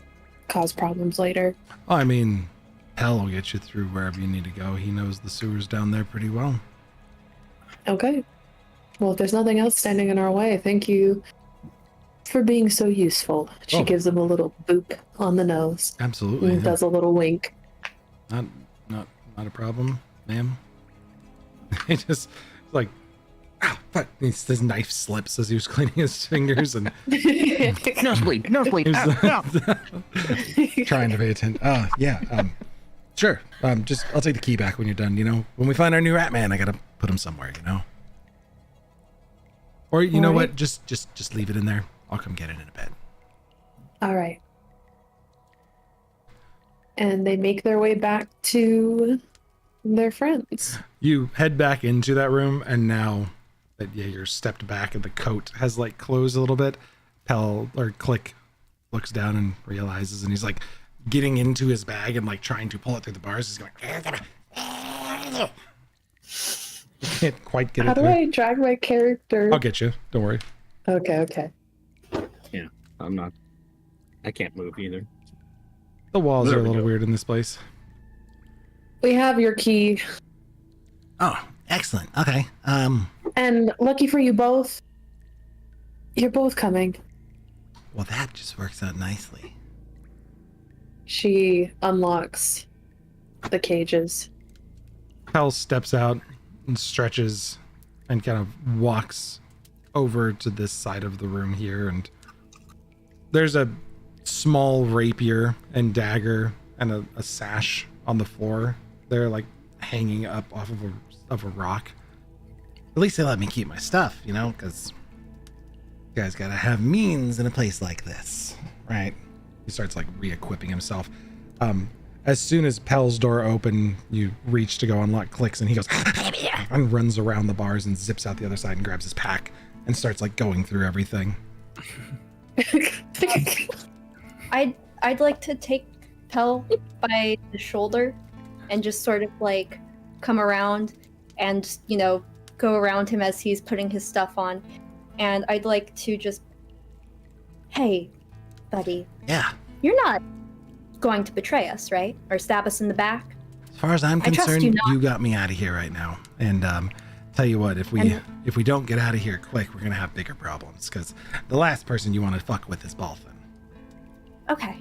cause problems later? Oh, I mean, Hell will get you through wherever you need to go. He knows the sewers down there pretty well. Okay. Well, if there's nothing else standing in our way, thank you for being so useful. She Oh. gives him a little boop on the nose Absolutely. and does a little wink. Not a problem, ma'am. He just like, fuck. His knife slips as he was cleaning his fingers and Nosebleed. he was trying to pay attention. Sure. I'll take the key back when you're done. When we find our new rat man, I gotta put him somewhere. Or you know Alright. what? Just leave it in there. I'll come get it in a bit. All right. And they make their way back to their friends. You head back into that room, and now that you're stepped back and the coat has like closed a little bit, Click looks down and realizes, and he's like getting into his bag and like trying to pull it through the bars. He's going, you can't quite get How it do through. I drag my character? I'll get you. Don't worry. Okay. I can't move either. The walls There are a we little go. weird in this place. We have your key. Oh, excellent. Okay. And lucky for you both, you're both coming. Well, that just works out nicely. She unlocks the cages. Hell steps out and stretches and kind of walks over to this side of the room here, and there's a small rapier and dagger and a sash on the floor there, like hanging up off of a rock. At least they let me keep my stuff, you know, because you guys gotta have means in a place like this, right? He starts like re-equipping himself. As soon as Pel's door open, you reach to go unlock, clicks, and he goes and runs around the bars and zips out the other side and grabs his pack and starts like going through everything. I'd like to take Pel by the shoulder and just sort of like come around and, you know, go around him as he's putting his stuff on. And I'd like to just, hey, buddy. Yeah. You're not going to betray us, right? Or stab us in the back? As far as I'm concerned, you you got me out of here right now. And tell you what, if we don't get out of here quick, we're gonna have bigger problems. Because the last person you want to fuck with is Balthan. Okay.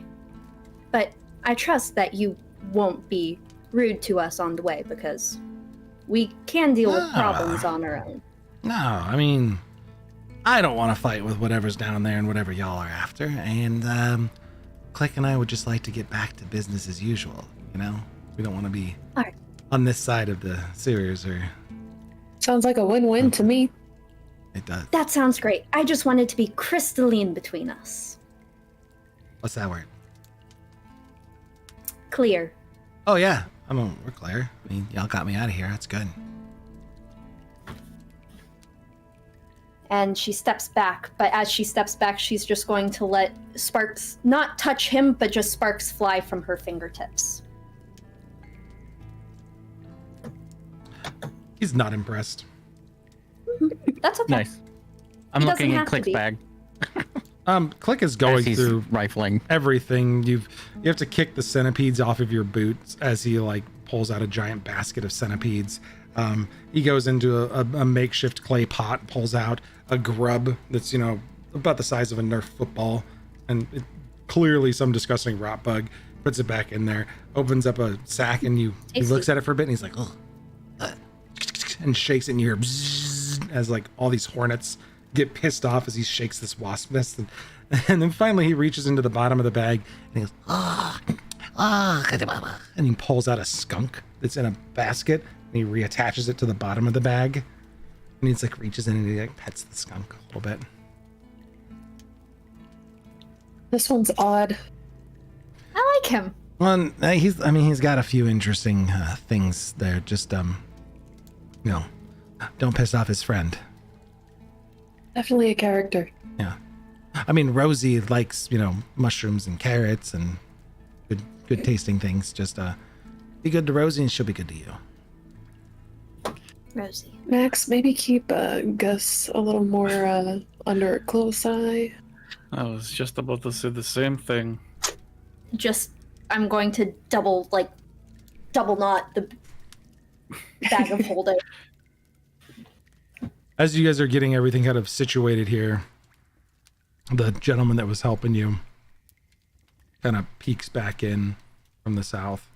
But I trust that you won't be rude to us on the way, because we can deal with problems on our own. No, I mean, I don't want to fight with whatever's down there and whatever y'all are after. And Click and I would just like to get back to business as usual, you know? We don't want to be on this side of the sewers or... Sounds like a win-win to me. It does. That sounds great. I just want it to be crystalline between us. What's that word? Clear. Oh, yeah. We're clear. I mean, y'all got me out of here. That's good. And she steps back, but as she steps back, she's just going to let sparks not touch him, but just sparks fly from her fingertips. He's not impressed. That's okay. Nice. I'm He looking doesn't at have to Click's be. bag. Click is going as he's through rifling. everything. You have to kick the centipedes off of your boots as he like pulls out a giant basket of centipedes. He goes into a makeshift clay pot, pulls out a grub that's, you know, about the size of a Nerf football, and clearly some disgusting rot bug. Puts it back in there, opens up a sack, and he looks at it for a bit, and he's like, oh, and shakes it, and you hear bzzz, as like all these hornets get pissed off as he shakes this wasp nest, and then finally he reaches into the bottom of the bag and he goes, and he pulls out a skunk that's in a basket, and he reattaches it to the bottom of the bag, and he's like reaches in and he like pets the skunk a little bit. This one's odd. I like him. Well, he's got a few interesting things there. Just you know, don't piss off his friend. Definitely a character. Yeah. I mean, Rosie likes, you know, mushrooms and carrots and good tasting things. Just be good to Rosie and she'll be good to you. Rosie. Max, maybe keep Gus a little more under a close eye. I was just about to say the same thing. I'm going to double knot the bag of holding. As you guys are getting everything kind of situated here, the gentleman that was helping you kind of peeks back in from the south.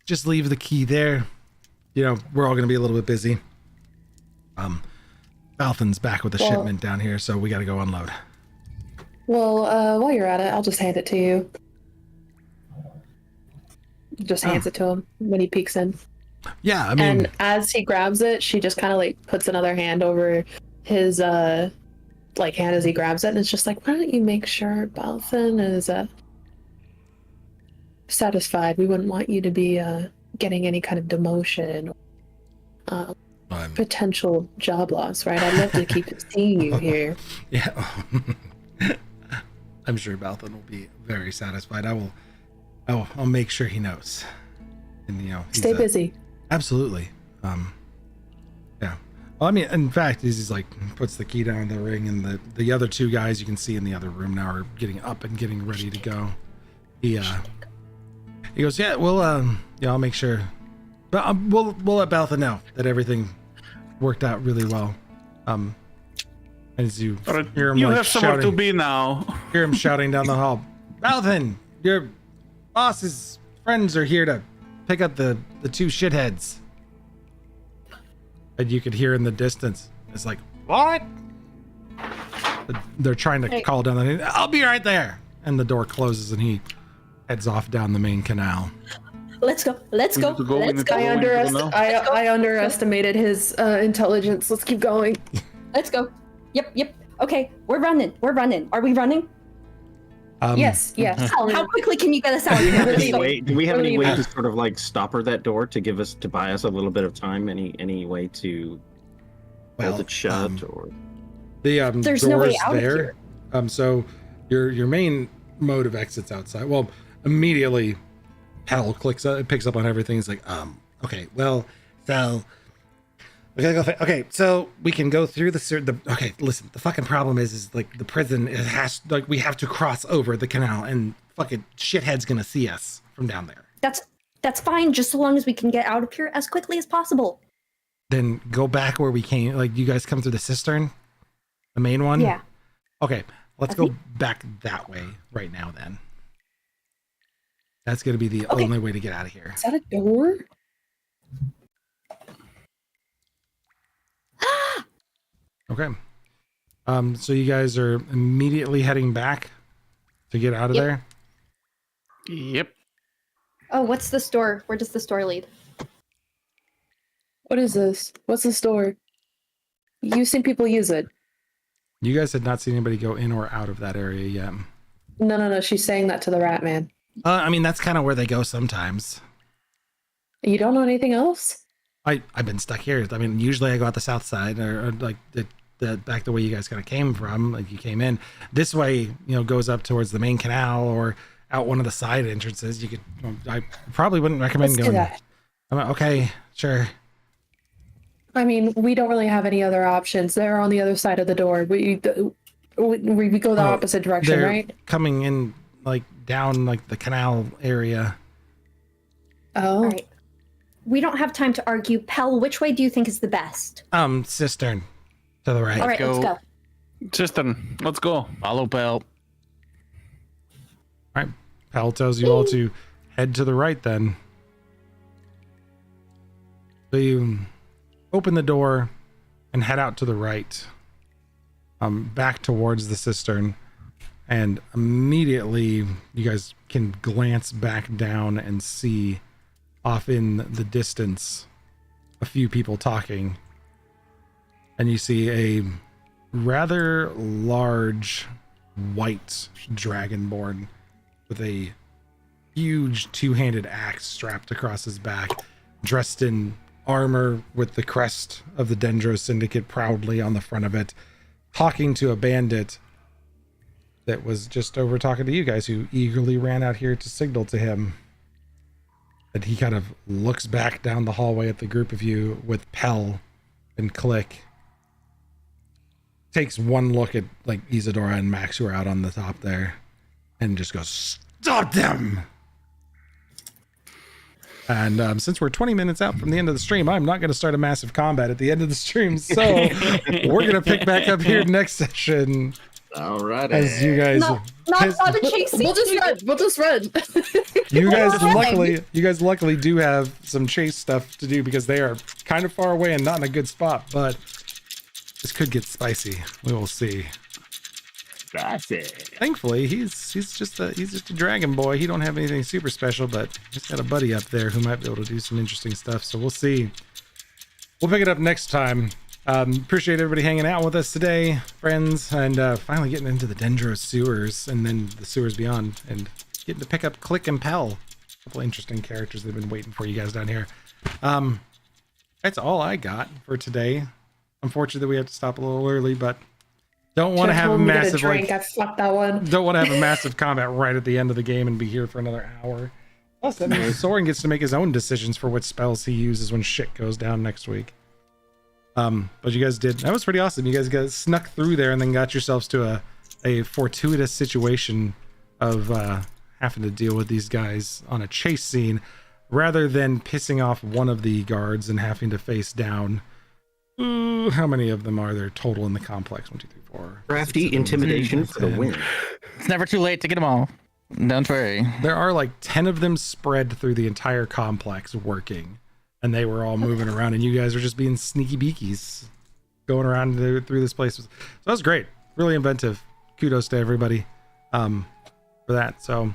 Just leave the key there. You know, we're all going to be a little bit busy. Balthan's back with a shipment down here, so we got to go unload. Well, while you're at it, I'll just hand it to you. Just hands it to him when he peeks in. Yeah, I mean... And as he grabs it, she just kind of like puts another hand over his hand as he grabs it, and it's just like, why don't you make sure Balthan is satisfied? We wouldn't want you to be getting any kind of demotion or potential job loss, right? I'd love to keep seeing you here. Yeah. I'm sure Balthan will be very satisfied. I'll make sure he knows. And, you know, stay busy. Absolutely. Yeah. Well, I mean, in fact, he's like puts the key down in the ring, and the other two guys you can see in the other room now are getting up and getting ready to go. He goes, yeah, I'll make sure. But we'll let Balthan know that everything worked out really well. As you hear him, you like, have somewhere shouting, to be now. Hear him shouting down the hall. Balthan, your boss's friends are here to pick up the two shitheads. And you could hear in the distance, it's like, what? They're trying to call down the, I'll be right there. And the door closes and he heads off down the main canal. Let's go. Let's go. to go, we Let's need to go. go. I underestimated his intelligence. Let's keep going. Let's go. Yep. Okay, we're running. Are we running? Yes. How quickly can you get us out? Do we have any way Leave. to sort of like stop her that door to buy us a little bit of time? Any way to hold it shut or? The There's doors no way out of there. here. So your main mode of exit's outside. Well, immediately, Pal picks up on everything. He's like, okay, well, so we gotta go. Okay, so we can go through the. Okay, listen. The fucking problem is like the prison. It has like we have to cross over the canal, and fucking shithead's gonna see us from down there. That's fine, just so long as we can get out of here as quickly as possible. Then go back where we came. Like you guys come through the cistern, the main one. Yeah. Okay, let's go back that way right now. Then that's gonna be the only way to get out of here. Is that a door? Okay. So you guys are immediately heading back to get out of Yep. there. Yep. Oh, what's the store? Where does the store lead? What is this? What's the store? You've seen people use it. You guys had not seen anybody go in or out of that area yet. No. She's saying that to the rat man. I mean, that's kind of where they go sometimes. You don't know anything else? I've been stuck here. I mean, usually I go out the south side or like the back the way you guys kind of came from, like you came in. This way, goes up towards the main canal or out one of the side entrances. You could. I probably wouldn't recommend Let's going. do that. I'm like, okay, sure. I mean, we don't really have any other options. They're on the other side of the door. We go the opposite direction, They're right? coming in like down like the canal area. Oh. All right. We don't have time to argue. Pell, which way do you think is the best? Cistern to the right. All right, let's go. go. System. Let's go. Follow Bell. All right. Pal tells you all to head to the right then. So you open the door and head out to the right, back towards the cistern, and immediately you guys can glance back down and see off in the distance a few people talking, and you see a rather large white dragonborn with a huge two-handed axe strapped across his back, dressed in armor with the crest of the Dendro Syndicate proudly on the front of it, talking to a bandit that was just over talking to you guys, who eagerly ran out here to signal to him. And he kind of looks back down the hallway at the group of you with Pell and Click. Takes one look at like Isadora and Max, who are out on the top there, and just goes, "Stop them!" And since we're 20 minutes out from the end of the stream, I'm not going to start a massive combat at the end of the stream. So we're going to pick back up here next session. All right. As you guys, Not the chase scene. We'll just run. you guys luckily do have some chase stuff to do because they are kind of far away and not in a good spot. But this could get spicy. We will see. Thankfully, he's just a dragon boy. He don't have anything super special, but he's got a buddy up there who might be able to do some interesting stuff. So we'll see. We'll pick it up next time. Appreciate everybody hanging out with us today, friends, and finally getting into the Dendro sewers and then the sewers beyond, and getting to pick up Click and Pell. A couple interesting characters that have been waiting for you guys down here. That's all I got for today. Unfortunately, we have to stop a little early, but don't want to have a massive I fucked that one. Don't want to have a massive combat right at the end of the game and be here for another hour. Plus, that means Soren gets to make his own decisions for what spells he uses when shit goes down next week. But you guys did. That was pretty awesome. You guys snuck through there and then got yourselves to a fortuitous situation of having to deal with these guys on a chase scene rather than pissing off one of the guards and having to face down. How many of them are there total in the complex? 1, 2, 3, 4. Crafty intimidation for the win. It's never too late to get them all. Don't worry. There are like 10 of them spread through the entire complex working, and they were all moving around, and you guys are just being sneaky beakies going around through this place. So that was great. Really inventive. Kudos to everybody for that. So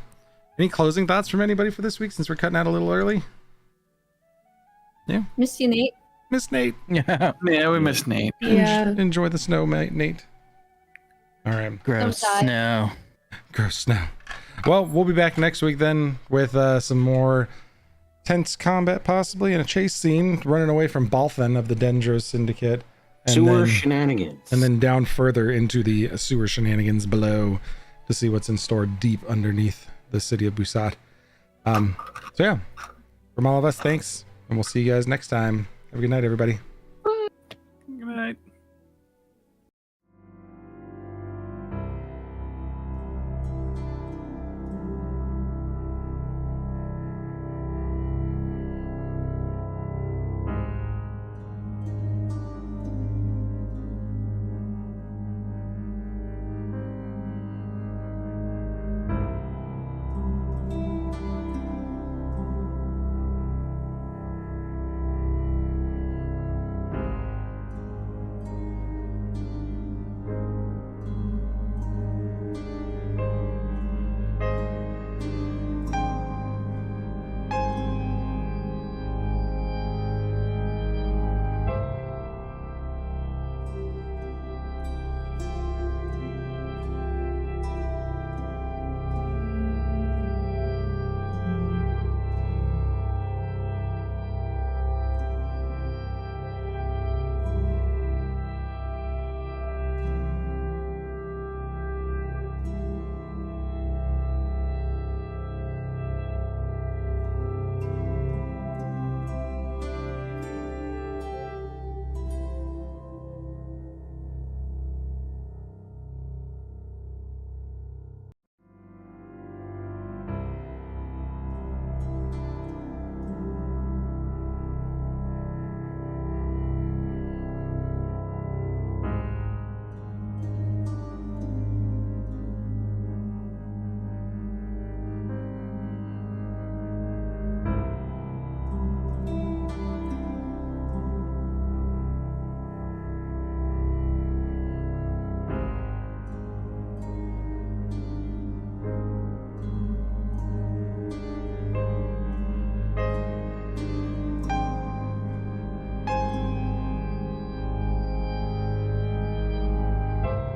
Any closing thoughts from anybody for this week since we're cutting out a little early? Miss you, Nate. Miss Nate. Yeah. Yeah, we missed Nate. Yeah. Enjoy the snow, Nate. All right. Gross Don't die. snow. Gross snow. Well, we'll be back next week then with some more tense combat, possibly, and a chase scene running away from Balthan of the Dendro Syndicate. Sewer shenanigans. And then down further into the sewer shenanigans below to see what's in store deep underneath the city of Busat. So yeah, from all of us, thanks, and we'll see you guys next time. Have a good night, everybody.